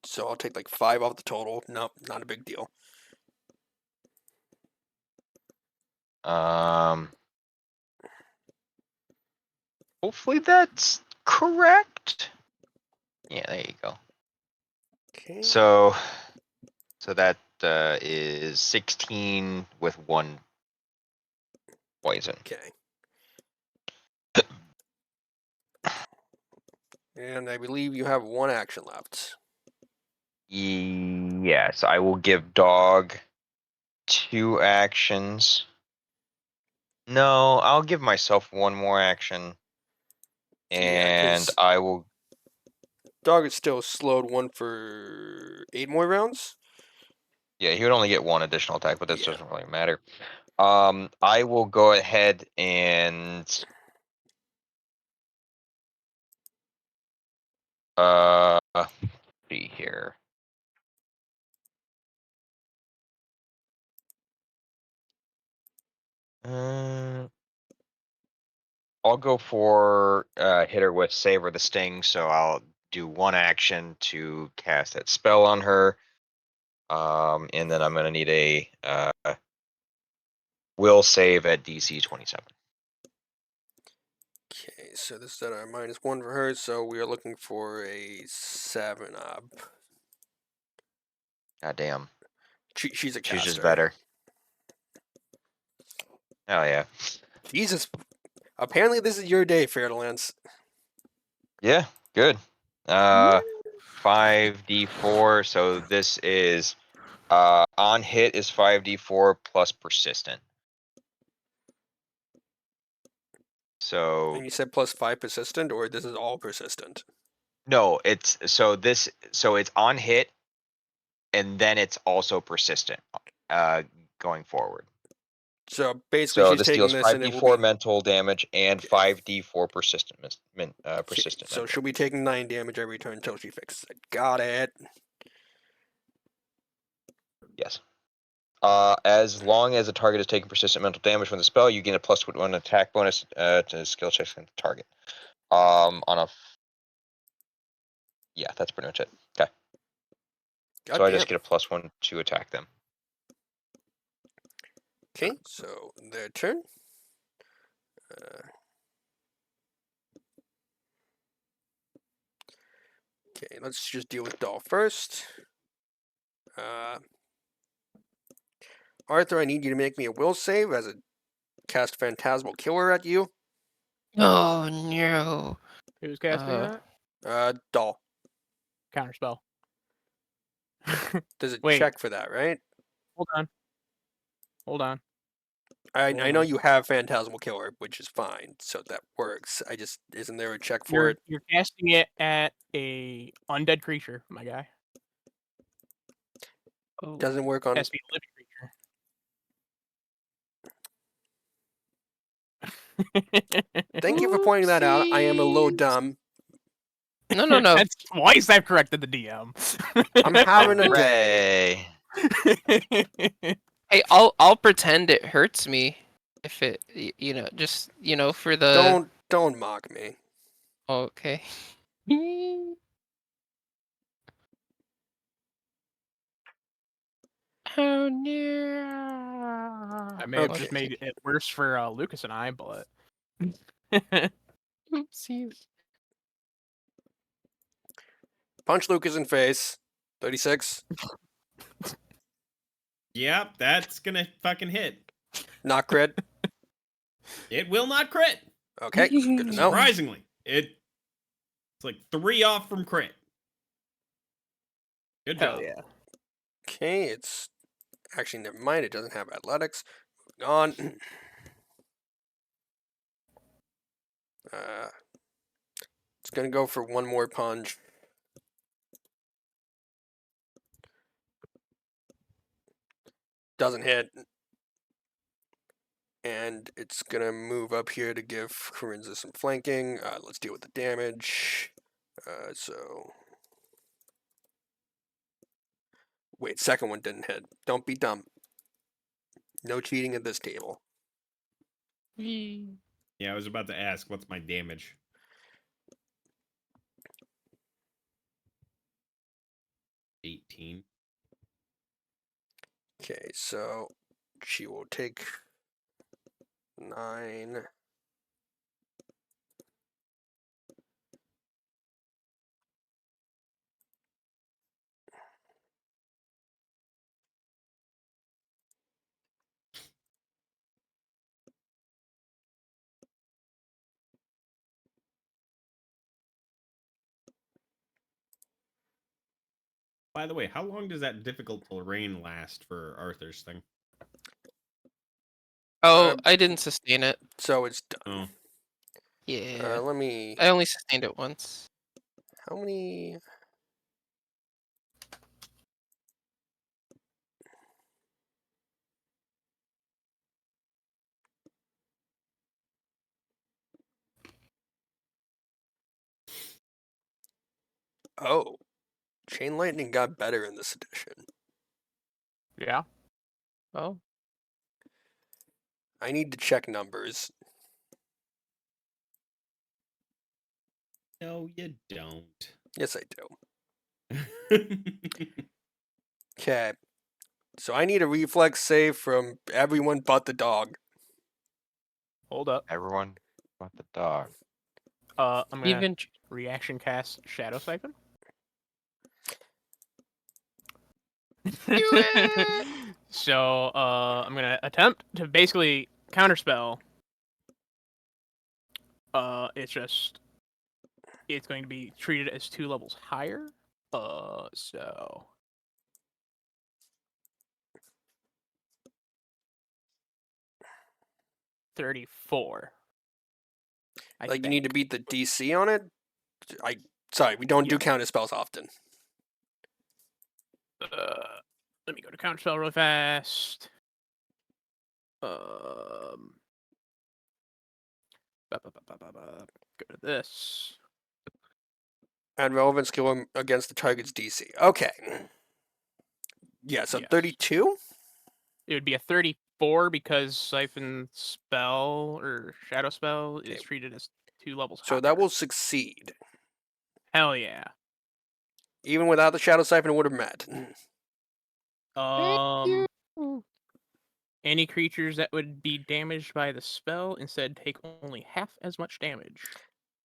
so I'll take like 5 off the total. Nope, not a big deal. Hopefully that's correct. Yeah, there you go. Okay. So that is 16 with 1 poison. Okay. And I believe you have 1 action left. Yes, I will give dog 2 actions. No, I'll give myself 1 more action. Yeah, And 'cause I will. dog is still slowed 1 for 8 more rounds. Yeah, he would only get 1 additional attack, but that Yeah. doesn't really matter. I will go ahead and see here. I'll go for hit her with Savor the Sting, so I'll do 1 action to cast that spell on her. And then I'm gonna need a will save at DC 27. Okay, so this is at our -1 for her, so we are looking for a 7 up. God damn. She's a caster. She's just better. Hell yeah. Jesus. Apparently this is your day, Fairlands. Yeah, good. 5d4, so this is on hit is 5d4 plus persistent. So And you said +5 persistent, or this is all persistent? no, it's on hit and then it's also persistent going forward. So basically, So she's this taking deals this, and it will 5d4 be mental damage and Okay. 5d4 persistent Okay, persistent so mental. she'll be taking 9 damage every turn until she fixes it. Got it. Yes. As long as the target is taking persistent mental damage from the spell, you gain a +1 attack bonus to skill checks on the target. Yeah, that's pretty much it. Okay. So I just get a +1 to attack them. Okay, so their turn. Okay, let's just deal with Doll first. Arthur, I need you to make me a will save as a cast Phantasmal Killer at you. Oh no. Who's casting Uh, that? Doll. Counterspell. There's a Wait. check for that, right? Hold on. Hold on. I Hold know on. you have Phantasmal Killer, which is fine, so that works. Isn't there a check for it? You're casting it at a undead creature, my guy. oh. Doesn't work It on. has to be a living creature. Thank you for pointing that out. I am a little Oopsies. dumb. No, no, no. That's twice I've corrected the DM. I'm having a day. Hooray! Hey, I'll pretend it hurts me if it just for the Don't mock me. okay. Oh no. I may have Okay. just made it worse for Lucas and I, but Oopsies. Punch Lucas in face. 36. Yep, that's gonna fucking hit. Not crit. It will not crit. Okay, good to know. Surprisingly, it's like 3 off from crit. Good hell job. yeah. Okay, it's actually never mind. It doesn't have athletics. Moving on. It's gonna go for one more punch. Doesn't hit. And it's gonna move up here to give Corinza some flanking. Let's deal with the damage. Wait, second one didn't hit. Don't be dumb. No cheating at this table. Yeah, I was about to ask, what's my damage? $18. Okay, so she will take 9. By the way, how long does that difficult terrain last for Arthur's thing? Oh, I didn't sustain it. So it's done. Oh, Yeah. Let me. I only sustained it once. How many? Oh, Chain Lightning got better in this edition. Yeah. Oh. I need to check numbers. no, you don't. Yes, I do. Okay. So I need a reflex save from everyone but the dog. Hold up. Everyone but the dog. I'm gonna Even reaction cast Shadow Siphon. it! So I'm gonna attempt to basically counterspell. It's going to be treated as 2 levels higher. So 34. Like you need to beat the DC on it. Sorry, we don't do counter spells often. Let me go to counterspell really fast. Go to this. Add relevant skill against the target's DC. Okay. Yeah, so Yes. 32? It would be a 34 because Siphon Spell or Shadow Spell is Okay. treated as 2 levels So higher. that will succeed. Hell yeah. Even without the Shadow Siphon, it would have met. Any creatures that would be damaged by the spell instead take only half as much damage.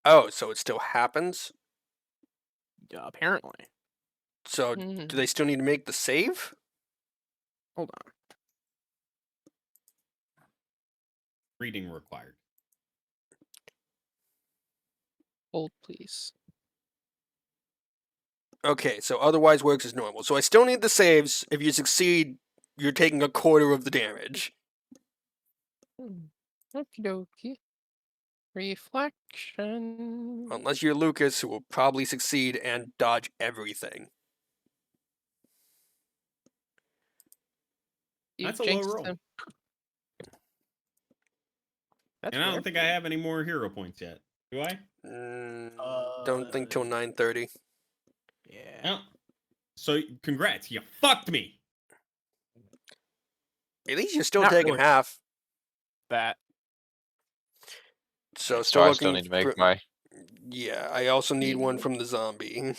Oh, so it still happens? Apparently. So do they still need to make the save? Hold on. Reading required. Hold, please. Okay, so otherwise works as normal. So I still need the saves. If you succeed, you're taking a quarter of the damage. Okie dokie. Reflection. Unless you're Lucas, who will probably succeed and dodge everything. You That's a low jinxed roll. him. That's And I fair. don't think I have any more hero points yet. Do I? Don't think till 9:30. Yeah. Oh. So congrats, you fucked me. At least you're still Not taking really. half. That. So So still I looking still need to make for... my. Yeah, I also need one Yeah. from the zombie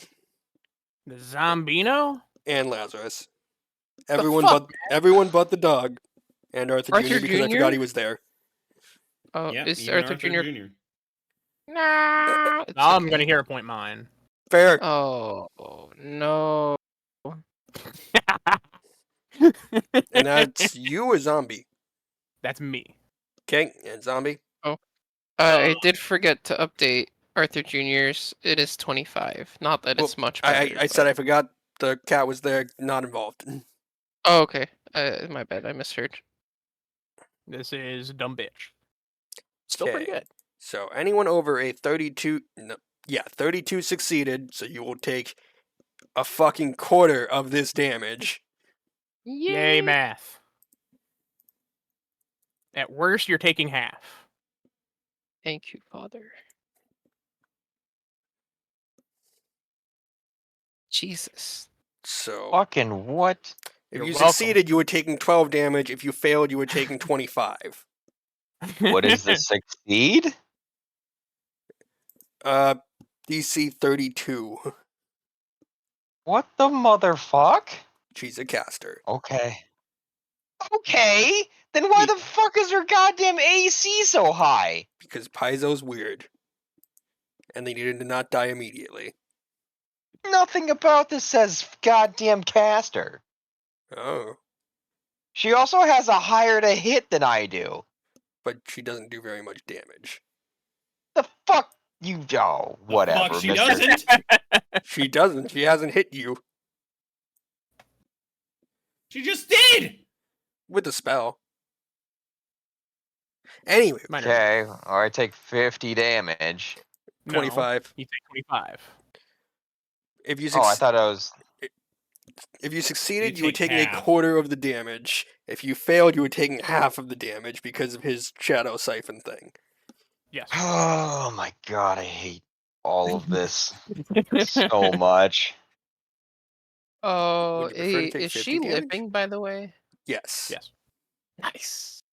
The Zombino? and Lazarus. The Everyone but the dog and Arthur Arthur Jr. because I forgot Jr.? he was there. Oh, Yeah, is even Arthur Jr. Jr. Nah, it's Now I'm okay. gonna hero point mine. Fair. Oh no. And that's you, a zombie. That's me. Okay, and zombie. I did forget to update Arthur Jr.'s. It is 25. Not that it's much better. I said I forgot the cat was there, not involved. Oh, okay. My bad. I misheard. This is dumb bitch. Still pretty Okay. good. So anyone over a 32, no, yeah, 32 succeeded, so you will take a fucking quarter of this damage. Yay, math. At worst, you're taking half. Thank you, Father. Jesus. So Fucking what? if You're you welcome. succeeded, you were taking 12 damage. If you failed, you were taking 25. What is the succeed? DC 32. What the motherfuck? She's a caster. Okay. Okay. Then why the fuck is her goddamn AC so high? Because Paizo's weird. And they needed to not die immediately. Nothing about this says goddamn caster. Oh. She also has a higher to hit than I do. But she doesn't do very much damage. The fuck you oh, The whatever, fuck she Mr. doesn't. She doesn't. She hasn't hit you She just did. with the spell. Anyway, Minor. Okay, I take 50 damage. No, 25. you take 25. If you Oh, I thought I was. if you succeeded, you were take taking a half. quarter of the damage. If you failed, you were taking half of the damage because of his shadow siphon thing. Yes. Oh my god, I hate all of this so much. Oh, Would you prefer to take is 50 she damage? living, by the way? Yes. Yes. Nice.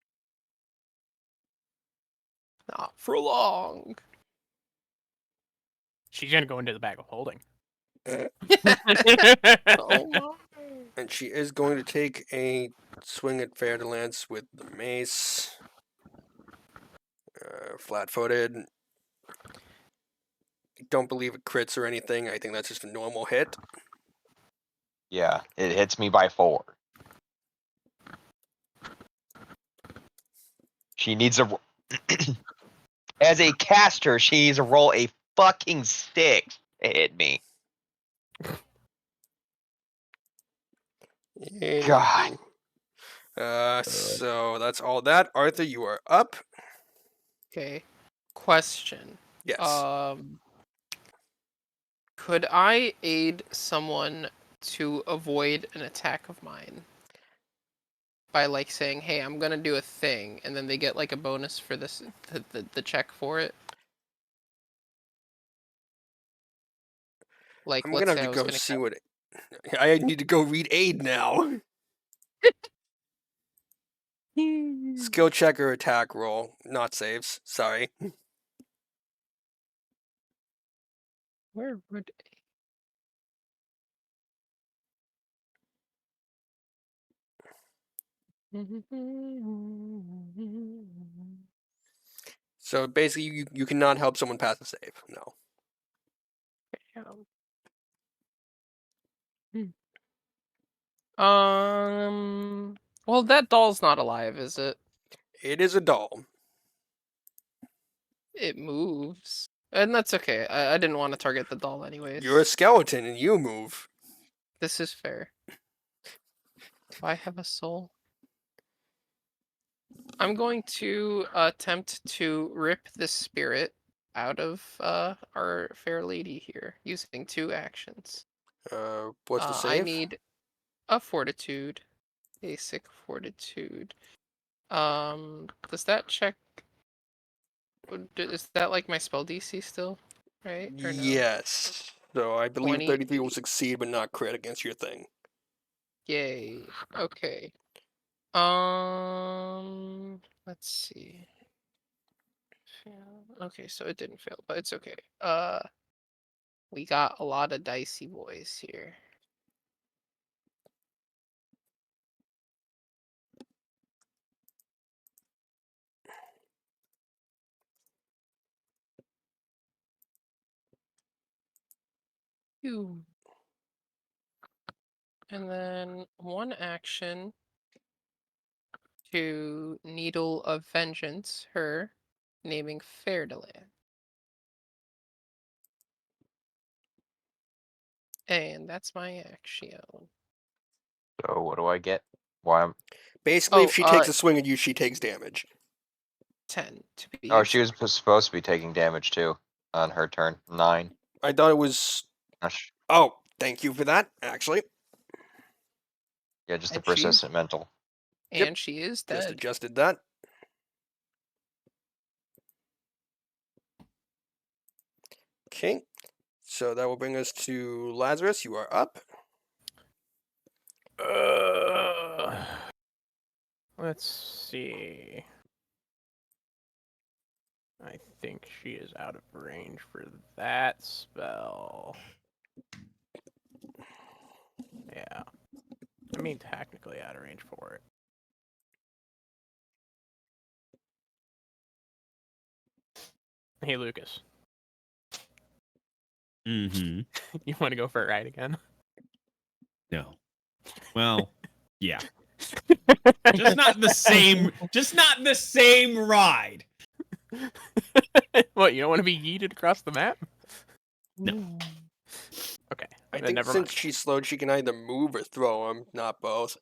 Not for long. She's gonna go into the bag of holding. Oh my. And she is going to take a swing at Fair-de-Lance with the mace. Flat-footed. I don't believe it crits or anything. I think that's just a normal hit. Yeah, it hits me by 4. She needs a. As a caster, she needs to roll a fucking stick to hit me. God. So that's all that. Arthur, you are up. Okay. Question. Yes. Could I aid someone to avoid an attack of mine? By like saying, hey, I'm gonna do a thing, and then they get like a bonus for this the check for it? Like, I'm let's gonna say have I to was go gonna see what. I need to go read aid now. Skill check or attack roll, not saves. Sorry. Where would So basically, you cannot help someone pass a save. No. Well, that doll's not alive, is it? It is a doll. It moves. And that's okay. I didn't want to target the doll anyways. You're a skeleton and you move. This is fair. Do I have a soul? I'm going to attempt to rip the spirit out of our fair lady here using 2 actions. What's the I save? need a fortitude, basic fortitude. Does that check? Is that like my spell DC still, right? Or no? Yes. So I believe 33 will 28. succeed, but not crit against your thing. Yay. Okay. Let's see. Fail. Okay, so it didn't fail, but it's okay. We got a lot of dicey boys here. Phew. And then 1 action to Needle of Vengeance her, naming Fairdeland. And that's my action. So what do I get? Why? Basically, Oh, if she takes a swing at you, she takes damage. 10 to be Oh, she was supposed to be taking damage too on her turn. 9. I thought it was. Gosh. Oh, thank you for that, actually. Yeah, just the And she's- persistent mental. Yep, And she is Just dead. adjusted that. Okay. So that will bring us to Lazarus. You are up. Let's see. I think she is out of range for that spell. Yeah. I mean, technically out of range for it. Hey, Lucas. Mm-hmm. You want to go for a ride again? No. Well, yeah. Just not the same. Just not the same ride. What, you don't want to be yeeted across the map? No. Okay. I then think never since mind. she's slowed, she can either move or throw him, not both.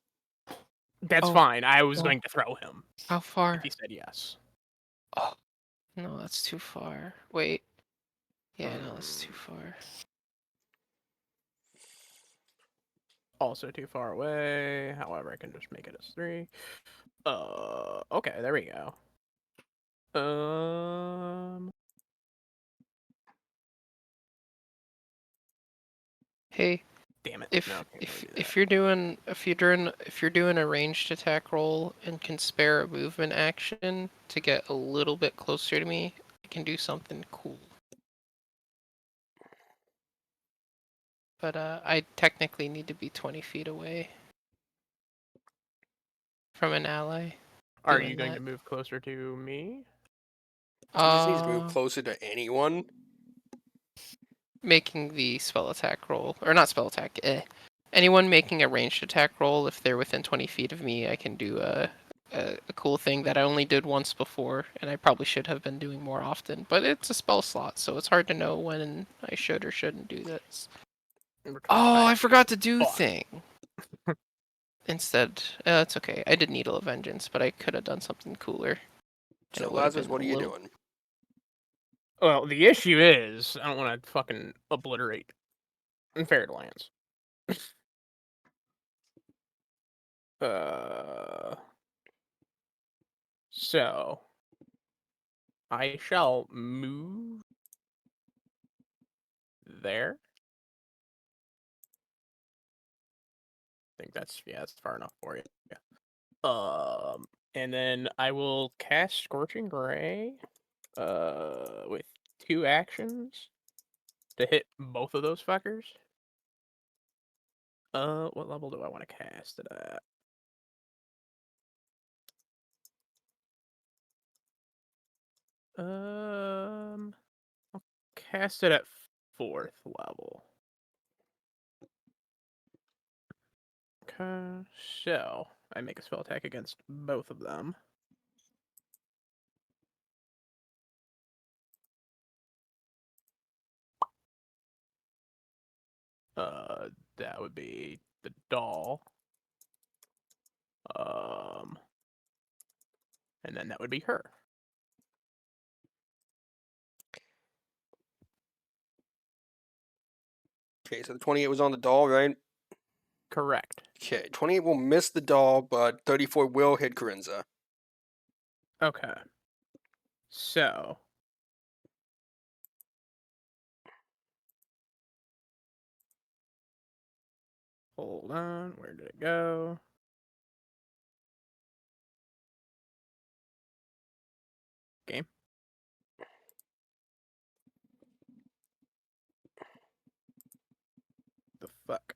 That's Oh. fine. I was Oh. going to throw him How far? if he said yes. Oh. No, that's too far. Wait. Yeah, no, that's too far. Also too far away. However, I can just make it as 3. Okay, there we go. Hey, Damn it. if No, I can't really do if that. you're doing a ranged attack roll and can spare a movement action to get a little bit closer to me, I can do something cool. But I technically need to be 20 feet away from an ally. Are doing you going that. to move closer to me? She just needs to move Uh, closer to anyone. making the spell attack roll, or not spell attack. Anyone making a ranged attack roll, if they're within 20 feet of me, I can do a cool thing that I only did once before, and I probably should have been doing more often. But it's a spell slot, so it's hard to know when I should or shouldn't do this. Oh, I forgot to do Fuck. thing. Instead, it's okay. I did Needle of Vengeance, but I could have done something cooler. So, it would've Lazarus, been what are a you little- doing? Well, the issue is, I don't want to fucking obliterate Fairlands. So I shall move there. I think that's far enough for you. Yeah. And then I will cast Scorching Ray, with 2 actions to hit both of those fuckers. What level do I want to cast it at? I'll cast it at 4th level. Okay, so I make a spell attack against both of them. That would be the doll. And then that would be her. Okay, so the 28 was on the doll, right? Correct. Okay, 28 will miss the doll, but 34 will hit Corinza. Okay. So. Hold on. Where did it go? Game. The fuck?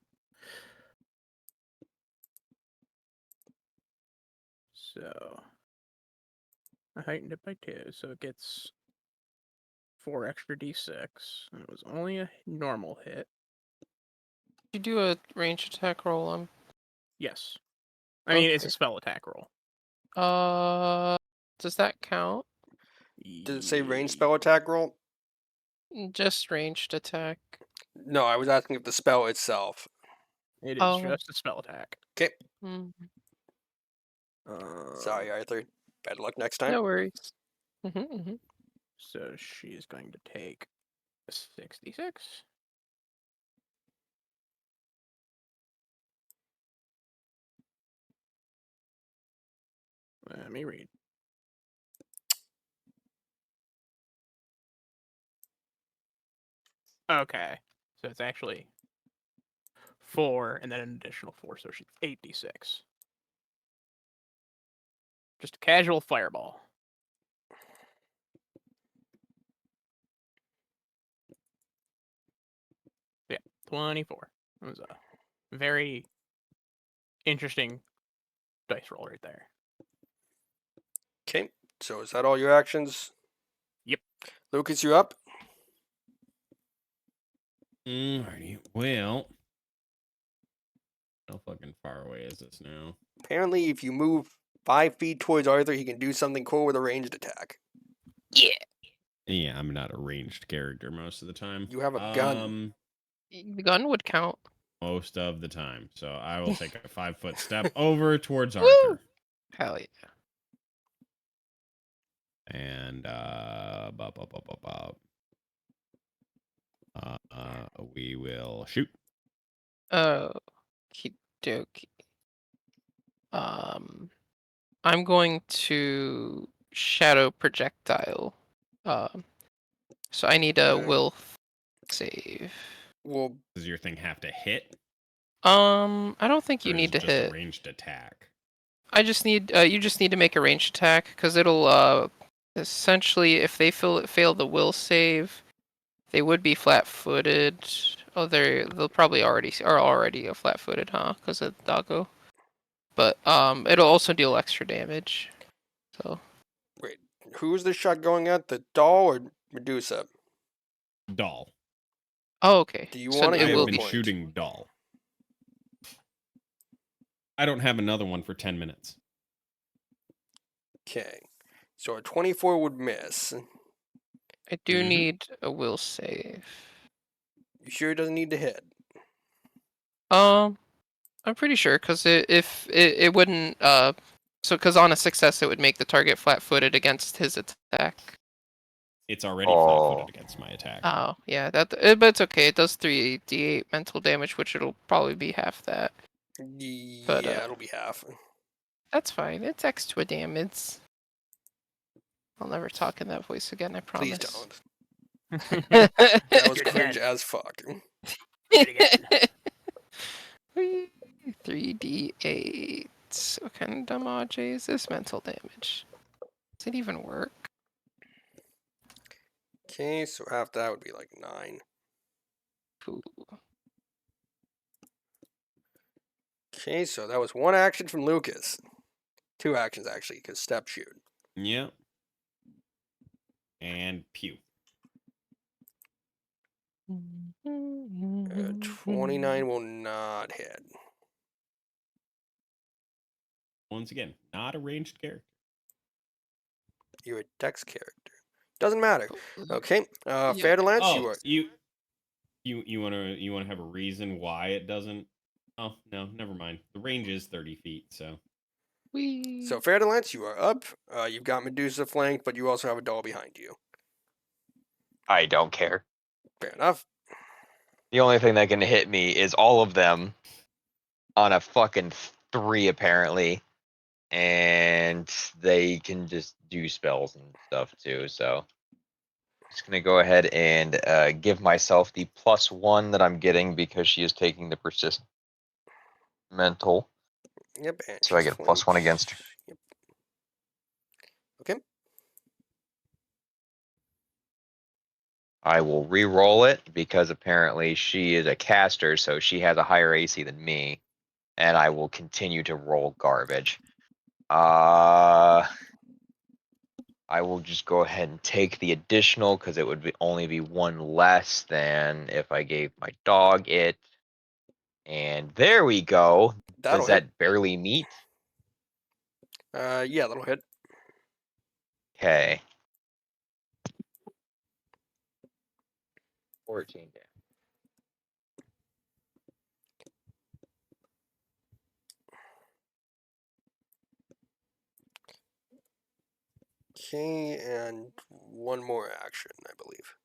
So. I heightened it by 2, so it gets 4 extra d6. And it was only a normal hit. You do a range attack roll. Yes. I mean, it's Okay. a spell attack roll. Does that count? Did it say range spell attack roll? Just ranged attack. No, I was asking if the spell itself. It is Oh. just a spell attack. Okay, Mm, sorry, Arthur. Bad luck next time. no worries. Mm-hmm. So she is going to take 66. Let me read. Okay. So it's actually 4 and then an additional 4, so she's 86. Just a casual fireball. Yeah, 24. It was a very interesting dice roll right there. Okay, so is that all your actions? Yep. Lucas, you up? Alrighty. Well, how fucking far away is this now? Apparently, if you move 5 feet towards Arthur, he can do something cool with a ranged attack. Yeah, I'm not a ranged character most of the time. You have a gun. The gun would count. Most of the time. So I will take a 5-foot step over towards Arthur. Hell yeah. And we will shoot. Okie dokie. I'm going to shadow projectile. So I need a Okay. will save. Well, Does your thing have to hit? I don't think you Or is need it to just a hit. ranged attack? I just need you just need to make a ranged attack because it'll essentially if they fail the will save, they would be flat-footed. Oh, they'll probably are already flat-footed, huh? Because of doggo. But it'll also deal extra damage. So wait, who's the shot going at? The doll or Medusa? Doll. oh okay. Do you So want to I get have will been point? shooting doll. I don't have another one for 10 minutes. Okay, so a 24 would miss. I do Mhm. need a will save. You sure it doesn't need to hit? I'm pretty sure because if it wouldn't so because on a success it would make the target flat-footed against his attack. It's already Oh. flat-footed against my attack. Oh yeah, but it's okay. It does 3d8 mental damage, which it'll probably be half that. Yeah, But, it'll be half. That's fine. It's extra damage. I'll never talk in that voice again. I promise. Please don't. Do That was it cringe again. as fuck. it again. 3d8. What kind of damage is this? Mental damage. Does it even work? Okay, so half that would be like 9. Cool. Okay, so that was 1 action from Lucas. 2 actions actually, because step shoot. Yep. And pew. 29 will not hit. Once again, not a ranged character. You're a dex character. Doesn't matter. Okay, Fair to Lance, you Oh, are. You wanna have a reason why it doesn't? Oh no, never mind. The range is 30 feet, so Whee! So, Fair to Lance, you are up. You've got Medusa flanked, but you also have a doll behind you. I don't care. Fair enough. The only thing that can hit me is all of them on a fucking 3 apparently, and they can just do spells and stuff too. So just gonna go ahead and give myself the +1 that I'm getting because she is taking the persist mental. Yep, and So I she's get a +1 flanked. against her. Yep. Okay. I will re-roll it because apparently she is a caster, so she has a higher AC than me, and I will continue to roll garbage. I will just go ahead and take the additional because it would only be 1 less than if I gave my dog it. And there we go. That'll Does hit. that barely meet? Yeah, that'll hit. Okay. 14 damage. Okay, and one more action, I believe.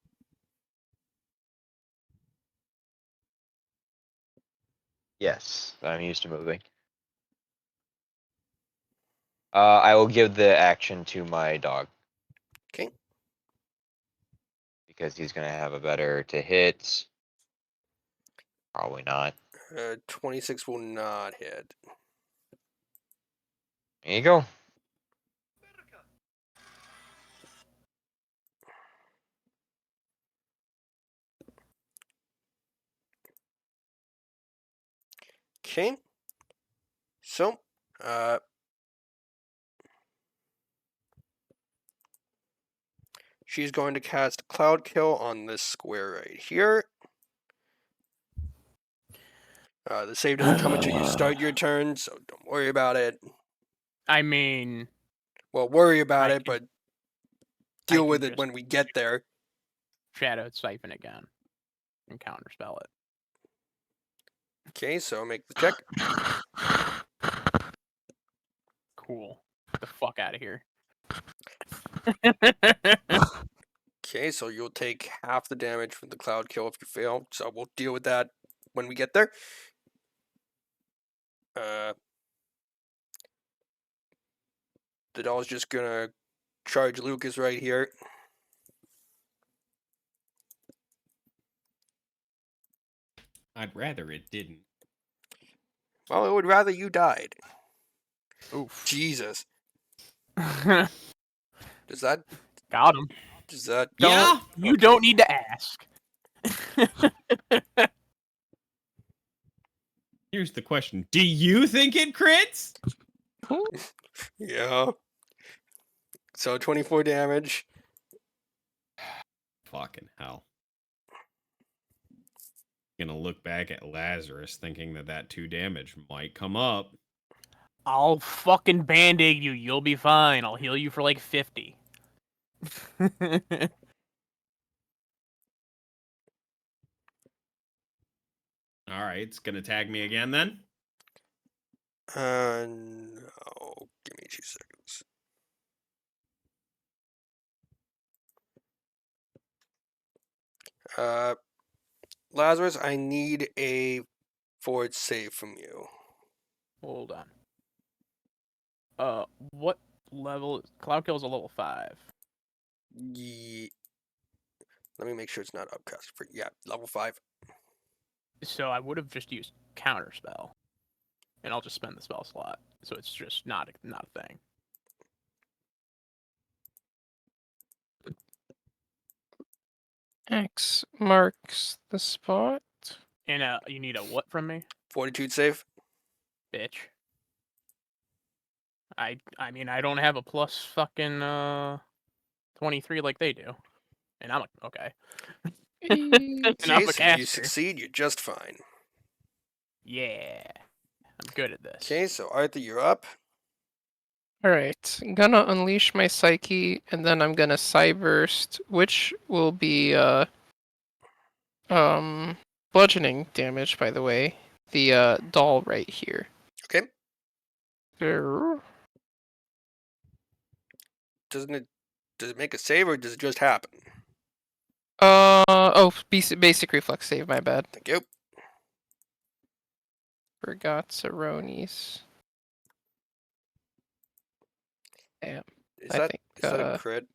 Yes, I'm used to moving. I will give the action to my dog. Okay. Because he's going to have a better to hit. Probably not. 26 will not hit. There you go. Okay. So, she's going to cast Cloud Kill on this square right here. The save doesn't come until you start your turn, so don't worry about it. I mean, Well, worry about I it, but I deal can with it just- when we get there. Shadow Siphon again and counterspell it. Okay, so make the check. Cool. Get the fuck out of here. Okay, so you'll take half the damage from the Cloud Kill if you fail, so we'll deal with that when we get there. The doll's just gonna charge Lucas right here. I'd rather it didn't. Well, I would rather you died. Oof. Jesus. Got Does that him. does that Yeah. You don't need to ask. Here's the question: do you think it crits? Yeah. So 24 damage. Fucking hell. Gonna look back at Lazarus thinking that 2 damage might come up. I'll fucking band-aid you. You'll be fine. I'll heal you for like 50. All right, it's gonna tag me again then. No. Give me 2 seconds. Lazarus, I need a forward save from you. Hold on. What level? Cloud Kill is a level 5. Let me make sure it's not upcast for level 5. So I would have just used counterspell, and I'll just spend the spell slot. So it's just not a thing. X marks the spot. And you need a what from me, Fortitude save. bitch? I mean I don't have a plus fucking 23 like they do, and I'm okay. And I'm Okay, a so you caster. succeed, you're just fine. Yeah, I'm good at this. Okay, so Arthur, you're up. Alright, I'm gonna unleash my psyche, and then I'm gonna Psyburst, which will be, bludgeoning damage, by the way. The doll right here. Okay. Grr. Does it make a save or does it just happen? Basic reflex save, my bad. Thank you. Forgot Cerrones. Damn. Is I that think, is that a crit?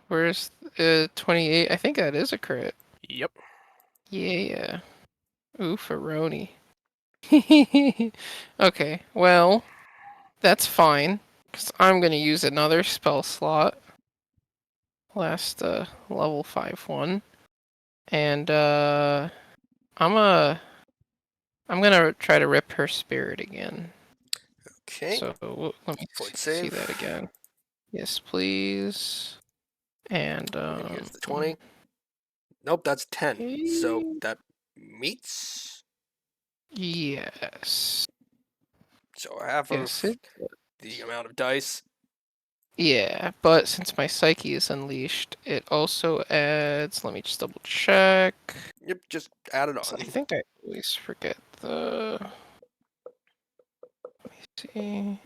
Where's 28? I think that is a crit. Yep. Yeah. Ooh, Ferroni. Okay, well, that's fine. Because I'm going to use another spell slot. Last level 5 one. And I'm gonna try to rip her spirit again. Okay. So let me Fort see save. that again. Yes, please. And And here's the 20. Nope, that's 10. So okay. that meets. Yes. So half Yes, of the amount of dice. yeah, but since my psyche is unleashed, it also adds. Let me just double check. Yep, just add it 'Cause I on. think I always forget the. Let me see.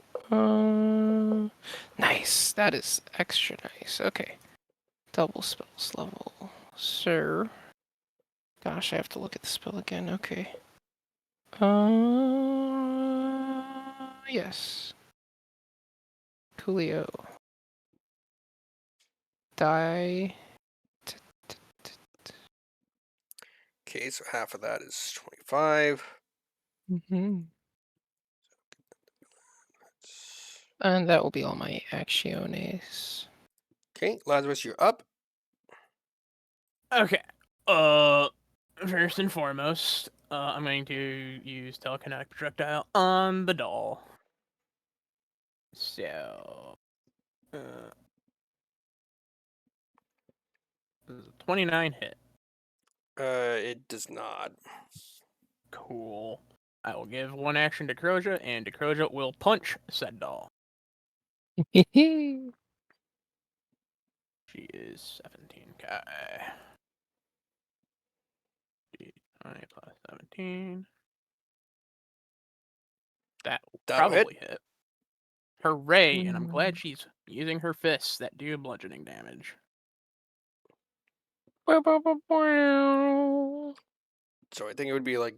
Nice. That is extra nice. Okay. Double spells level, sir. Gosh, I have to look at the spell again. Okay. Yes. Coolio. Die. Okay, so half of that is 25. Mm-hmm. And that will be all my actiones. Okay, Lazarus, you're up. Okay. First and foremost, I'm going to use telekinetic projectile on the doll. So, uh, this is a 29 hit. It does not. Cool. I will give one action to Croja, and Croja will punch said doll. She is 17k. 20 plus 17. That will That'll hit. probably hit. Hooray! And I'm glad she's using her fists that do bludgeoning damage. So I think it would be like.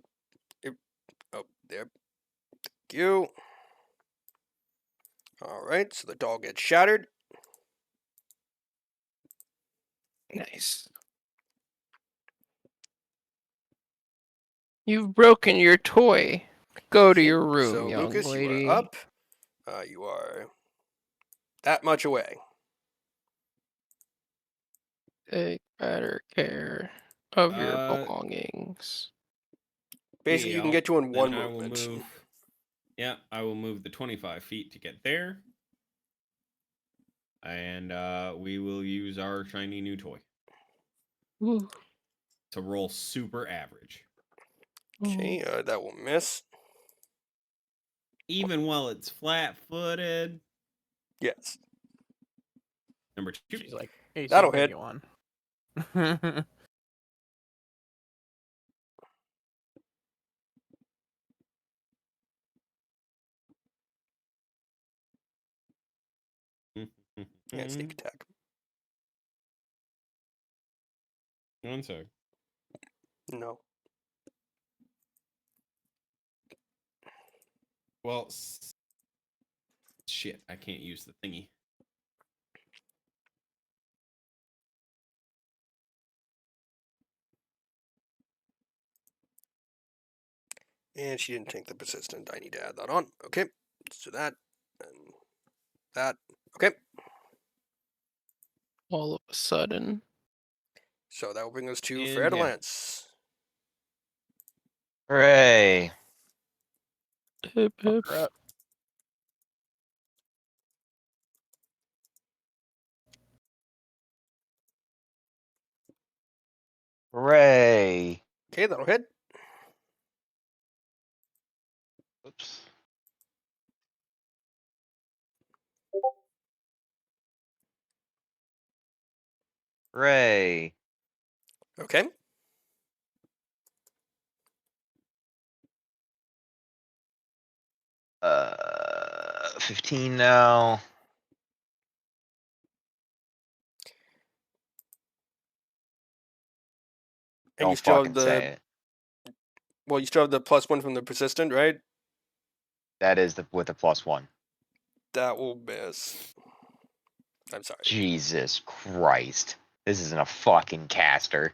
Oh, there. Thank you. Alright, so the doll gets shattered. Nice. You've broken your toy. Go to Okay, your room, so young Lucas, you lady. are up. You are that much away. Take better care of your Uh, belongings. Basically, you can Deal. get to in Then one I will movement. move. Yeah, I will move the 25 feet to get there. And we will use our shiny new toy Ooh. to roll super average. Okay, that will miss. Even while it's flat footed. Yes, Number 2. She's like AC that'll hit. 31. Yeah, sneak attack. One sec. No. Well, shit, I can't use the thingy. And she didn't take the persistent. I need to add that on. Okay, so that and that. Okay, All of a sudden. so that will bring us to And Fair yeah. Lance. Hooray! Hip, Fuck hip. her up. Hooray! Okay, that'll hit. Oops. Hooray! Okay. Uh, 15 now. And you Don't still have fucking say the it. you still have the +1 from the persistent, right? That is with the +1. That will miss. I'm sorry. Jesus Christ. This isn't a fucking caster.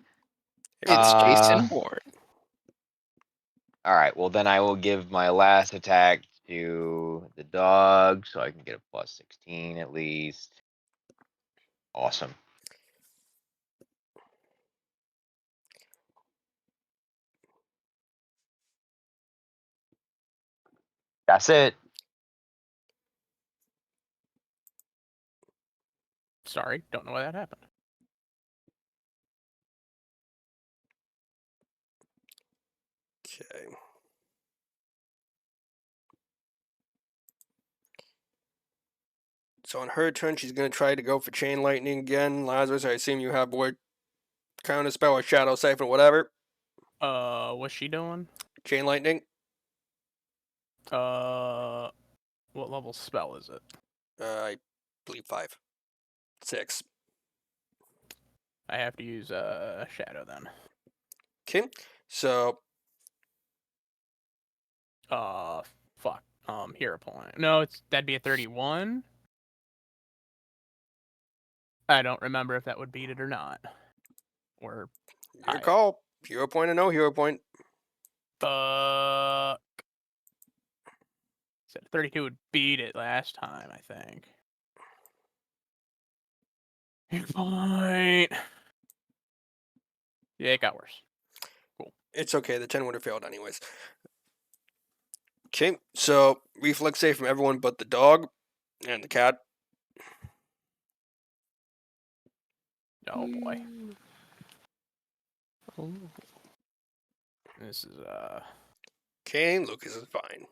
It's Jason Bourne. Alright, well then I will give my last attack to the dog so I can get a +16 at least. Awesome. That's it. Sorry, don't know why that happened. Okay. So on her turn, she's going to try to go for Chain Lightning again. Lazarus, I assume you have word counter spell or Shadow Siphon, whatever. What's she doing? Chain Lightning. What level spell is it? I believe 5. 6. I have to use shadow then. Okay. So Fuck. Hero point. No, that'd be a 31. I don't remember if that would beat it or not. Or your higher. call. Hero point or no hero point. Fuck. Said 32 would beat it last time, I think. Hero point. Yeah, it got worse. It's okay. The 10 would have failed anyways. Okay. So reflex save from everyone but the dog and the cat. Oh boy. Ooh. This is Okay. Lucas is fine.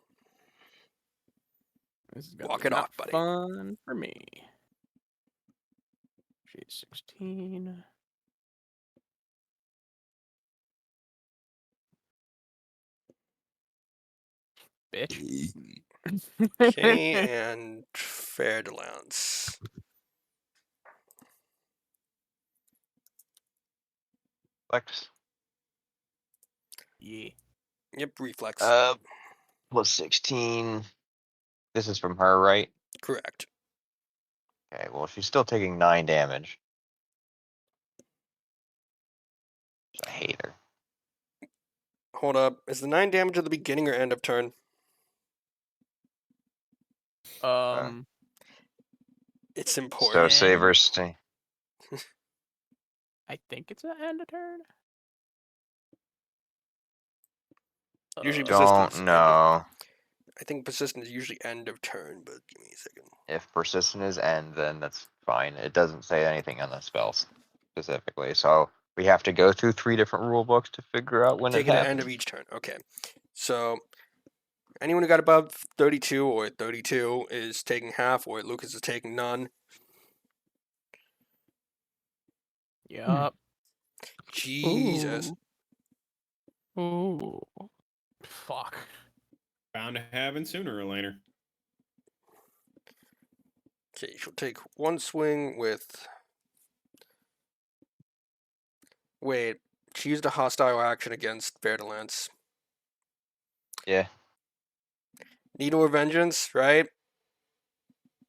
This is gonna Walk be it not off, buddy. fun for me. She's 16. Bitch. Okay. And fair allowance. Flex. Yeah. Yep. Reflex. +16. This is from her, right? Correct. Okay, well she's still taking 9 damage. I hate her. Hold up. Is the 9 damage at the beginning or end of turn? It's So important. save her stay. I think it's an end of turn. Usually Uh, persistence. Don't know. I think persistent is usually end of turn, but give me a second. If persistent is end, then that's fine. It doesn't say anything on the spells specifically, so we have to go through 3 different rule books to figure out when Take it it at happens. end of each turn. Okay. So anyone who got above 32 or 32 is taking half, or Lucas is taking none. yup. Jesus. Ooh. Fuck. Bound to happen sooner or later. Okay, she'll take one swing with. Wait, she used a hostile action against Verdalance. Yeah. Needle of Vengeance, right?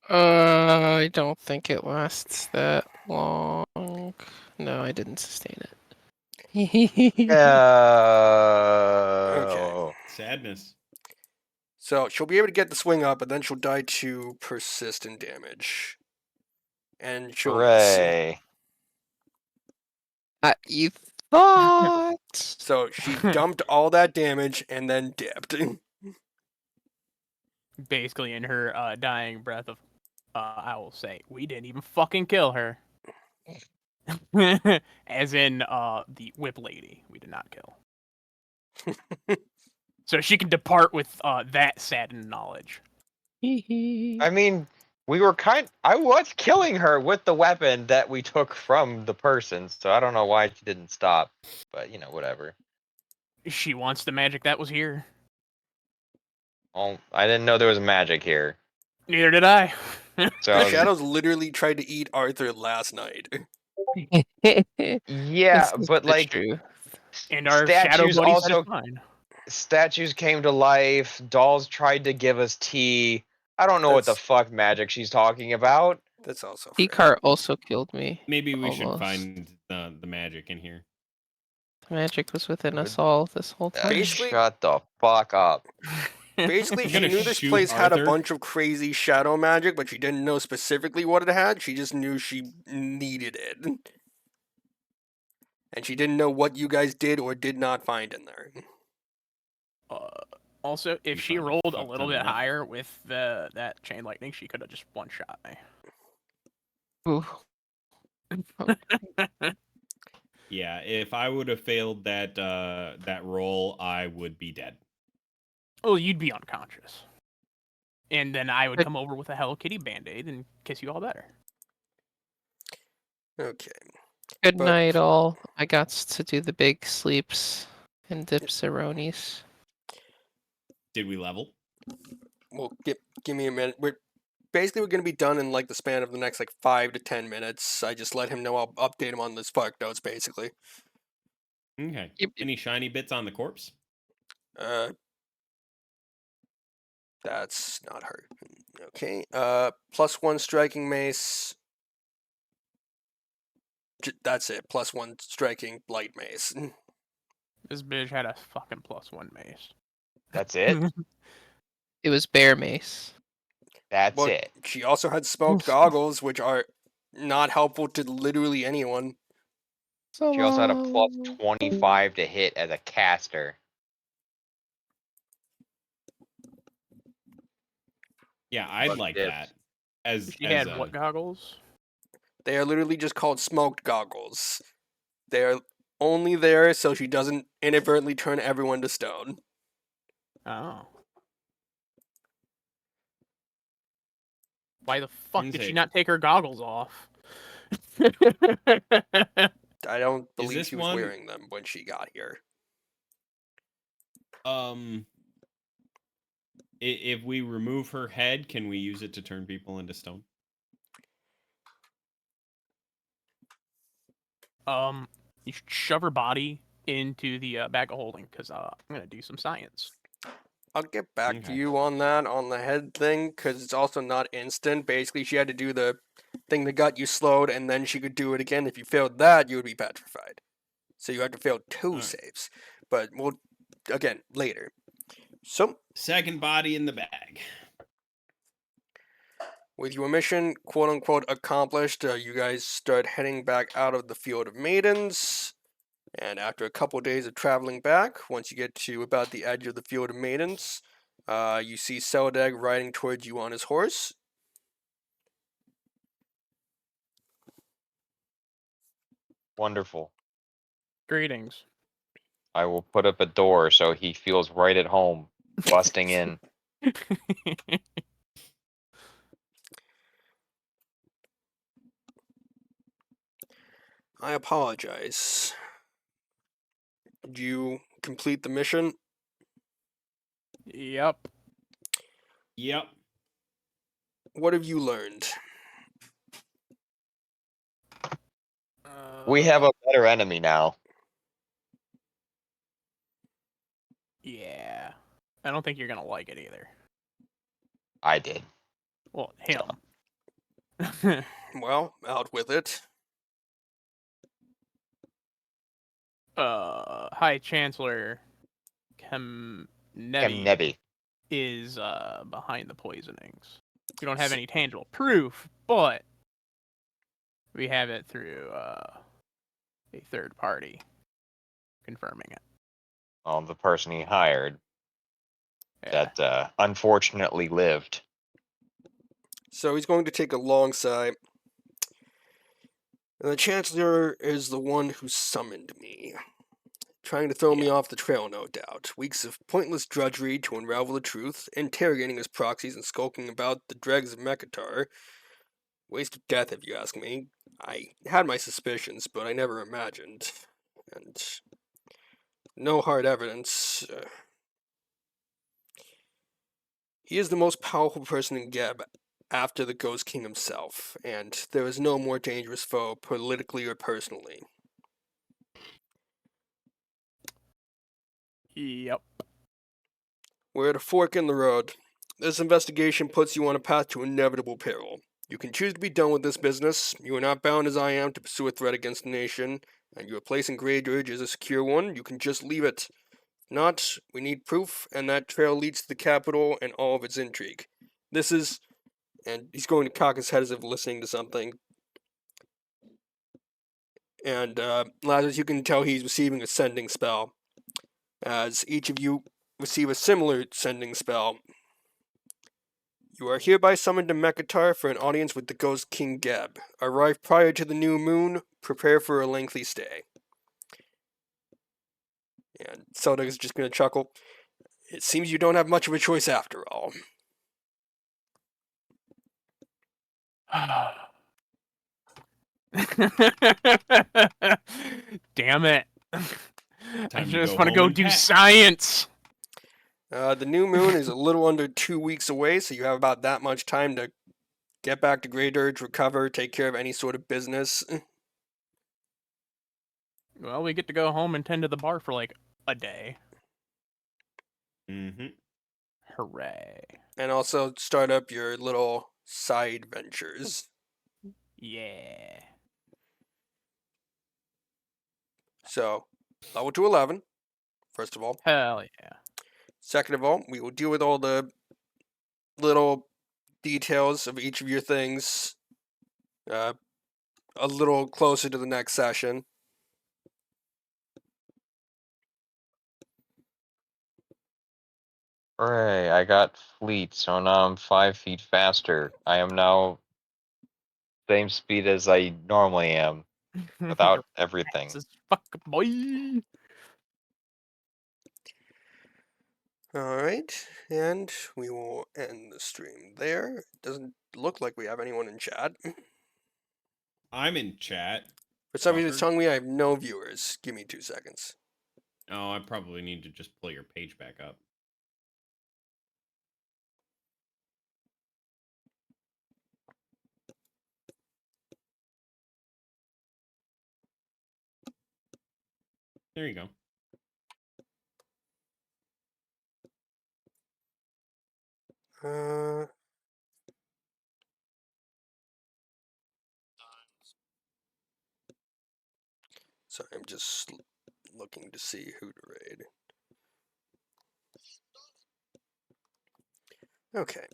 I don't think it lasts that long. No, I didn't sustain it. Oh. Sadness. So she'll be able to get the swing up, but then she'll die to persistent damage. And she'll miss. Hooray. You thought? So she dumped all that damage and then dipped. Basically, in her dying breath of, I will say, we didn't even fucking kill her. As in, the whip lady, we did not kill. So she can depart with that saddened knowledge. I mean, I was killing her with the weapon that we took from the person, so I don't know why she didn't stop. But whatever. She wants the magic that was here. Oh, I didn't know there was magic here. Neither did I. So The shadows literally tried to eat Arthur last night. yeah, but It's true. And our shadow buddy said it's fine. statues came to life. Dolls tried to give us tea. I don't know what the That's- fuck magic she's talking about. That's also fair. Hikar also killed me. Maybe we should Almost. find the magic in here. The magic was within us all this whole time. Basically- Shut the fuck up. Basically, I'm she gonna knew this shoot place had a Arthur. bunch of crazy shadow magic, but she didn't know specifically what it had. She just knew she needed it. And she didn't know what you guys did or did not find in there. Also, if You she found a rolled a fuck little ton of bit what? higher with that chain lightning, she could have just one-shot me. Ooh. Yeah, if I would have failed that that roll, I would be dead. Well, you'd be unconscious. And then I would But- come over with a Hello Kitty Band-Aid and kiss you all better. Okay. Good But- night, all. I got to do the big sleeps and dipsaronis. Did we level? Well, give me a minute. We're going to be done in like the span of the next like 5 to 10 minutes. I just let him know I'll update him on the spark notes, basically. Okay. Yep. Any shiny bits on the corpse? That's not her. Okay. +1 striking mace. That's it. +1 striking light mace. This bitch had a fucking +1 mace. That's it. It was bear mace. That's Well, it. she also had smoked goggles, which are not helpful to literally anyone. So She also had a plus long. 25 to hit as a caster. Yeah, I'd Fuck like dips. that. As She as had a, what goggles? They are literally just called smoked goggles. They're only there so she doesn't inadvertently turn everyone to stone. Oh. Why the fuck did she Insane. not take her goggles off? I don't believe this she was one- wearing them when she got here. If we remove her head, can we use it to turn people into stone? You should shove her body into the bag of holding because I'm gonna do some science. I'll get back to Okay. you on that, on the head thing, because it's also not instant. Basically, she had to do the thing that got you slowed, and then she could do it again. If you failed that, you would be petrified. So you have to fail 2 Alright. saves. But we'll, again, later. So, Second body in the bag. with your mission, quote unquote, accomplished, you guys start heading back out of the Field of Maidens. And after a couple days of traveling back, once you get to about the edge of the Field of Maidens, you see Seldag riding towards you on his horse. Wonderful. Greetings. I will put up a door so he feels right at home, busting in. I apologize. Did you complete the mission? Yep. Yep. What have you learned? We have a better enemy now. Yeah. I don't think you're gonna like it either. I did. Well, him. Well, out with it. High Chancellor Nevi Nebi. is behind the poisonings. We don't have any tangible proof, but we have it through a third party confirming it. The person he hired Yeah. that unfortunately lived. So he's going to take a long sigh. And the Chancellor is the one who summoned me. Trying to throw me Yeah. off the trail, no doubt. Weeks of pointless drudgery to unravel the truth, interrogating his proxies and skulking about the dregs of Mekatar. Waste of death, if you ask me. I had my suspicions, but I never imagined. And no hard evidence. He is the most powerful person in Geb after the Ghost King himself, and there is no more dangerous foe, politically or personally. Yep. We're at a fork in the road. This investigation puts you on a path to inevitable peril. You can choose to be done with this business. You are not bound as I am to pursue a threat against the nation, and your place in Grey Dirge is a secure one. You can just leave it. Not, we need proof, and that trail leads to the capital and all of its intrigue. This is, and he's going to cock his head as if listening to something. And Lazarus, you can tell he's receiving a sending spell. As each of you receive a similar sending spell. You are hereby summoned to Mekatar for an audience with the Ghost King Geb. Arrive prior to the new moon. Prepare for a lengthy stay. And Seldak is just going to chuckle. It seems you don't have much of a choice after all. Damn it. I Time to just go want to home go and do pack. science. The new moon is a little under 2 weeks away, so you have about that much time to get back to Grey Dirge, recover, take care of any sort of business. Well, we get to go home and tend to the bar for like a day. Mm-hmm. Hooray. And also start up your little side ventures. Yeah. So, level to 11, first of all. Hell yeah. Second of all, we will deal with all the little details of each of your things a little closer to the next session. Hooray, I got fleet, so now I'm 5 feet faster. I am now same speed as I normally am, without You're everything. fast as fuck, boy. Alright, and we will end the stream there. It doesn't look like we have anyone in chat. I'm in chat. For some reason, it's Fucker. telling me I have no viewers. Give me 2 seconds. Oh, I probably need to just pull your page back up. There you go. Uh, sorry, I'm just looking to see who to raid. Okay.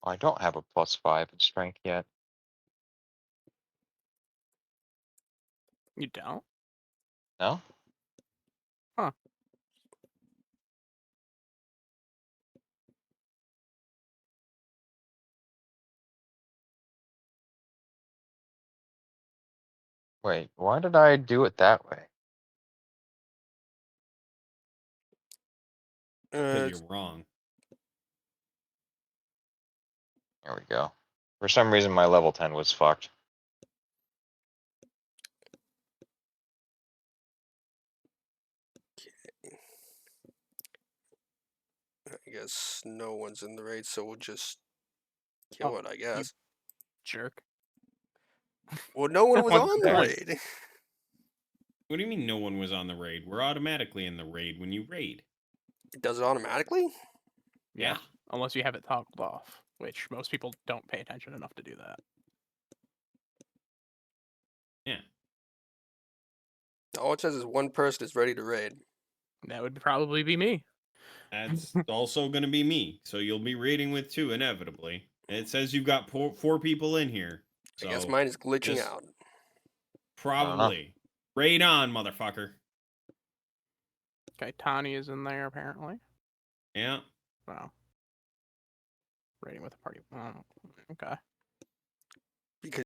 I don't have a +5 in strength yet. You don't? No? Huh. Wait, why did I do it that way? Because you're wrong. There we go. For some reason, my level 10 was fucked. I guess no one's in the raid, so we'll just kill Oh, it, I guess. Jerk. Well, no one was What on the the heck? raid. What do you mean no one was on the raid? We're automatically in the raid when you raid. It does it automatically? Yeah. Unless you have it toggled off, which most people don't pay attention enough to do that. Yeah. All it says is one person is ready to raid. That would probably be me. That's also going to be me. So you'll be raiding with 2 inevitably. It says you've got 4 people in here. I guess So mine is glitching just- out. Probably. Raid on, motherfucker. Okay, Tani is in there apparently. Yeah. Wow. Raiding with a party. Oh, okay. Because